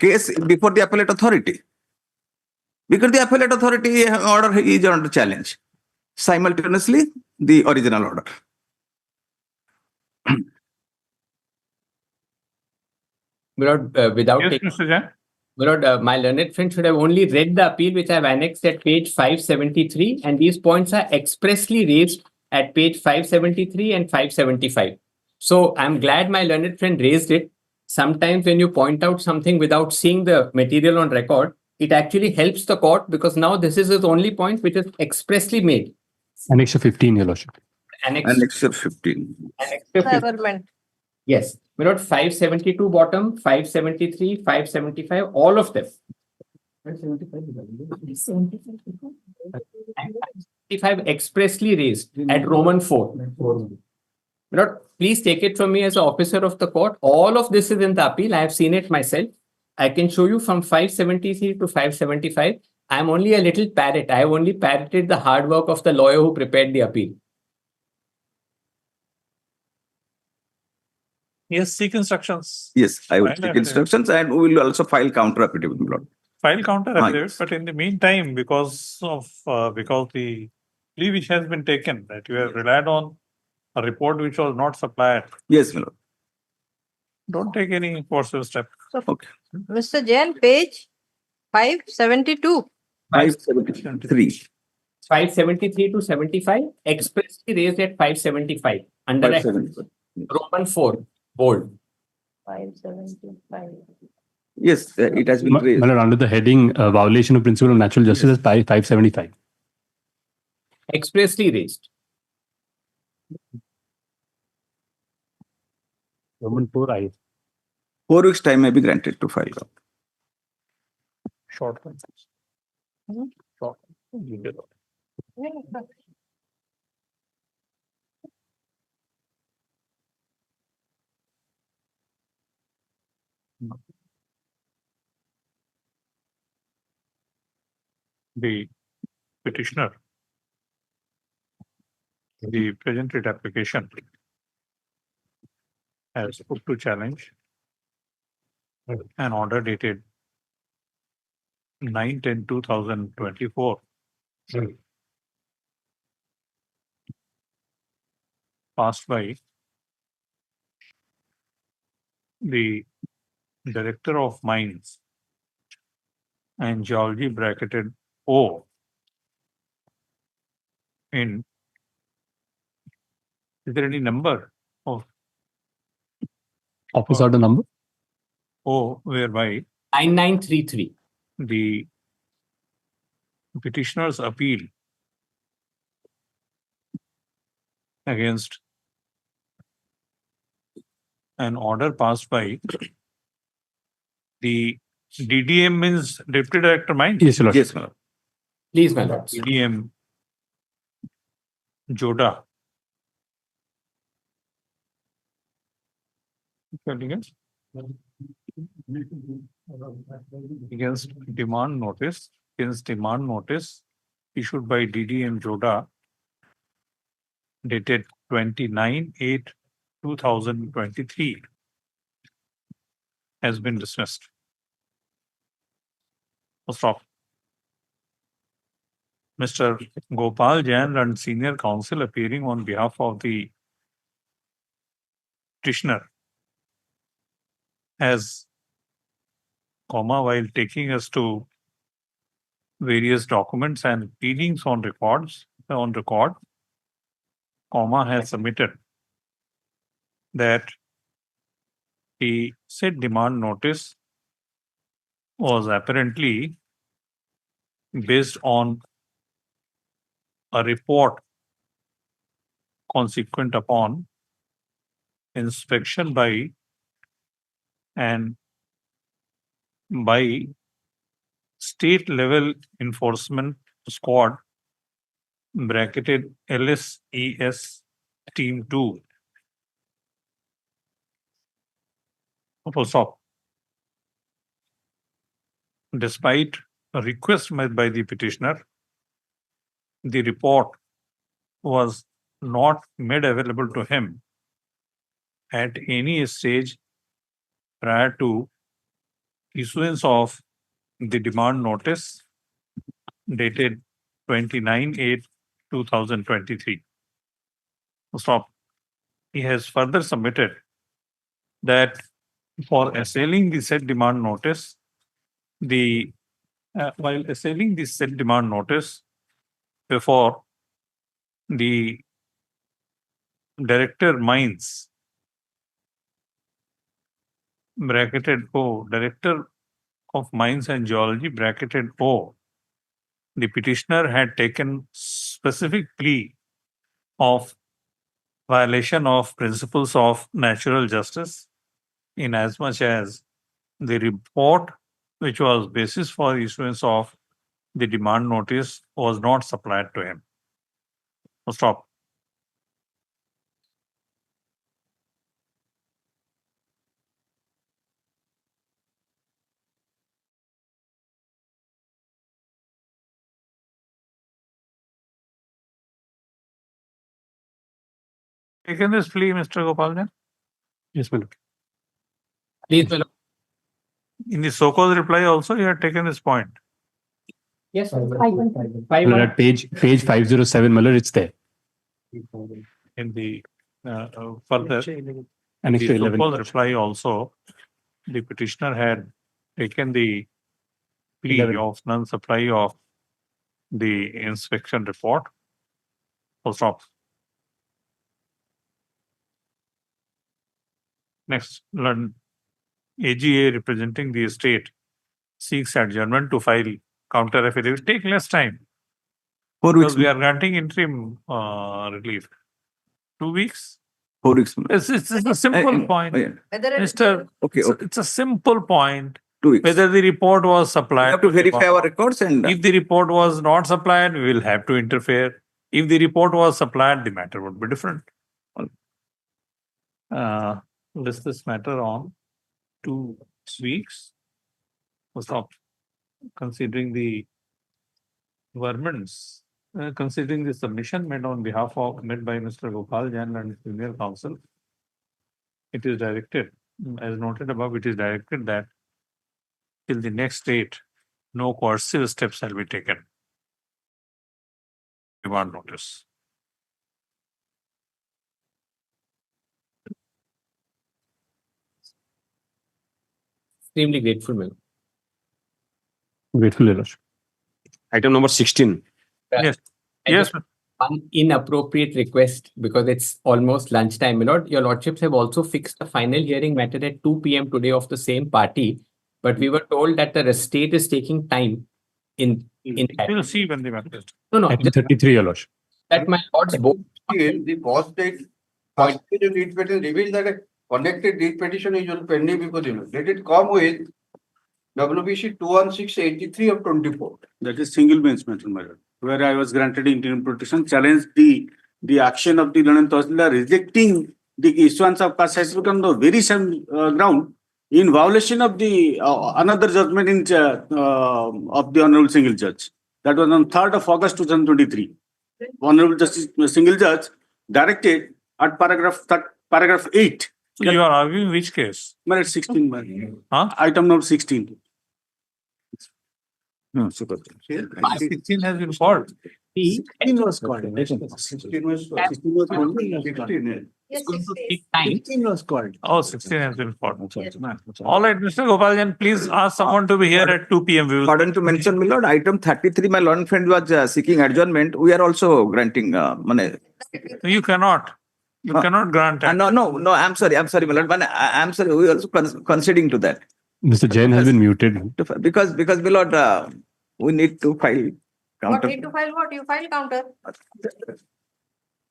case before the appellate authority? Because the appellate authority order is under challenge. Simultaneously, the original order. Without taking, my learned friend should have only read the appeal which I have annexed at page 573, and these points are expressly raised at page 573 and 575. So I'm glad my learned friend raised it. Sometimes when you point out something without seeing the material on record, it actually helps the court, because now this is his only point which is expressly made. Annexure 15, your lordship. Annexure 15. Government. Yes. We wrote 572 bottom, 573, 575, all of them. 575 expressly raised at Roman 4. Please take it from me as an officer of the court. All of this is in the appeal. I have seen it myself. I can show you from 573 to 575. I'm only a little parrot. I have only parroted the hard work of the lawyer who prepared the appeal. Yes, seek instructions. Yes, I will seek instructions, and we will also file counter affidavit, my lord. File counter affidavit, Yes. but in the meantime, because the plea which has been taken, that you have relied on a report which was not supplied. Yes, my lord. Don't take any forceful step. So, Mr. Jain, page 572. 573. 573 to 75, expressly raised at 575 under Roman 4, bold. 575. Yes, it has been raised. Under the heading violation of principle of natural justice, is 575. Expressly raised. Roman 4 I. 4 weeks time may be granted to file. Short one. Short. the petitioner, the present writ application has put to challenge an order dated 9/10/2024 passed by the Director of Mines and Geology bracketed O in, is there any number of Office order number? O whereby 9933. the petitioner's appeal against an order passed by the DDM means Deputy Director Mines? Yes, Lord. Yes, ma'am. Please, my lords. DDM Joda. Against demand notice issued by DDM Joda dated 29/8/2023 has been dismissed. Stop. Mr. Gopal Jain and senior counsel appearing on behalf of the petitioner has, while taking us to various documents and pleadings on record, has submitted that the said demand notice was apparently based on a report consequent upon inspection by state level enforcement squad bracketed LSES team 2. Full stop. Despite a request made by the petitioner, the report was not made available to him at any stage prior to issuance of the demand notice dated 29/8/2023. Stop. He has further submitted that for assailing the said demand notice, while assailing the said demand notice before the Director Mines bracketed O, Director of Mines and Geology bracketed O, the petitioner had taken specific plea of violation of principles of natural justice in as much as the report which was basis for issuance of the demand notice was not supplied to him. Stop. Taken this plea, Mr. Gopal? Yes, my lord. Please, my lord. In the so-called reply also, you had taken this point. Yes, sir. At page 507, my lord, it's there. In the further, Annex the to 11. so-called reply also, the petitioner had taken the plea 11. of non-supply of the inspection report. Full stop. Next, learn AGA representing the estate seeks adjournment to file counter affidavit. Take less time. 4 weeks. Because we are granting interim relief. 2 weeks. 4 weeks. It's a simple point. Mr. Okay, It's a simple point. 2 weeks. Whether the report was supplied. We have to verify our records and If the report was not supplied, we will have to interfere. If the report was supplied, the matter would be different. List this matter on 2 weeks. Stop. Considering the Vermins, considering the submission made on behalf of, made by Mr. Gopal Jain and Senior Counsel, it is directed, as noted above, it is directed that till the next date, no coercive steps shall be taken. Demand notice. Extremely grateful, ma'am. Grateful, Your Lordship. Item number 16. Yes. I Yes. just- One inappropriate request because it's almost lunchtime, my lord. Your lordships have also fixed the final hearing matter at 2 p.m. today of the same party, but we were told that the state is taking time in that. We'll see when the matter is. No, Item just 33, Your Lordship. that my lords both. The post date, first read petition revealed that a connected read petition is pending before the unit. Let it come with WBC 21683 of 24. That is single bench matter, my lord, where I was granted interim protection, challenged the action of the London Tahsildar rejecting the issuance of caste certificate on the very same ground in violation of the another judgment in of the Honorable Single Judge. That was on 3rd of August 2023. Honorable Justice Single Judge directed at paragraph 8. So you are arguing which case? My lord, 16. My lord. Huh? Item number 16. No, 16 has been called. 16 was called. 16 was 16 was only 16. It's going to take time. 16 was called. Oh, 16 has been called. All right, Mr. Gopaljan, please ask someone to be here at 2 p.m. We will. Pardon to mention, my lord, item 33, my learned friend was seeking adjournment. We are also granting money. You cannot. You cannot grant it. No, I'm sorry, my lord. I'm sorry, we are also conceding to that. Mr. Jain has been muted. Because, my lord, we need to file What counter. need to file what? You file counter.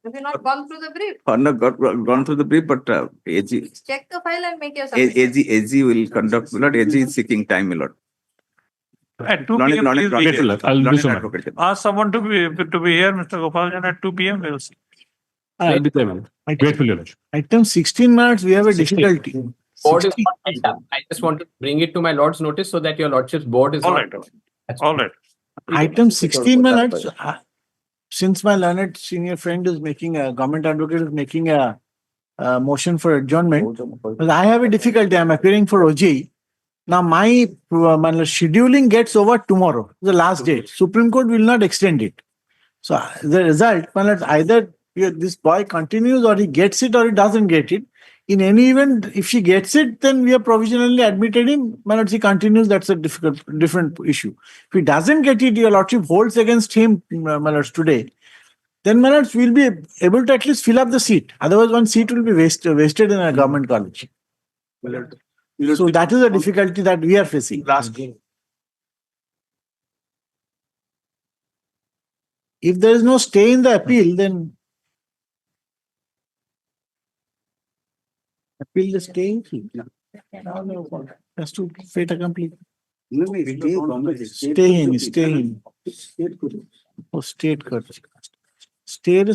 Have you not gone through the brief? Or not gone through the brief, but AG Check the file and make your submission. AG will conduct, my lord. AG is seeking time, my lord. At 2 p.m. please be Grateful, here. I'll do so, ma'am. Ask someone to be here, Mr. Gopaljan, at 2 p.m. We will see. I'll be there, ma'am. Grateful, Your Lordship. Item 16 minutes, we have a difficulty. Board is not held up. I just want to bring it to my lord's notice so that your lordship's board is All not. right. All right. Item 16 minutes, since my learned senior friend is making a, government advocate is making a motion for adjournment, because I have a difficulty, I'm appearing for OJ. Now my scheduling gets over tomorrow, the last date. Supreme Court will not extend it. So the result, either this boy continues or he gets it or he doesn't get it. In any event, if she gets it, then we have provisionally admitted him. If he continues, that's a different issue. If he doesn't get it, your lordship holds against him, today. Then, we'll be able to at least fill up the seat. Otherwise, one seat will be wasted in a government college. So that is a difficulty that we are facing. If there is no stay in the appeal, then appeal the stay. Has to fait accompli. Stay in. Oh, state court. Stay in.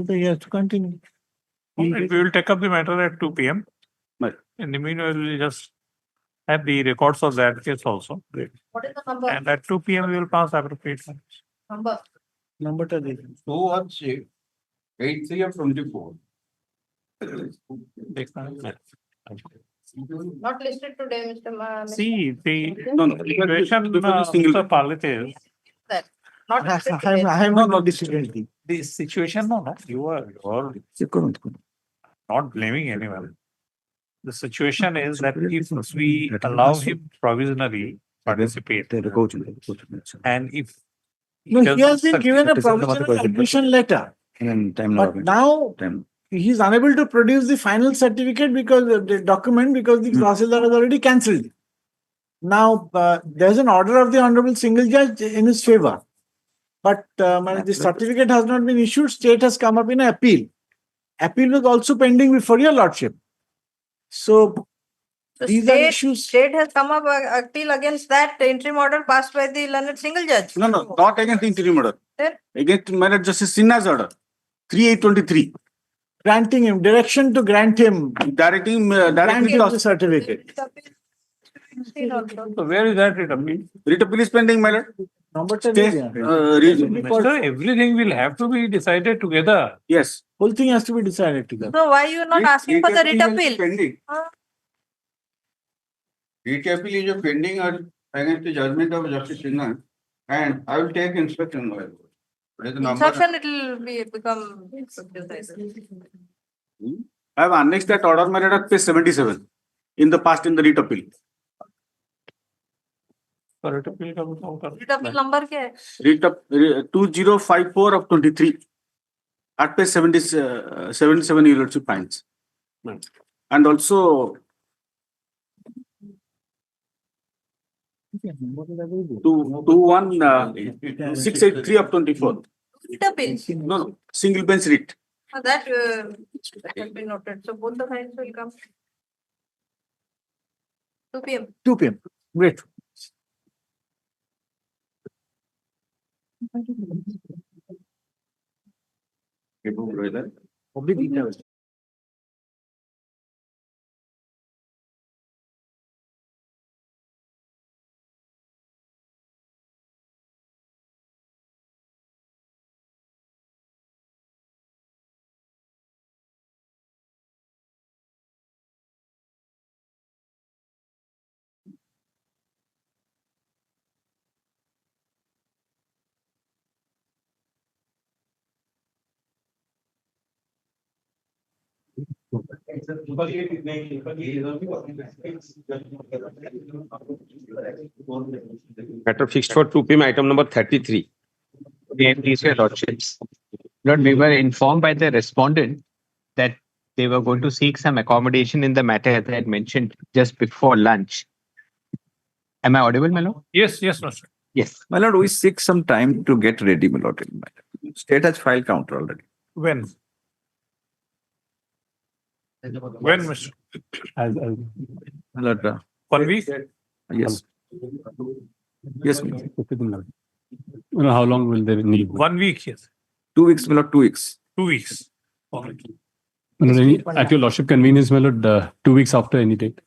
He has to continue. All right, we will take up the matter at 2 p.m. In the meanwhile, we will just have the records of that case also. What is the number? And at 2 p.m. we will pass appropriate funds. Number. Number 216 83 of 24. Not listed today, Mr. See, the situation, Mr. Palit is That. Not listed I today. have no difficulty. the situation, you are not blaming anyone. The situation is that if we allow him provisionally participate, and if No, he has been given a provisional admission letter. But now he is unable to produce the final certificate because the document because the Tahsildar has already cancelled it. Now there is an order of the Honorable Single Judge in his favor. But the certificate has not been issued, state has come up in an appeal. Appeal was also pending before your lordship. So these are issues. State has come up appeal against that interim order passed by the learned single judge. No, not against the interim order. Then? Against Madam Justice Sinha's order, 3823. Granting him, direction to grant him. Directing Granting the certificate. So where is that writ appeal? Writ appeal is pending, my lord. Sir, everything will have to be decided together. Yes. Whole thing has to be decided together. So why you not asking for the writ appeal? Pending. Writ appeal is a pending against the judgment of Justice Sinha, and I will take inspection. What is the number? Instruction, it will become. I have annexed that order, my lord, at page 77 in the past in the writ appeal. Writ appeal का बताओ कर. Writ appeal number क्या है? Writ up 2054 of 23 at page 77 you will find. And also 683 of 24. Writ appeal. No, single bench writ. That has been noted. So both the files will come. 2 p.m. 2 p.m. Great. Matter fixed for 2 p.m. Item number 33. Please, your lordships. Lord, we were informed by the respondent that they were going to seek some accommodation in the matter as I had mentioned just before lunch. Am I audible, my lord? Yes, yes, no, sir. Yes. My lord, we seek some time to get ready, my lord. State has filed counter already. When? When, Mr. My lord, 1 week? yes. Yes, How long will they need? 1 week, yes. 2 weeks, my lord, 2 weeks. 2 weeks. Okay. At your lordship convenience, my lord, 2 weeks after any date.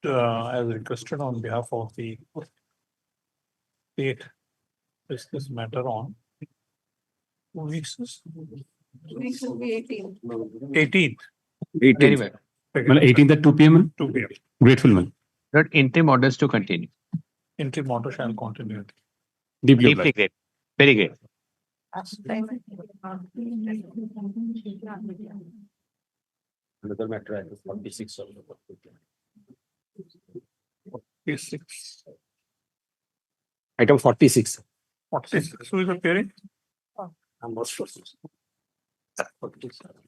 As requested on behalf of the state, this matter on 2 weeks. 2 weeks will be 18. 18th. Very well. 18th at 2 p.m. 2 p.m. Grateful, man. Lord, interim orders to continue. Interim order shall continue. Deeply Deeply great. Very great. Another matter, item 46. 46. Item 46. 46. Who is appearing?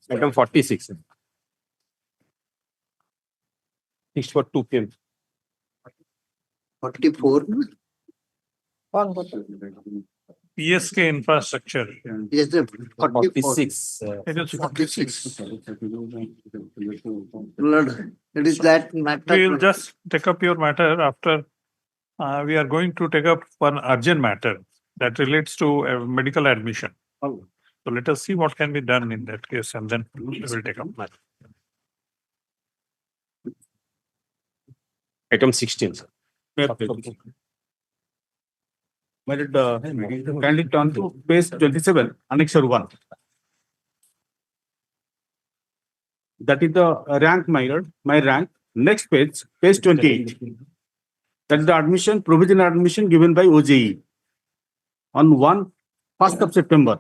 Item 46. Fixed for 2 p.m. 44. PSK infrastructure. Yes, sir. 46. It is 46. Lord, it is that matter. We will just take up your matter after we are going to take up one urgent matter that relates to medical admission. So let us see what can be done in that case and then we will take up. Item 16. Sir. Kindly turn to page 27, Annexure 1. That is the rank, my rank. Next page, page 28. That is the admission, provisional admission given by OJE on 1st of September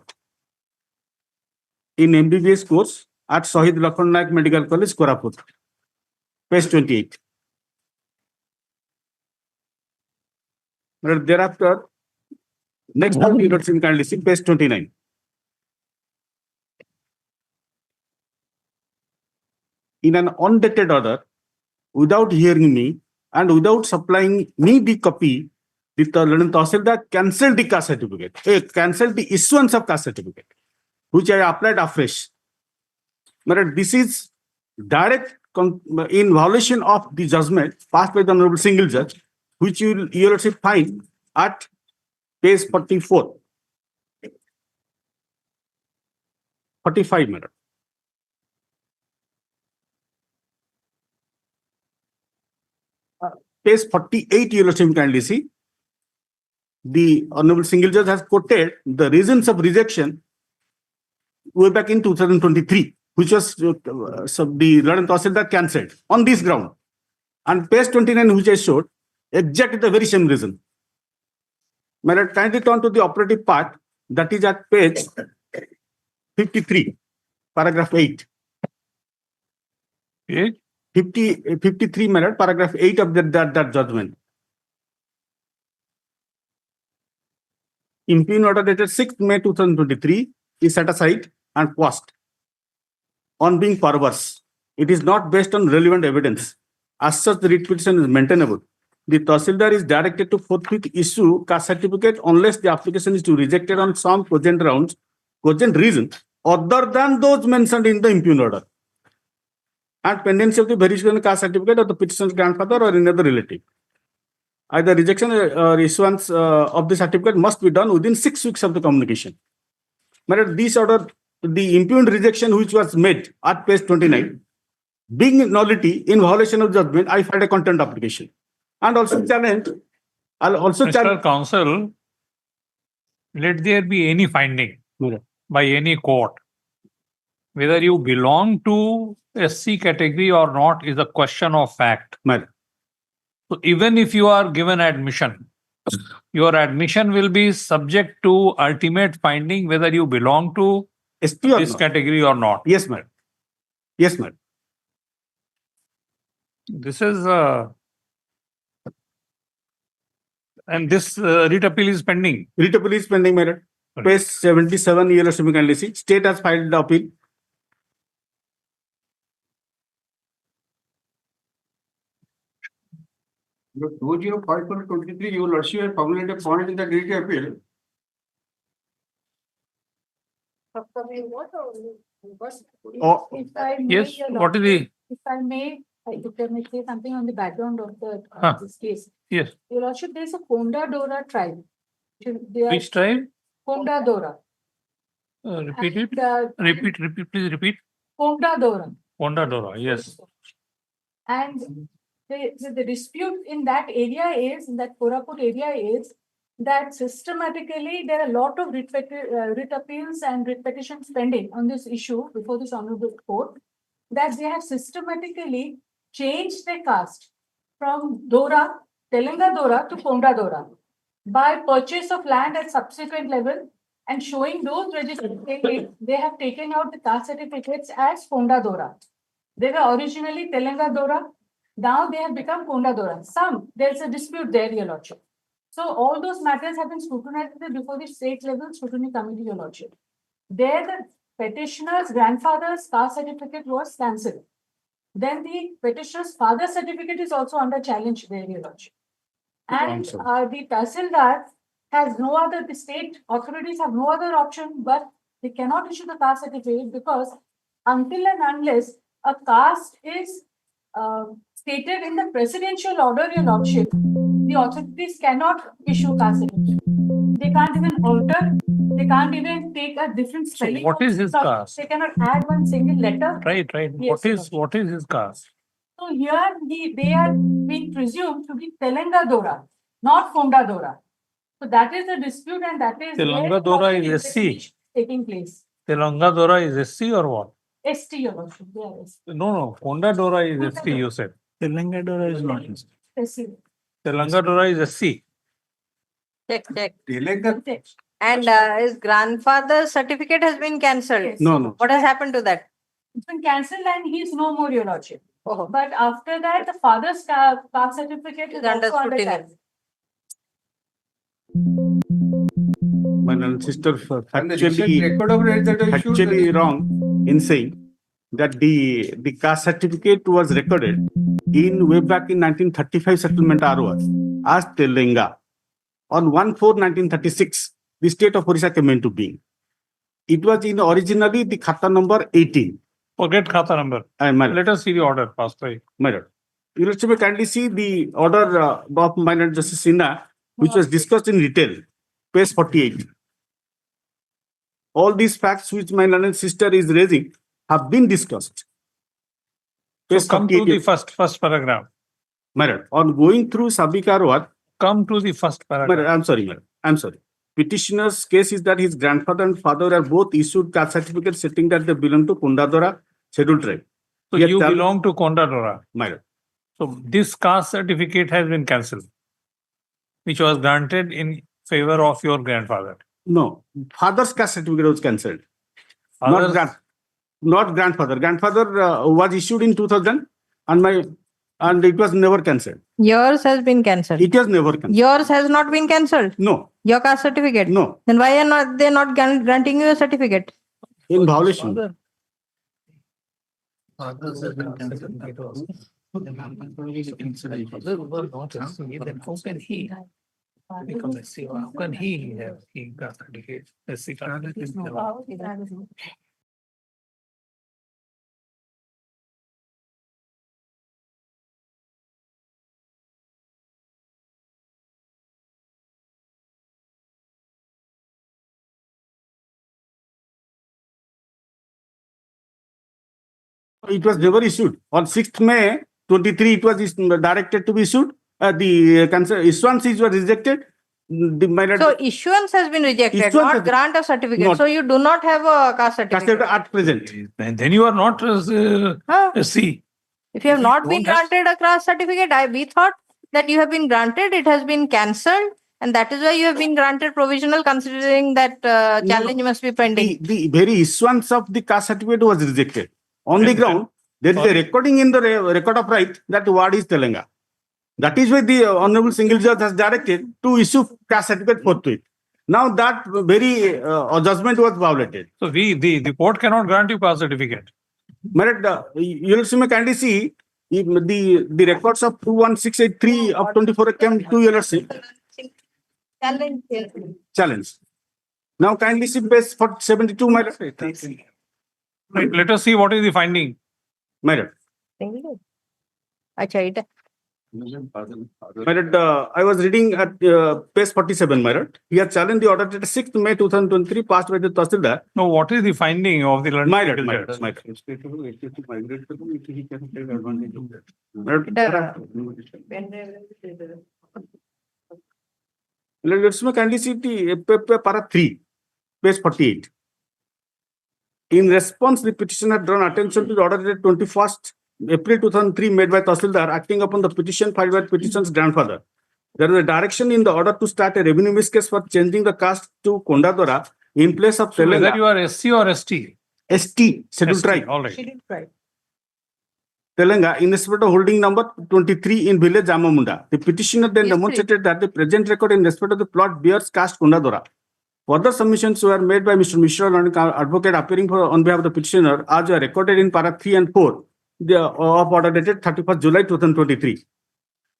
in MBBS course at Shahid Lakhan Naik Medical College, Koraput. Page 28. Thereafter, next periods in kindly see page 29. In an undated order, without hearing me and without supplying me the copy, the Tahsildar cancelled the caste certificate, cancelled the issuance of caste certificate, which I applied afresh. But this is direct in violation of the judgment passed by the Honorable Single Judge, which you will also find at page 44. 45 minutes. page 48, you will kindly see. The Honorable Single Judge has quoted the reasons of rejection way back in 2023, which was the London Tahsildar cancelled on this ground. And page 29, which I showed, exactly the very same reason. May I kindly turn to the operative part, that is at page 53, paragraph 8. 53 minute, paragraph 8 of that judgment. Impugn order dated 6th May 2023 is set aside and quashed on being perverse. It is not based on relevant evidence. As such, the writ petition is maintainable. The Tahsildar is directed to forthwith issue caste certificate unless the application is to rejected on some cogent reason other than those mentioned in the impugn order, and pendency of the verification caste certificate of the petitioner's grandfather or any other relative. Either rejection or issuance of the certificate must be done within 6 weeks of the communication. But this order, the impugned rejection which was made at page 29, being nullity in violation of judgment, I filed a contempt application. And also challenge, I'll also challenge. Mr. Counsel, let there be any finding by any court, whether you belong to SC category or not is a question of fact. So even if you are given admission, your admission will be subject to ultimate finding whether you belong to this category or not. Yes, madam. Yes, madam. This is and this writ appeal is pending. Writ appeal is pending, madam. Page 77, you will kindly see. State has filed the appeal. The 2054/23, you will issue a formulated point in the writ appeal. If I may, Yes, Your what is the- Lordship, If I may, I may say something on the background of this case. Yes. Your Lordship, there is a Konda Dora tribe. Which tribe? Konda Dora. Repeat it. And, Please repeat. Konda Dora. Konda Dora, yes. And the dispute in that area is, in that Koraput area is, that systematically there are a lot of writ appeals and writ petitions pending on this issue before this honorable court, that they have systematically changed their caste from Dora, Telenga Dora to Konda Dora by purchase of land at subsequent level and showing those registered, they have taken out the caste certificates as Konda Dora. They were originally Telenga Dora. Now they have become Konda Dora. There's a dispute there, Your Lordship. So all those matters have been scrutinized before the state level scrutiny committee, Your Lordship. There, the petitioner's grandfather's caste certificate was cancelled. Then the petitioner's father's certificate is also under challenge there, Your Lordship. And the Tahsildar has no other, the state authorities have no other option, but they cannot issue the caste certificate because until and unless a caste is stated in the presidential order, Your Lordship, the authorities cannot issue caste certificate. They can't even alter, they can't even take a different spelling. what is his caste? They cannot add one single letter. Right. Yes, What is his caste? So here they are being presumed to be Telenga Dora, not Konda Dora. So that is the dispute, and that is Telanga Dora is SC. taking place. Telanga Dora is SC or what? ST, Your Lordship, they are ST. No. Konda Dora is SC, you said. Telanga Dora is not SC. SC. Telanga Dora is SC. Check. And his grandfather's certificate has been cancelled. No. What has happened to that? It's been cancelled and he is no more, Your Lordship. But after that, the father's caste certificate is under also under scrutiny. challenge. My sister And the recent record of rate that are issued, actually wrong in saying that the caste certificate was recorded in way back in 1935 settlement ROS as Telenga. On 1/4/1936, the state of Orissa came into being. It was in originally the Khata number 18. Forget Khata number. Let us see the order passed by. My lord. You will kindly see the order of my lord Justice Sinha, which was discussed in detail, page 48. All these facts which my learned sister is raising have been discussed. So come to the first paragraph. My lord, on going through Sabikar what? Come to the first My paragraph. lord, I'm sorry, madam. I'm sorry. Petitioner's case is that his grandfather and father are both issued caste certificates stating that they belong to Kundadora scheduled tribe. So Yet you tell- belong to Kondadora. My lord. So this caste certificate has been cancelled, which was granted in favor of your grandfather. No, father's caste certificate was cancelled. Father's- Not grandfather. Grandfather was issued in 2000 and it was never cancelled. Yours has been cancelled. It was never cancelled. Yours has not been cancelled. No, Your caste certificate. no, Then why are they not granting you a certificate? in violation. How can he become SC? How can he got certificate? SC card? It was never issued. On 6th May 23, it was directed to be issued. The issuance was rejected. So issuance has been rejected, Issuance not has- grant of certificate. Not- So you do not have a caste certificate. at present. And then you are not Huh? SC. If you have not been don't have- granted a caste certificate, we thought that you have been granted, it has been cancelled, and that is why you have been granted provisional, considering that challenge must be pending. The very issuance of the caste certificate was rejected. On the ground, there is a recording in the record of right that word is Telanga. That is why the Honorable Single Judge has directed to issue caste certificate forthwith. Now that very judgment was violated. So the court cannot grant you caste certificate. Merit, you will see, kindly see if the records of 21683 of 24 came to your see challenge. Now kindly see page 72, my lord. Right, let us see what is the finding. My lord. Acha, it My lord, I was reading at page 47, my lord. He has challenged the order dated 6th May 2023 passed by the Tahsildar. No, what is the finding of the learned My lord, legal my judge? lord, my lord. Let's kindly see the para 3, page 48. In response, the petitioner had drawn attention to the order dated 21st April 2003 made by Tahsildar acting upon the petition filed by petition's grandfather. There is a direction in the order to start a revenue miss case for changing the caste to Kondadora in place of So whether Telanga. you are SC or ST? ST, scheduled ST, tribe. all right. Telanga in respect of holding number 23 in village Amamunda. The petitioner then Yes, demonstrated that the present record in respect of the plot bears caste Kondadora. Further submissions were made by Mr. Mishra, advocate appearing on behalf of the petitioner, as are recorded in para 3 and 4 of order dated 31st July 2023.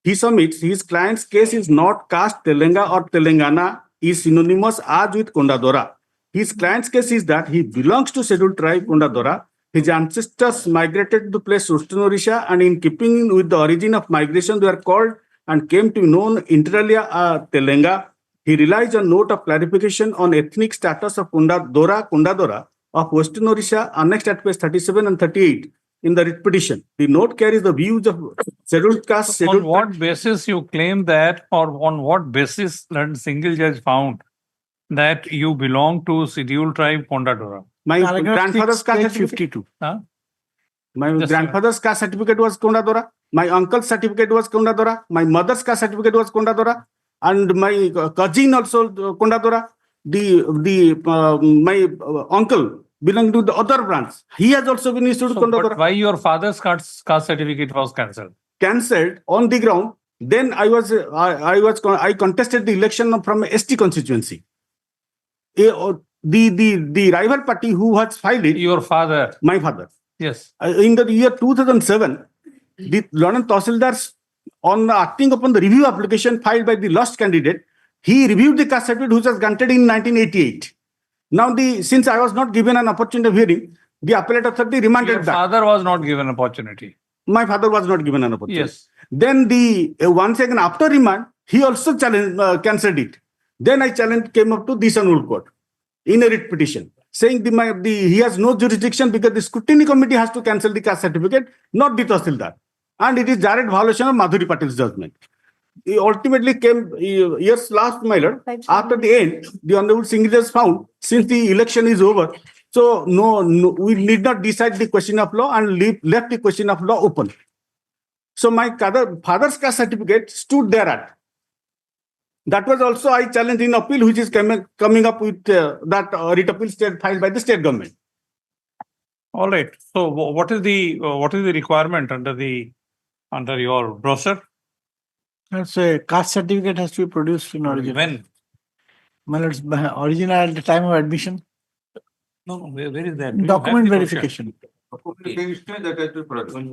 He submits his client's case is not caste Telenga or Telangana is synonymous as with Kondadora. His client's case is that he belongs to scheduled tribe Kondadora. His ancestors migrated to the place Western Orissa, and in keeping with the origin of migration, they were called and came to be known inter alia Telenga. He relies on note of clarification on ethnic status of Kondadora of Western Orissa annexed at page 37 and 38 in the writ petition. The note carries the views of scheduled caste. On what basis you claim that, or on what basis learned single judge found that you belong to scheduled tribe Kondadora? My grandfather's caste certificate. Huh? My Just grandfather's caste certificate was Kondadora. My uncle's certificate was Kondadora. My mother's caste certificate was Kondadora. And my cousin also Kondadora. My uncle belonging to the other branch. He has also been issued So, Kondadora. but why your father's caste certificate was cancelled? Cancelled on the ground. Then I contested the election from a ST constituency. The rival party who has filed it. Your father. My father. Yes. In the year 2007, the London Tahsildar, on acting upon the review application filed by the lost candidate, he reviewed the caste certificate which was granted in 1988. Now, since I was not given an opportunity of hearing, the appellate authority remanded Your back. father was not given opportunity. My father was not given an opportunity. Yes. Then once again after remand, he also cancelled it. Then I came up to this Honorable Court in a writ petition, saying he has no jurisdiction because the scrutiny committee has to cancel the caste certificate, not the Tahsildar. and it is direct violation of Madhuri Patel's judgment. He ultimately came years last, my lord. After the end, the Honorable Single Judge found, since the election is over, so no, we need not decide the question of law and left the question of law open. So my father's caste certificate stood there at. That was also I challenged in appeal, which is coming up with that writ appeal filed by the state government. All right. So what is the requirement under your brochure? That's a caste certificate has to be produced in original. When? Well, it's original at the time of admission. No, where is that? Do you have Document the brochure? verification. That has to production.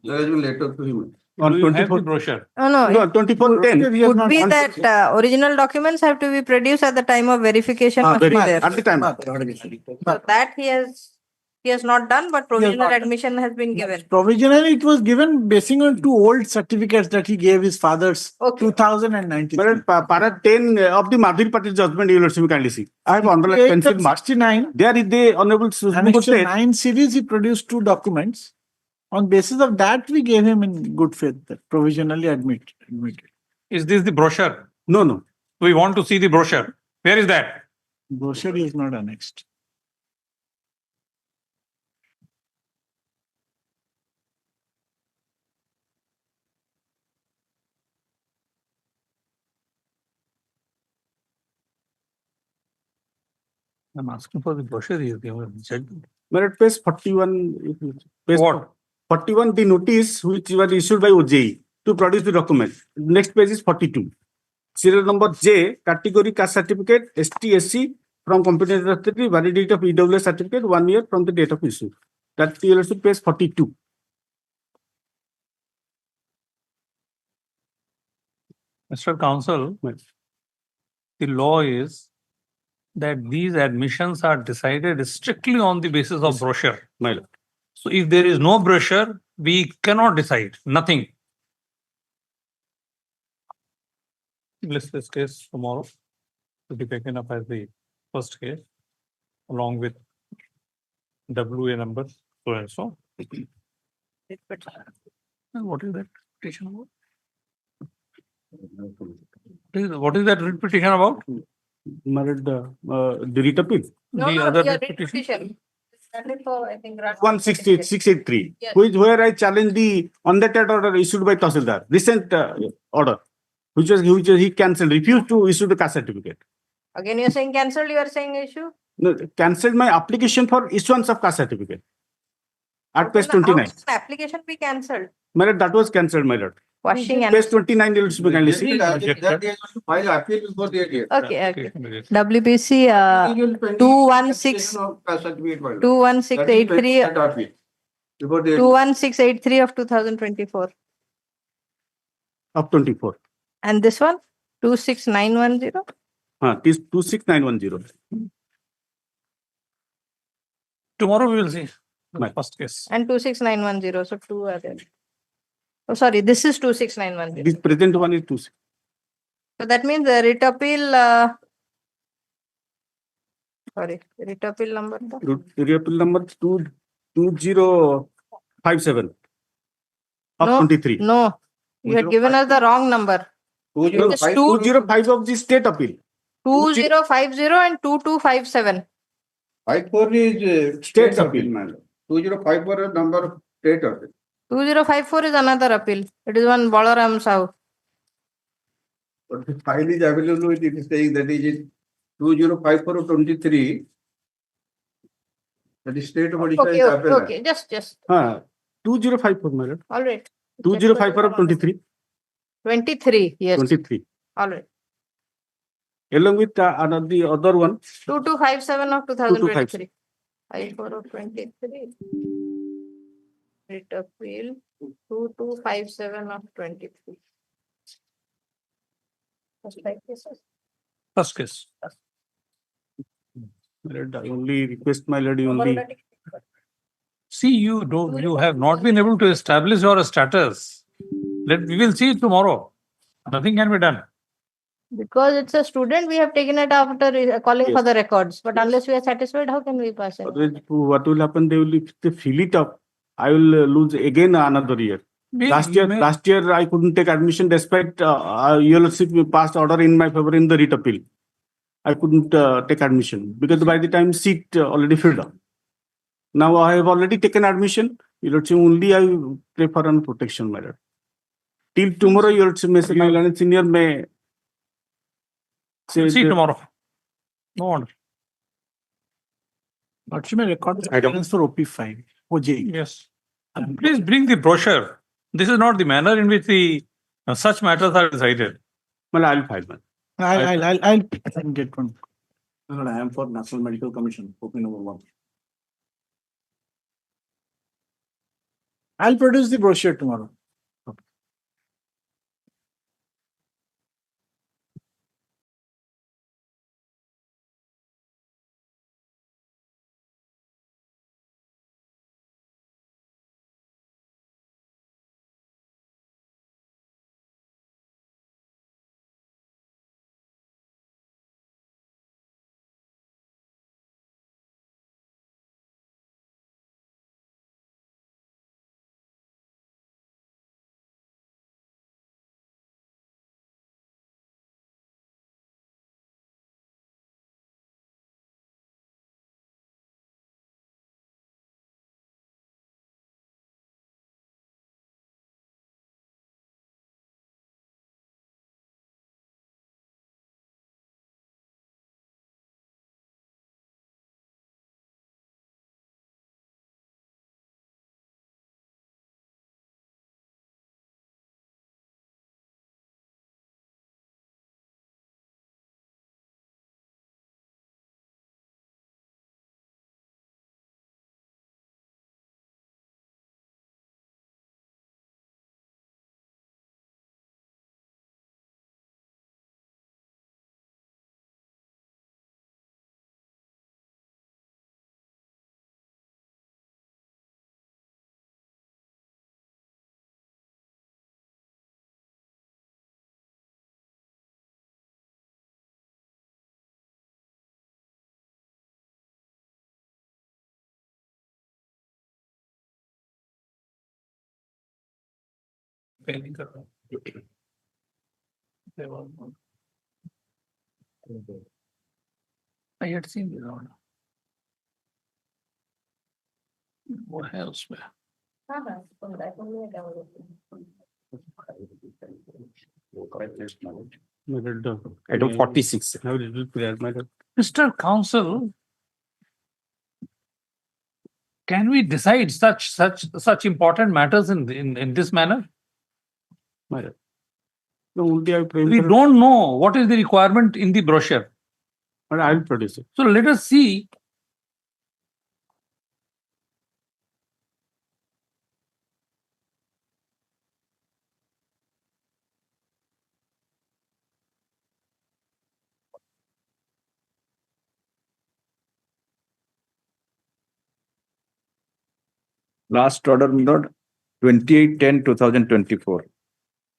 That has been later to him. On Do you have the 24 brochure? No, No, 24/10. Could be that original documents have to be produced at the time of verification. Must be there. At the time. So that he has not done, but provisional admission has been given. Provisionally, it was given basing on two old certificates that he gave his father's 2019. But para 10 of the Madhuri Patil judgment, you will see kindly see. I have underlined pencil mark. 69. There is the Honorable Supreme Court Annexure said, 9 series, he produced two documents. On basis of that, we gave him in good faith that provisionally admitted. Is this the brochure? No. We want to see the brochure. Where is that? Brochure is not annexed. I'm asking for the brochure. He is given. Merit page 41. Page What? 41, the notice which was issued by OJE to produce the document. Next page is 42. Serial number J, category caste certificate, ST/SC from Competence Authority, validity of EWS certificate 1 year from the date of issue. That you will see page 42. Mr. Counsel, the law is that these admissions are decided strictly on the basis of brochure. My lord. So if there is no brochure, we cannot decide, nothing. List this case tomorrow to be taken up as the first case, along with WA number, so and so. And what is that petition about? What is that writ petition about? Merit the writ appeal. The other yeah, writ petition? That is for, I think, 168,683, Yes. where I challenge the undated order issued by Tahsildar, recent order, which he cancelled, refused to issue the caste certificate. Again, you're saying cancelled, you are saying issue? No, cancelled my application for issuance of caste certificate. At page How can 29. an application be cancelled? My lord, that was cancelled, my lord. Washing and. Page 29, you will kindly see. That he has to file appeal before the date. Okay. WBC 216 21683 Before the 21683 of 2024. Of 24. And this one 26910. This 26910. Tomorrow we will see the Right. first case. And 26910. So two are there. Oh, sorry, this is 26910. This present one is 26. So that means the writ appeal. Writ appeal number. Writ appeal number 2057 of 23. No, you had given us the wrong number. 205 of the state appeal. 2050 and 2257. 54 is State appeal, man. 2054 is number of state appeal. 2054 is another appeal. It is one Balaram Sahu. But the file is available, it is saying that is in 2054 of 23. That is state of Odisha is appellate. Okay, just. 2054, my lord. All right. 2054 of 23. 23, yes. 23. All right. Along with the other one. 2257 of 2023. 54 of 23. Writ appeal 2257 of 23. First five cases. First case. My lord, I only request, my lord, you only. See, you have not been able to establish your status. We will see it tomorrow. Nothing can be done. Because it's a student, we have taken it after calling Yes. for the records. But unless we are satisfied, how can we pass it? Otherwise, what will happen? They will, if they fill it up, I will lose again another year. Last year I couldn't take admission despite your lordship passed order in my favor in the writ appeal. I couldn't take admission because by the time seat already filled up. Now I have already taken admission. Your lordship, only I prefer on protection matter. Till tomorrow, your lordship, may say my learned senior may say See the- tomorrow. No wonder. But you may record the evidence for OP5, OJ. Yes. And please bring the brochure. This is not the manner in which the such matters are decided. Well, I'll file one. I'll get one. I am for National Medical Commission, OP number 1. I'll produce the brochure tomorrow. I had seen this order. What else? Item 46. Mr. Counsel, can we decide such important matters in this manner? No, only I pray We for- don't know what is the requirement in the brochure. But I'll produce it. So let us see. Last order, my lord, 28/10/2024.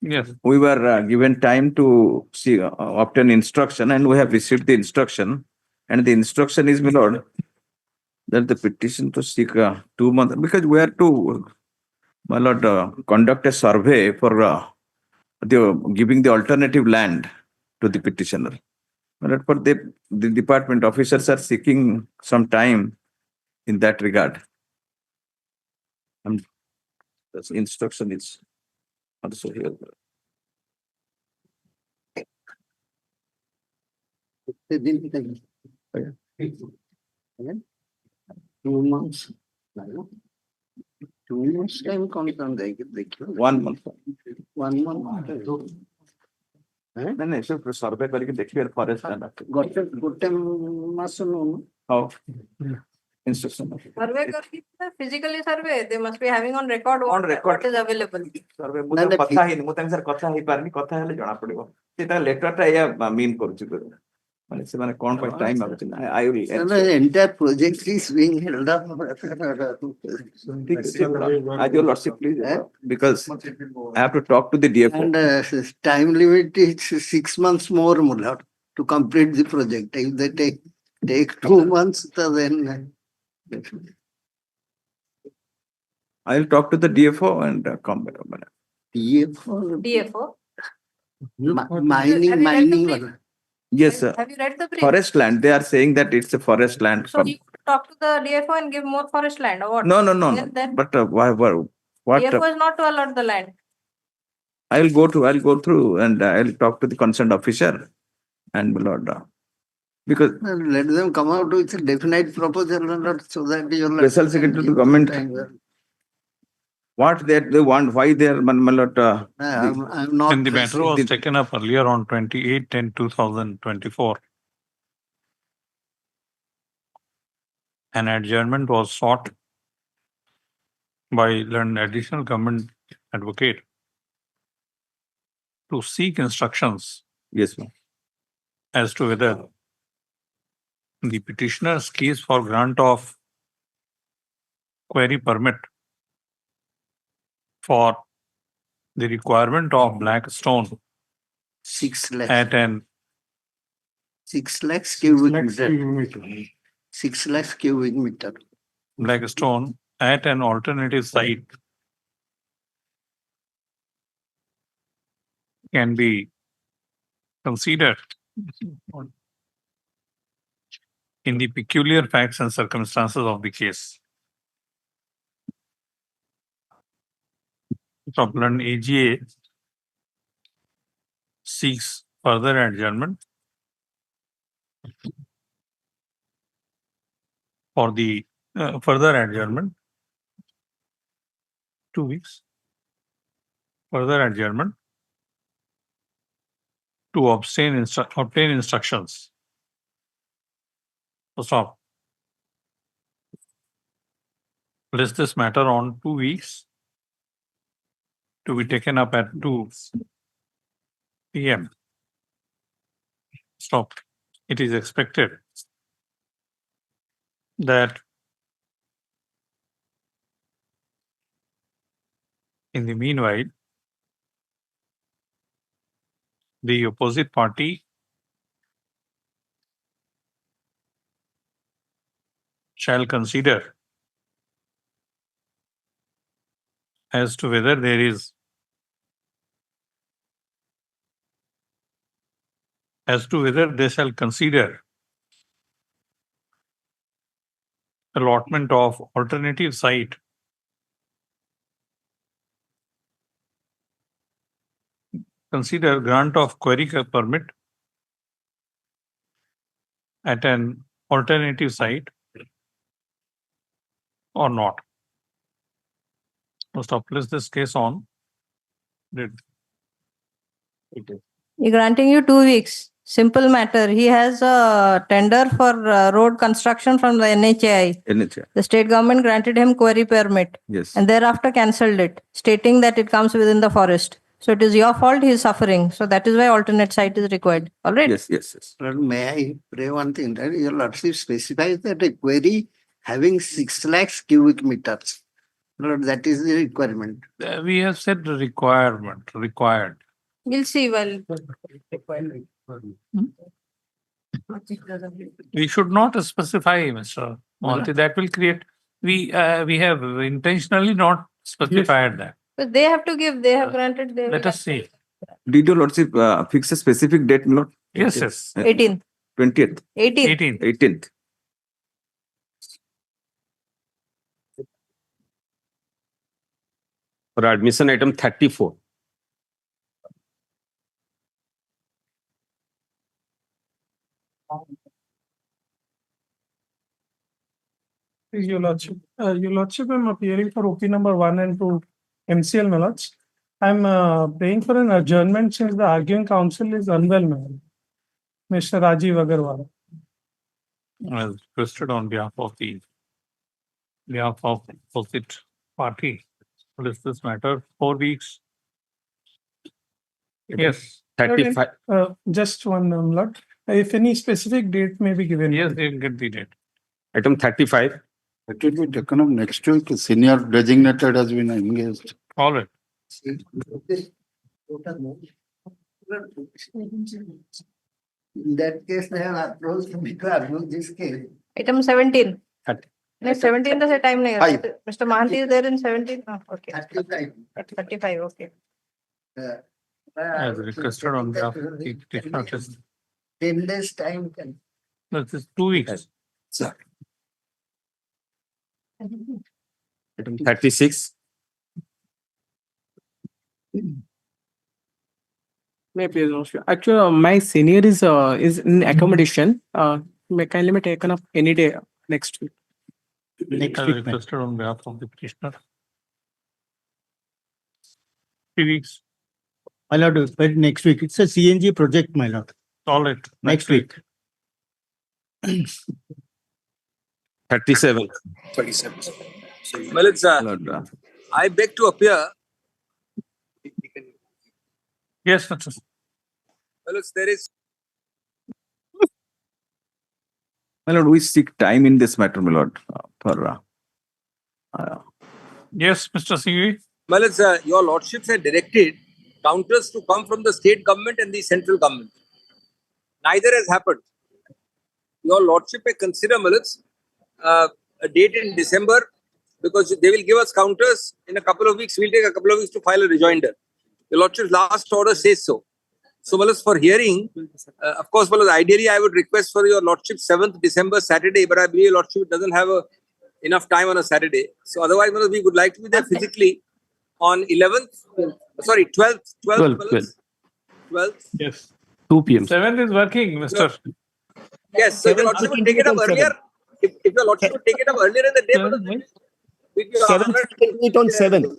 Yes. We were given time to see, obtain instruction, and we have received the instruction. And the instruction is, my lord, that the petition to seek 2 months, because we are to, my lord, conduct a survey for giving the alternative land to the petitioner. But for the department officers are seeking some time in that regard. And the instruction is also here. Again? 2 months. 2 months time comes on the 1 month. 1 month. No, no, so survey करके देखिए forest land. Good time mass no. How? Instruction. Survey physically survey, they must be having on record On record. what is available. Survey मुझे कथा ही मुझे sir कथा ही पारनी कथा है ले जाना पड़ेगा सेटा लेटर टा या मीन करूची करू माने से माने कौन कोई time out I will The entire project is being held up. as your lordship please because I have to talk to the DFO And time limit is 6 months more, Mullah, to complete the project. If they take 2 months, then I'll talk to the DFO and come back. DFO. Mining. Yes, sir. Have you read the brief? Forest land. They are saying that it's a forest land. So you talk to the DFO and give more forest land or what? No. Then But why? What? DFO is not to allot the land. I'll go through and I'll talk to the concerned officer and will order. Because Let them come out with a definite proposal and not so that you Special Secretary to Government, what they want, why they are I'm not. And the matter was taken up earlier on 28/10/2024. An adjournment was sought by an additional government advocate to seek instructions Yes, ma'am. as to whether the petitioner's case for grant of query permit for the requirement of black stone 6 lakhs. at an 6 lakhs cubic meter. 6 lakhs cubic meter. black stone at an alternative site can be considered in the peculiar facts and circumstances of the case. Appellant AGA seeks further adjournment for the further adjournment 2 weeks. Further adjournment to obtain instructions. So stop. Place this matter on 2 weeks to be taken up at 2 p.m. Stop. It is expected that in the meanwhile, the opposite party shall consider as to whether there is they shall consider allotment of alternative site consider grant of query permit at an alternative site or not. Must place this case on. You're granting you 2 weeks. Simple matter. He has a tender for road construction from the NHAI. The state government granted him query permit. Yes. And thereafter cancelled it, stating that it comes within the forest. So it is your fault he is suffering. So that is why alternate site is required. All right? Yes. May I pray one thing that your lordship specifies that a query having 6 lakhs cubic meters. Lord, that is the requirement. We have said required. We'll see. Well, We should not specify, Mr. Monty. That will create. We have intentionally not specified that. but they have to give. They have granted. They Let us see. Did your lordship fix a specific date, my lord? Yes. 18th. 20th. 18th. 18th. For admission item 34. Your Lordship, I'm appearing for OP number 1 and 2, MCL, my lords. I'm praying for an adjournment since the arguing counsel is unwell, my lord. Mr. Rajiv Agarwal. As requested on behalf of opposite party. List this matter 4 weeks. Yes. 35. Just one, Lord. If any specific date may be given. Yes, they will get the date. Item 35. It will be taken up next week. Senior designated has been engaged. All right. In that case, they have approached me to argue this case. Item 17. नहीं 17 से time नहीं Five. है mister Mahanti is there in 17 okay 35 okay As requested on behalf of the petitioner. 10 days time can. No, this is 2 weeks. Item 36. May I please ask you? Actually, my senior is in accommodation. Kindly may taken up any day next week. As requested on behalf of the petitioner. 3 weeks. My lord, but next week, it's a CNG project, my lord. All right. Next week. 37. I beg to appear. Yes, that's There is. My lord, we seek time in this matter, my lord, Yes, Mr. Singh. Your lordships had directed counters to come from the state government and the central government. Neither has happened. Your lordship may consider, a date in December, because they will give us counters in a couple of weeks. We'll take a couple of weeks to file a rejoinder. Your lordship's last order says so. So, for hearing, of course, ideally I would request for your lordship 7th December Saturday, but I believe your lordship doesn't have enough time on a Saturday. So, otherwise, we would like to be there physically on 11th, sorry, 12th. 12th. Yes. 2 p.m. 7th is working, Mr. Yes, so your lordship would take it up earlier. If your lordship would take it up earlier in the day, we'd be honored. 7th on 7th.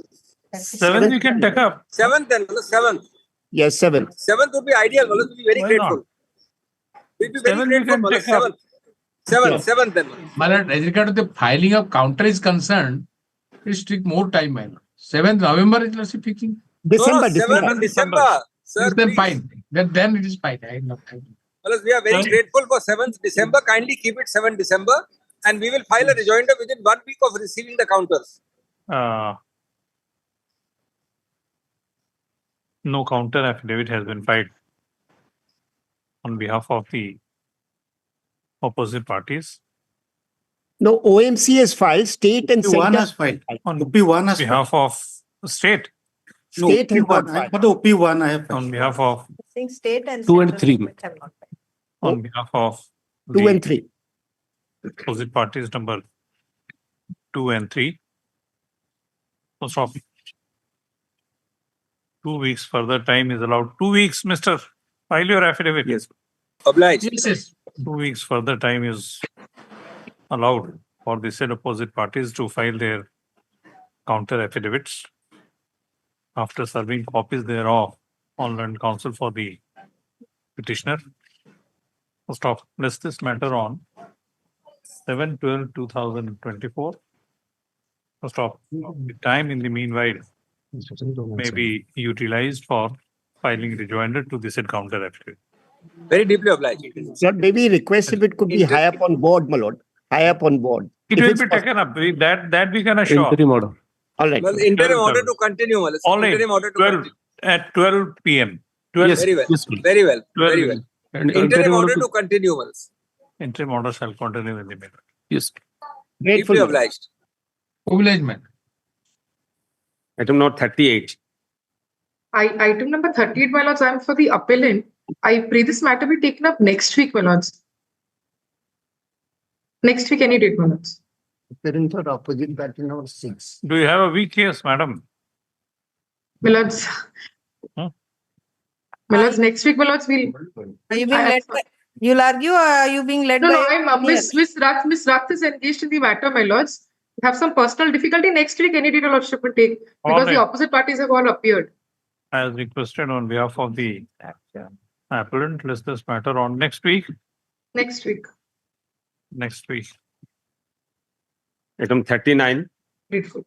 7th you can take up. 7th then, 7th. Yes, 7th. 7th would be ideal. We'd be very Why grateful. not? We'd be very 7th you grateful. can take up. 7th then. My lord, as regard to the filing of counter is concerned, it take more time, my lord. 7th November is lordship picking. December, No, 7th December. Sir, Then please. fine. Then it is fine. I have no time. We are very grateful for 7th December. Kindly keep it 7th December, and we will file a rejoinder within 1 week of receiving the counters. No counter affidavit has been filed on behalf of the opposite parties. No, OMC has filed, state and OP1 center. has filed. On OP1 has behalf of state. State has not filed. For the OP1, I have. On behalf of, Saying state and 2 and central 3. government have not filed. on behalf of 2 the and 3. opposite parties number 2 and 3. So stop. 2 weeks further time is allowed. 2 weeks, Mr. File your affidavit. Yes. Obliged. Yes. 2 weeks further time is allowed for the said opposite parties to file their counter affidavits after serving copies thereof on learned counsel for the petitioner. So stop. List this matter on 7/12/2024. So stop. The time in the meanwhile may be utilized for filing rejoinder to the said counter affidavit. Very deeply obliged. Sir, maybe request if it could be high up on board, my lord. High up on board. It If will it's be taken up. That we can assure. order. All right. Interim order to continue. All right. Interim order to 12 continue. at 12 p.m. 12 Yes. Very well. Yes, please. Very well. 12 Very well. And Interim order to continue. interim order shall continue in the matter. Yes. Grateful. Deeply my lord. obliged. Obligement. Item number 38. Item number 38, my lords, I am for the appellant. I pray this matter be taken up next week, my lords. Next week, any date, my lords. Parents are opposite party number 6. Do you have a weak case, madam? My lords. Huh? My lords, next week, my lords, we'll. Are you being led by, you'll argue or are you being led No, by? no, I'm your Miss Rath is engaged in the matter, my lords. We have some personal difficulty. Next week, any date, your lordship will take All because the right. opposite parties have all appeared. As requested on behalf of the appellant, list this matter on next week. Next week. Next week. Item 39. Grateful.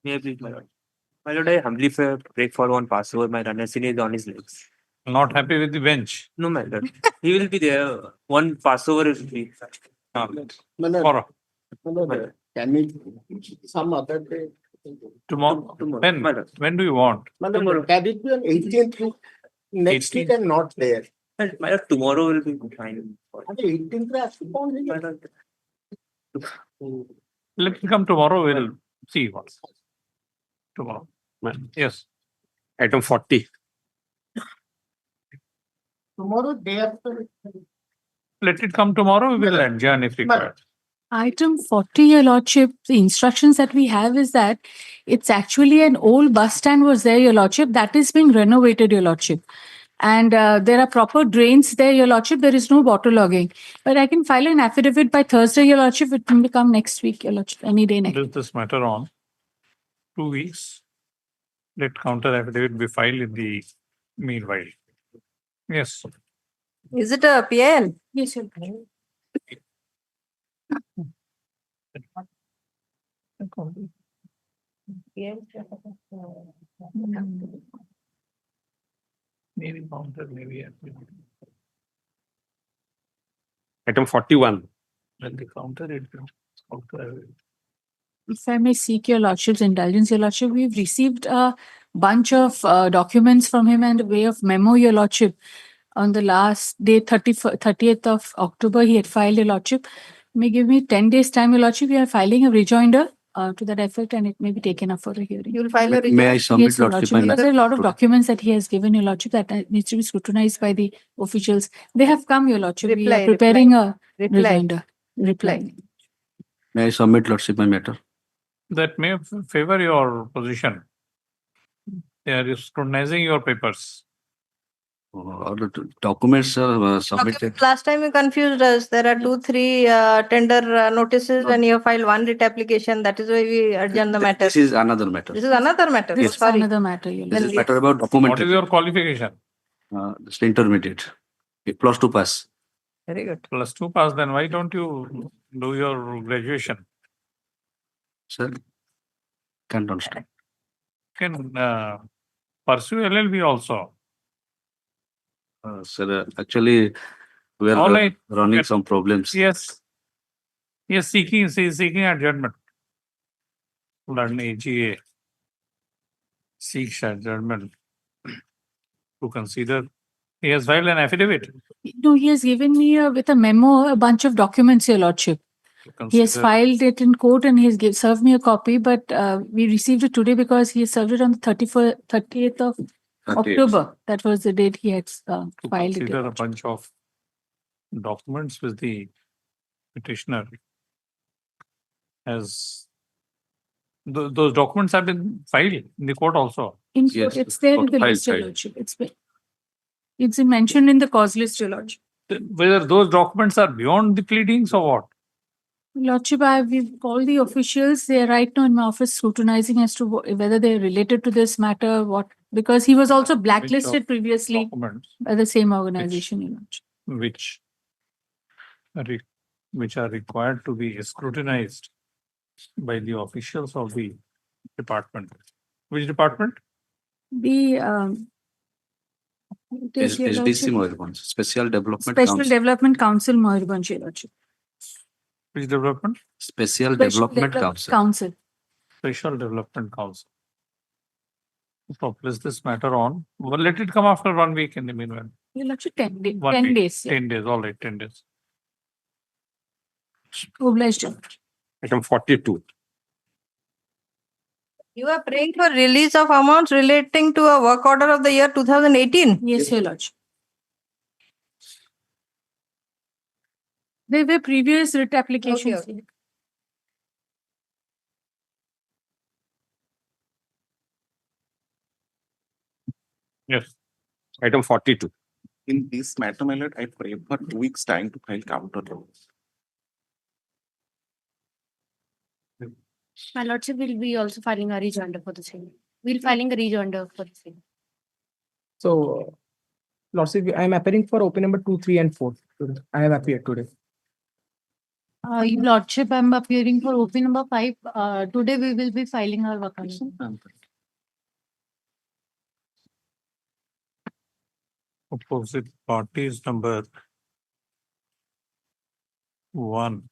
May I please, my lord? My lord, I humbly pray for one Passover. My runner is on his legs. Not happy with the bench. No, my lord. He will be there. One Passover is free. Tomorrow. Can we some other day? Tomorrow. Tomorrow. When do you want? Tomorrow. Can it be on 18th? Next week I'm not there. My lord, tomorrow will be fine. 18th Let it come tomorrow, we'll see what. Tomorrow. Yes. Item 40. Tomorrow, day after. Let it come tomorrow, we will adjourn if required. Item 40, Your Lordship, the instructions that we have is that it's actually an old bus stand was there, Your Lordship, that is being renovated, Your Lordship. And there are proper drains there, Your Lordship. There is no waterlogging. But I can file an affidavit by Thursday, Your Lordship. It will come next week, Your Lordship, any day next. Does this matter on 2 weeks? Let counter affidavit be filed in the meanwhile. Yes. Is it a PIL? Yes, Your Lordship. Maybe counter, maybe. Item 41. When they counter it, counter. If I may seek Your Lordship's indulgence, Your Lordship, we've received a bunch of documents from him and a way of memo, Your Lordship. On the last day, 30th of October, he had filed, Your Lordship. May give me 10 days time, Your Lordship. We are filing a rejoinder to that effect and it may be taken up for a hearing. You'll file a May I rejoinder? submit, Yes, Your Lordship, Lordship. my There are a lot of letter? documents that he has given, Your Lordship, that needs to be scrutinized by the officials. They have come, Your Lordship. We Reply, are preparing a reply. rejoinder. Reply. May I submit, Lordship, my matter? That may favor your position. They are scrutinizing your papers. All the documents are submitted. Last time you confused us. There are 2-3 tender notices and you have filed one writ application. That is why we adjourn the matter. This is another matter. This is another matter. This Oh, is sorry. another matter, Your This Lordship. is matter about What is documentation. your qualification? It's intermediate. Plus 2 pass. Very good. +2 pass, then why don't you do your graduation? Sir, can't understand. You can pursue LLB also. Sir, actually, we are All right. running Okay. some problems. Yes. Yes, seeking adjournment. Learn AGA. Seeks adjournment to consider. He has filed an affidavit. No, he has given me with a memo a bunch of documents, Your Lordship. to He has consider. filed it in court and he has served me a copy, but we received it today because he served it on the 30th of 30th. October. That was the date he had To filed it. consider Your a Lordship. bunch of documents with the petitioner. Has those documents have been filed in the court also. In Yes, court, it's there in the filed, list, Your filed. Lordship. It's mentioned in the cause list, Your Lordship. Whether those documents are beyond the pleadings or what? Lordship, we've called the officials. They are right now in my office scrutinizing as to whether they're related to this matter, because he was also blacklisted previously Documents by the same organization, Your Lordship. which are required to be scrutinized by the officials of the department. Which department? The it is, Your SDC Lordship, Moirbanj, Special Development Special Council. Development Council, Moirbanj, Your Lordship. Which development? Special Special Development Development Council. Council. Special Development Council. So place this matter on. Well, let it come after 1 week in the meanwhile. Your Lordship, 10 days. 1 10 week. days. Yeah. 10 days, all right, 10 days. Obliged. Item 42. You are praying for release of amounts relating to a work order of the year 2018. Yes, Your Lordship. There were previous writ applications. Okay. Yes. Item 42. In this matter, my lord, I pray for 2 weeks' time to file counter. My lordship will be also filing a rejoinder for the same. We'll filing a rejoinder for the same. So, Lordship, I am appearing for open number 2, 3, and 4. I have appeared today. Your lordship, I'm appearing for OP number 5. Today we will be filing our vacation. Opposite parties number 1.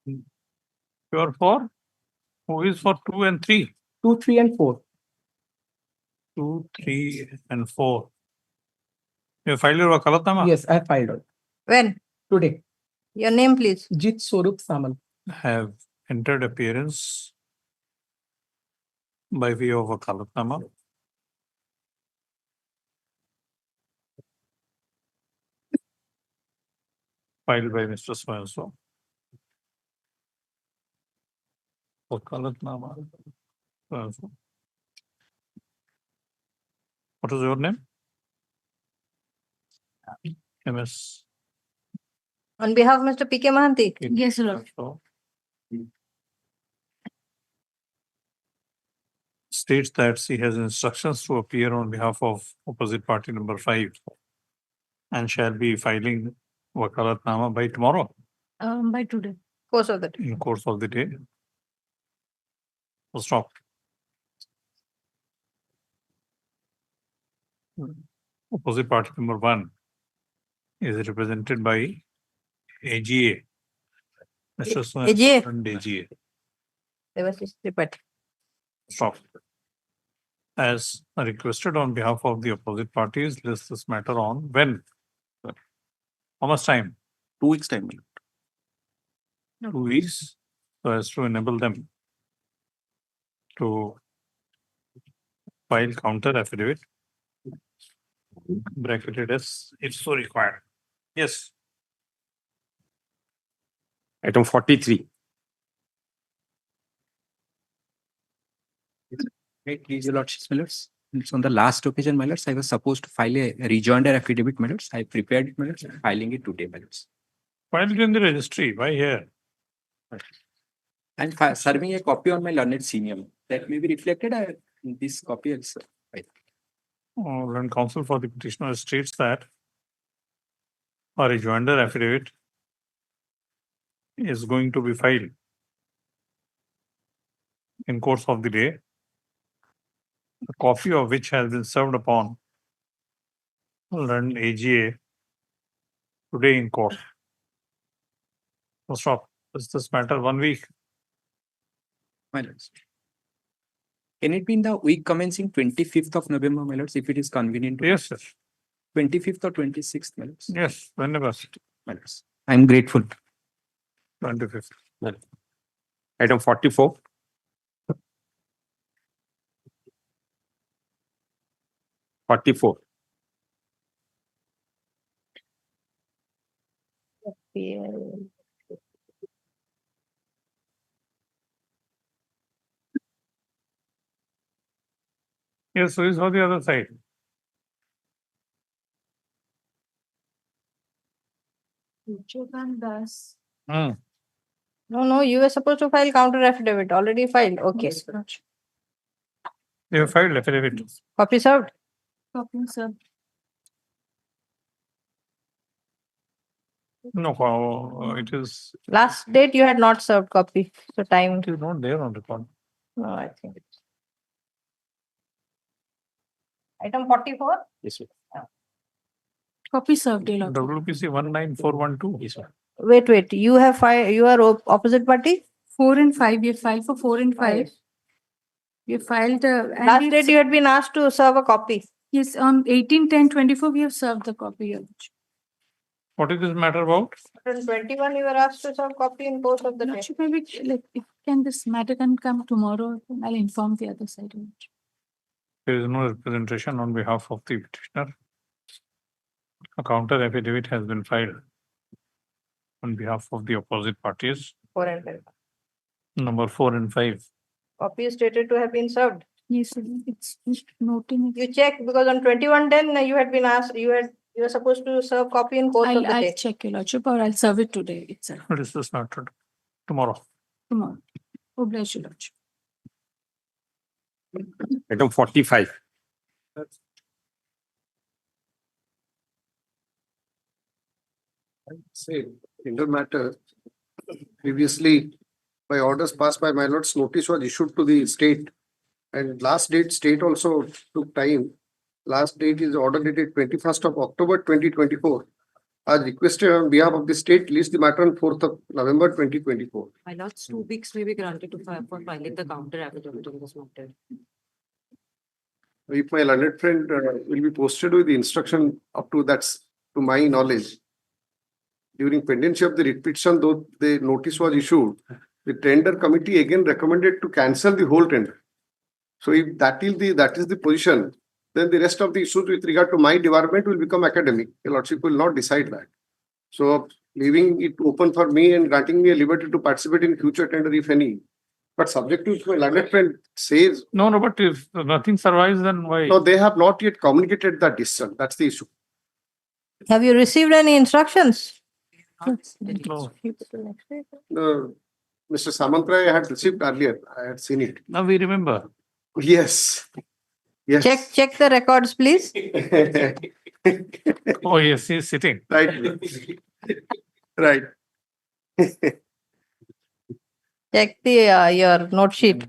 You are for? Who is for 2 and 3? 2, 3, and 4. 2, 3, and 4. You filed your wakalatnama? Yes, I filed it When? today. Your name, please. Jit Swarup Samal. Have entered appearance by way of wakalatnama. Filed by Mr. So-and-so. Wakalatnama. So-and-so. What is your name? MS. On behalf of Mr. P.K. Mahanti. Yes, Lord. So, states that she has instructions to appear on behalf of opposite party number 5 and shall be filing wakalatnama by tomorrow By today. Course of the day. in course of the day. Full stop. Opposite party number 1 is represented by AGA. Mr. AGA? And AGA. Devashish Tripathi. Stop. As requested on behalf of the opposite parties, list this matter on when? How much time? 2 weeks time. 2 weeks, so as to enable them to file counter affidavit, bracketed as if so required. Yes. Item 43. Right, please, your lordships, my lords. It's on the last occasion, my lords. I was supposed to file a rejoinder affidavit, my lords. I prepared it, my lords. I'm filing it today, my lords. Filed in the registry. Why here? I'm serving a copy on my learned senior. That may be reflected in this copy also. Right. Learned counsel for the petitioner states that a rejoinder affidavit is going to be filed in course of the day, a copy of which has been served upon learned AGA today in court. So stop. Is this matter 1 week? My lords. Can it be in the week commencing 25th of November, my lords, if it is convenient? Yes, yes. 25th or 26th, my lords? Yes, whenever. My lords. I'm grateful. 25th. Item 44. Yes, so is on the other side. No, you were supposed to file counter affidavit. Already filed. Okay. They have filed affidavit. Copy served. Copy, sir. No, it is. Last date you had not served copy. So time. It is not there on record. No, I think it's. Item 44? Yes, sir. Copy served, Lord. WPC 19412. Yes, sir. Wait. You have filed. You are opposite party? 4 and 5. We have filed for 4 and 5. We have filed. Last date you had been asked to serve a copy. Yes, on 18/10/24 we have served the copy. Your Lordship. What is this matter about? On 21 you were asked to serve copy in course of the day. Lordship, maybe like if this matter can come tomorrow, then I'll inform the other side. Your Lordship. There is no representation on behalf of the petitioner. A counter affidavit has been filed on behalf of the opposite parties. 4 and 5. Number 4 and 5. Copy is stated to have been served. Yes, it's noting. You check because on 21/10 you had been asked. You were supposed to serve copy in course of the I'll day. check, Your Lordship, or I'll serve it today itself. What is this matter? Tomorrow. Tomorrow. Oh, bless you, Lordship. Item 45. Say, in the matter, previously, by orders passed by my lords, notice was issued to the state. And last date, state also took time. Last date is order dated 21st of October 2024. As requested on behalf of the state, list the matter on 4th of November 2024. My lords, 2 weeks may be granted to file for filing the counter affidavit in this matter. If my learned friend will be posted with the instruction up to that's to my knowledge, during pendency of the writ petition, though the notice was issued, the tender committee again recommended to cancel the whole tender. So if that is the position, then the rest of the issues with regard to my department will become academic. The Lordship will not decide that. So leaving it open for me and granting me a liberty to participate in future tender, if any. But subject to my learned friend says. No, but if nothing survives, then why? No, they have not yet communicated that decision. That's the issue. Have you received any instructions? No. Mr. Samantray I had received earlier. I had seen it. Now we remember. Yes. Yes. Check the records, please. Oh, yes, he's sitting. Right. Right. Check the your note sheet.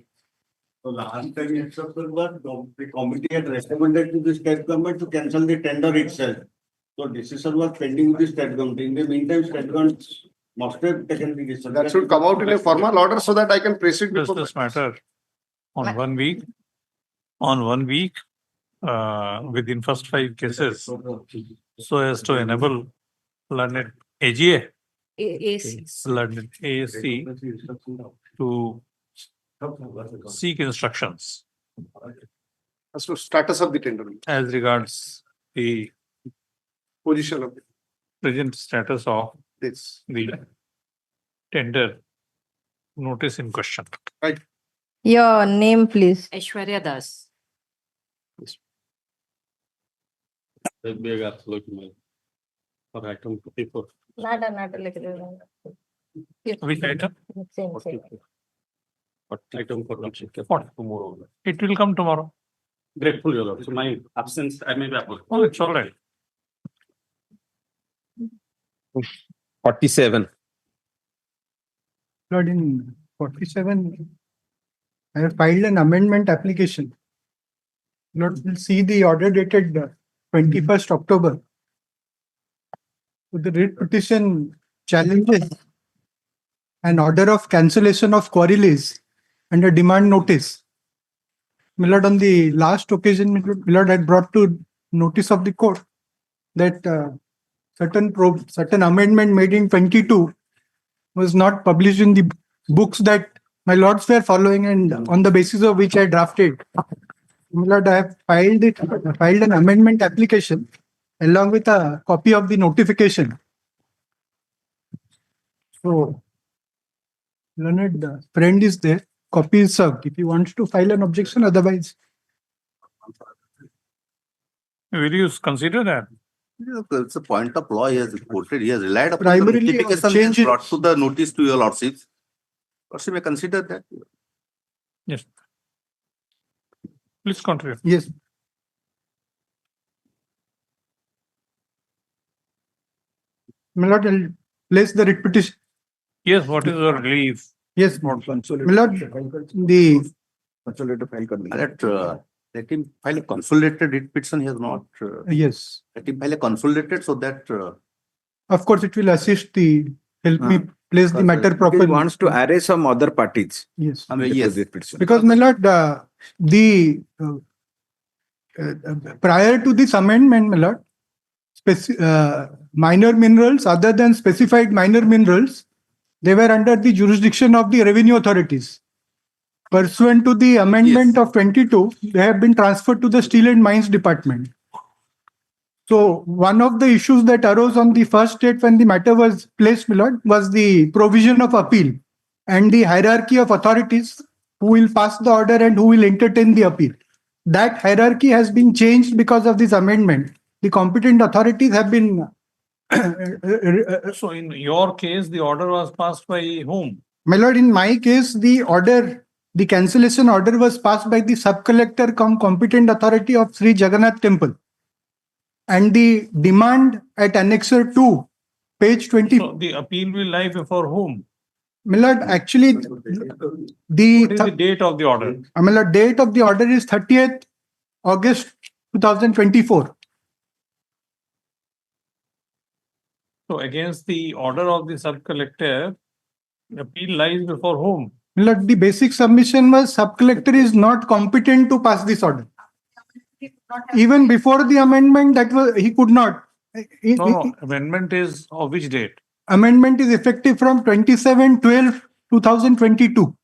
So last time instruction was the committee had recommended to the state government to cancel the tender itself. So decision was pending with the state government. In the meantime, state government must have taken the decision. That should come out in a formal order so that I can proceed Does before. this matter on 1 week? On 1 week, within first 5 cases, so as to enable learned AGA, learned ASC to seek instructions As to status of the tender. as regards the Position of the present status of this. the tender notice in question. Right. Your name, please. Aishwarya Das. Big absolute mail for item 54. Which item? What item for tomorrow? It will come tomorrow. Grateful, Your Lord. So my absence, I may be able. Oh, it's all right. 47. Lord, in 47, I have filed an amendment application. Lord, we'll see the order dated 21st October. So the writ petition challenges an order of cancellation of quarries and a demand notice. My Lord, on the last occasion, my Lord had brought to notice of the court that certain amendment made in 22 was not published in the books that my lords were following and on the basis of which I drafted. My Lord, I have filed an amendment application along with a copy of the notification. So, learned friend is there, copy is served. If you want to file an objection, otherwise. Will you consider that? It's a point of law he has quoted. He has relied upon Primarily the notification change he has brought to the notice to your lordships. Lordship may consider that. Yes. Please continue. Yes. My Lord, I'll place the writ petition. Yes, what is your relief? Yes, my Lord, the Let him file a consolidated writ petition. He has not. Yes. Let him file a consolidated so that. Of course, it will assist help me place the matter properly. He wants to array some other parties. Yes. Yes. Because, my Lord, prior to this amendment, my Lord, minor minerals other than specified minor minerals, they were under the jurisdiction of the revenue authorities. Pursuant to the amendment of 22, they have been transferred to the Steel and Mines Department. So one of the issues that arose on the first date when the matter was placed, my Lord, was the provision of appeal and the hierarchy of authorities who will pass the order and who will entertain the appeal. That hierarchy has been changed because of this amendment. The competent authorities have been. So in your case, the order was passed by whom? My Lord, in my case, the cancellation order was passed by the sub-collector cum competent authority of Sri Jagannath Temple. And the demand at Annexure 2, page 20. So the appeal will lie before whom? My Lord, actually, What is the date of the order? My Lord, date of the order is 30th August 2024. So against the order of the sub-collector, the appeal lies before whom? My Lord, the basic submission was sub-collector is not competent to pass this order. Even before the amendment, that was, he could not. No, amendment is of which date? Amendment is effective from 27/12/2022.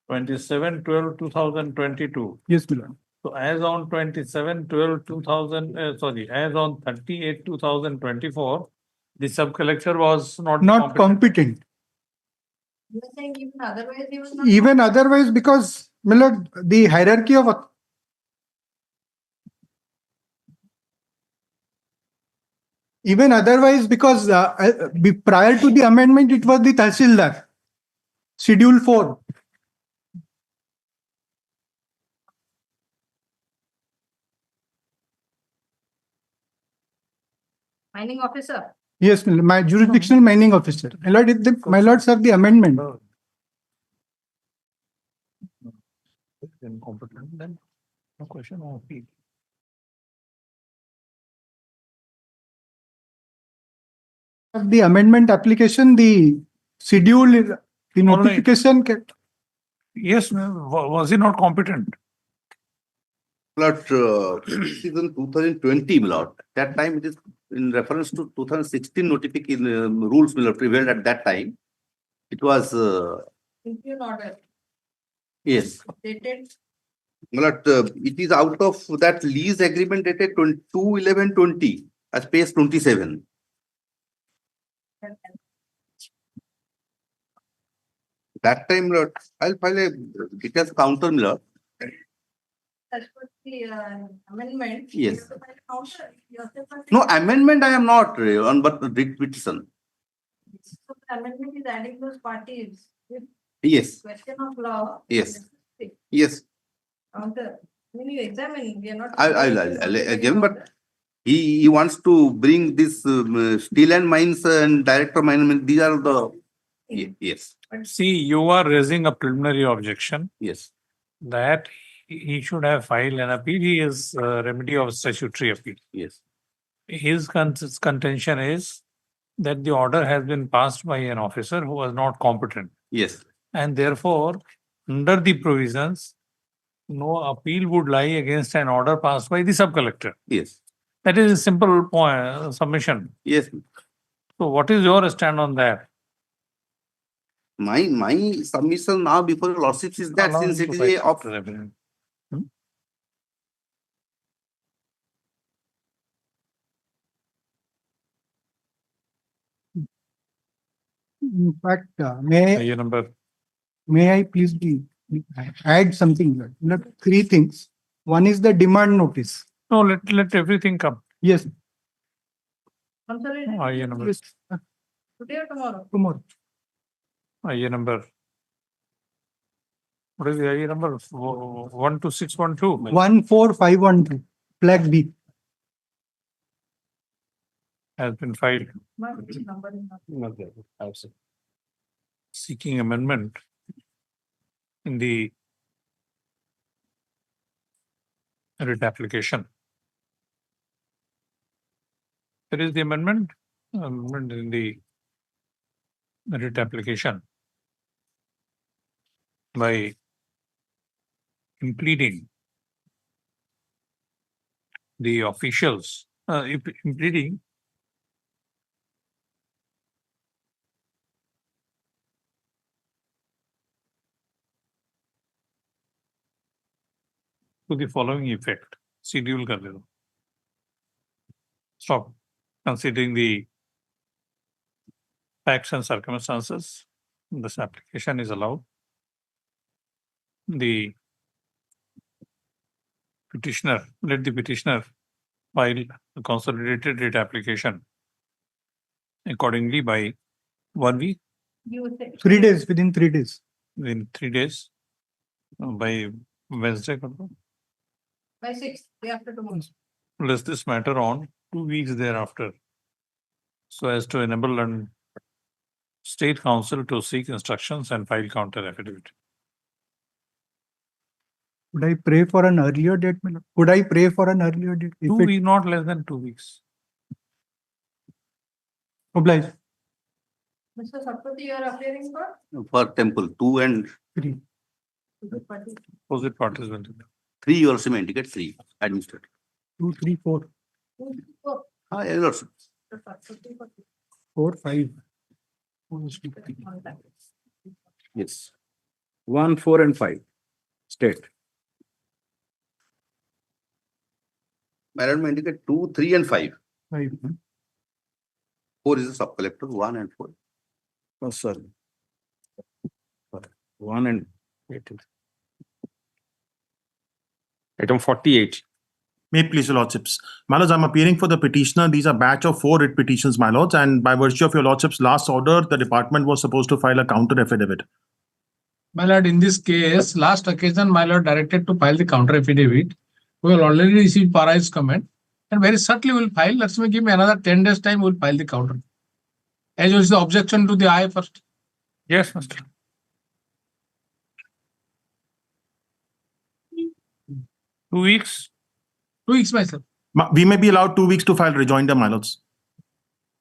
27/12/2022. Yes, my lord. So as on 27/12/2000, as on 30/8/2024, the sub-collector was not Not competent. You are saying even otherwise he was not. Even otherwise, because, my lord, the hierarchy of even otherwise, because prior to the amendment, it was the Tahsildar. Schedule 4. Mining officer. Yes, my jurisdictional mining officer. My lord, my lords have the amendment. Incompetent, then no question of appeal. The amendment application, the schedule, the notification. Yes, was he not competent? But this is in 2020, my lord. That time it is in reference to 2016 notification rules will have prevailed at that time. It was Impugn order. yes. Dated. But it is out of that lease agreement dated 2/11/20 as space 27. That time, Lord, I'll file a details counter, Lord. As per the amendment. Yes. You have to file a counter. You have to file a No counter. amendment, I am not on, but writ petition. So the amendment is adding those parties. With Yes. question of law. Yes. Yes. Counter. When you examine, we are not. I'll again, but he wants to bring this steel and mines and director mine. These are the yes. See, you are raising a preliminary objection. Yes. That he should have filed an appeal. He is remedy of statutory appeal. Yes. His contention is that the order has been passed by an officer who was not competent. Yes. And therefore, under the provisions, no appeal would lie against an order passed by the sub-collector. Yes. That is a simple point, submission. Yes. So what is your stand on that? My submission now before the lordships is that since it is a of In fact, may I please add something? Lord? Three things. One is the demand notice. No, let everything come. Yes. IA number. Yes. Today or tomorrow? Tomorrow. IA number. What is the IA number? 12612. 14512. Flag B. Has been filed. Seeking amendment in the writ application. There is the amendment in the writ application by impleading the officials, impleading to the following effect. Schedule kar dena. Stop. Considering the facts and circumstances, this application is allowed. The petitioner, let the petitioner file a consolidated writ application accordingly by 1 week. 3 days, within 3 days. Within 3 days, by Wednesday. By 6th, day after tomorrow. List this matter on 2 weeks thereafter, so as to enable an state council to seek instructions and file counter affidavit. Would I pray for an earlier date? Would I pray for an earlier date? 2 weeks, not less than 2 weeks. Obliged. Mr. Sapati, you are appearing for temple 2 and 3. Opposite parties will do. 3 you also may indicate 3. administrator. 2, 3, 4. Your lordship. 4, 5. Yes. 1, 4, and 5. State. My lord, may indicate 2, 3, and 5. 5. 4 is a sub-collector, 1 and 4. Oh, sorry. 1 and 8. Item 48. May it please your lordships. My lords, I'm appearing for the petitioner. These are batch of 4 writ petitions, my lords, and by virtue of your lordship's last order, the department was supposed to file a counter affidavit. My lord, in this case, last occasion, my lord directed to file the counter affidavit. We will already received Parai's comment and very certainly will file. Let's me give me another 10 days time, we'll file the counter. As well as the objection to the I first. Yes, Mr. 2 weeks. 2 weeks, myself. We may be allowed 2 weeks to file rejoinder, my lords,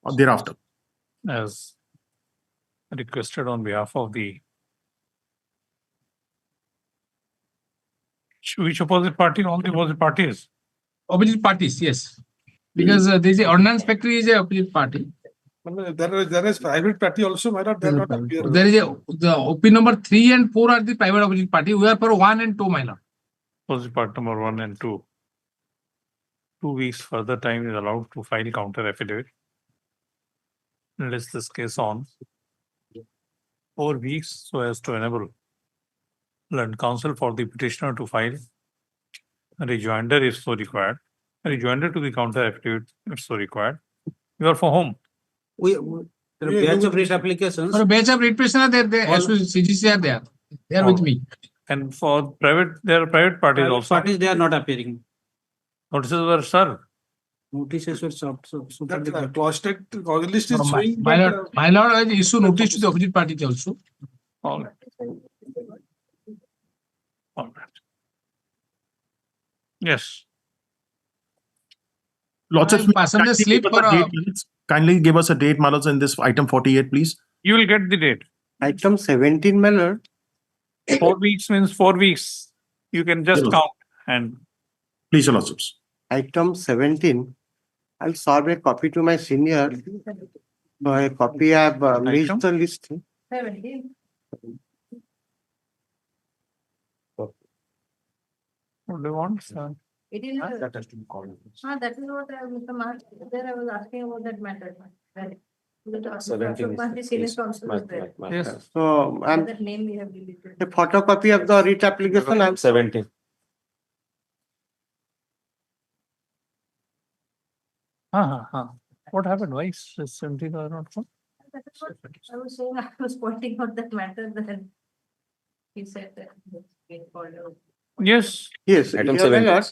or thereafter. As requested on behalf of the which opposite party? All the opposite parties. Opposite parties, yes. Because there is a ordnance factory is a opposite party. There is private party also, my lord. They are not appearing. There is the OP number 3 and 4 are the private opposite party. We are for 1 and 2, my lord. Opposite part number 1 and 2. 2 weeks further time is allowed to file counter affidavit. List this case on 4 weeks so as to enable learned counsel for the petitioner to file a rejoinder if so required. A rejoinder to the counter affidavit if so required. You are for whom? Batch of writ applications. For a batch of writ petitioner, they as well as CGC are there. They are with me. And for private, there are private parties Private also. parties, they are not appearing. Notices were served. Notices were served. So That clause list is showing. My lord has issued notice to the opposite party also. All right. All right. Yes. Lordships, Passenger kindly slip give us for a date, kindly give us a date, my lords, in this item 48, please. You will get the date. Item 17, my lord. 4 weeks means 4 weeks. You can just Yes. count and. Please, your lordships. Item 17. I'll serve a copy to my senior. A copy I have missed the list. 17. What do you want, sir? It is. That has to be called. That is what I, Mr. Mark, there I was asking about that matter. Right. Because 17 the senior counsel is there. Yes. So I'm That name we have deleted. a photocopy of the writ application. I'm 17. What happened? Why is 17 or not? That is what I was saying, I was pointing out that matter, then he said that. It's called out. Yes. Yes, Item Your 17. Honor,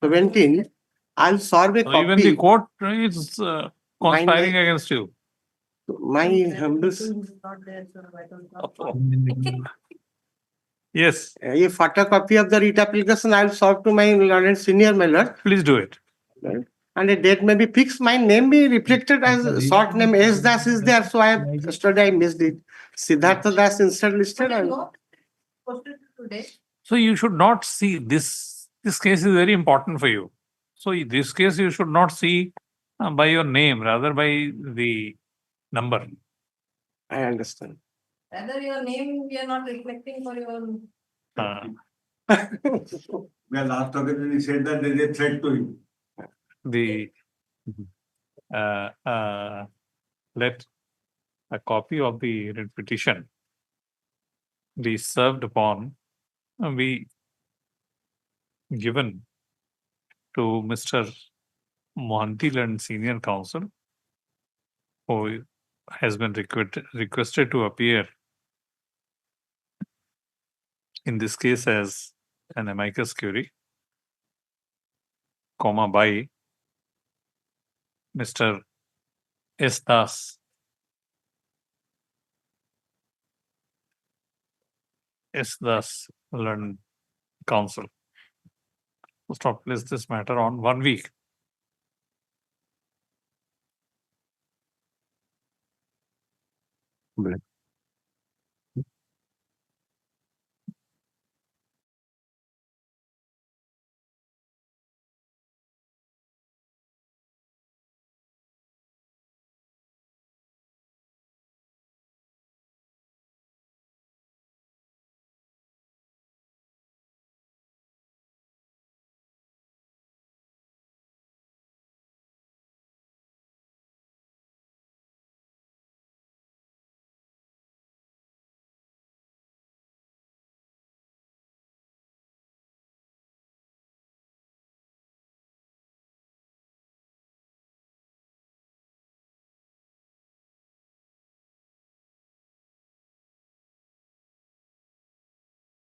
17. I'll serve a So even the copy. court is conspiring against you. My humble. It's not there, so I don't know. Yes, A photocopy of the writ application I'll serve to my learned senior, my lord. please do it. And a date may be fixed. My name be reflected as a short name. S Das is there, so yesterday I missed it. Siddhartha Das instead listed. And Posted today. So you should not see this. This case is very important for you. So in this case, you should not see by your name, rather by the number. I understand. Rather your name, we are not reflecting for your. Well, last occasion he said that there is a threat to him. The let a copy of the writ petition be served upon, be given to Mr. Mohanty and Senior Counsel, who has been requested to appear in this case as an amicus curiae, by Mr. S. Das. S. Das learned counsel. Stop place this matter on 1 week.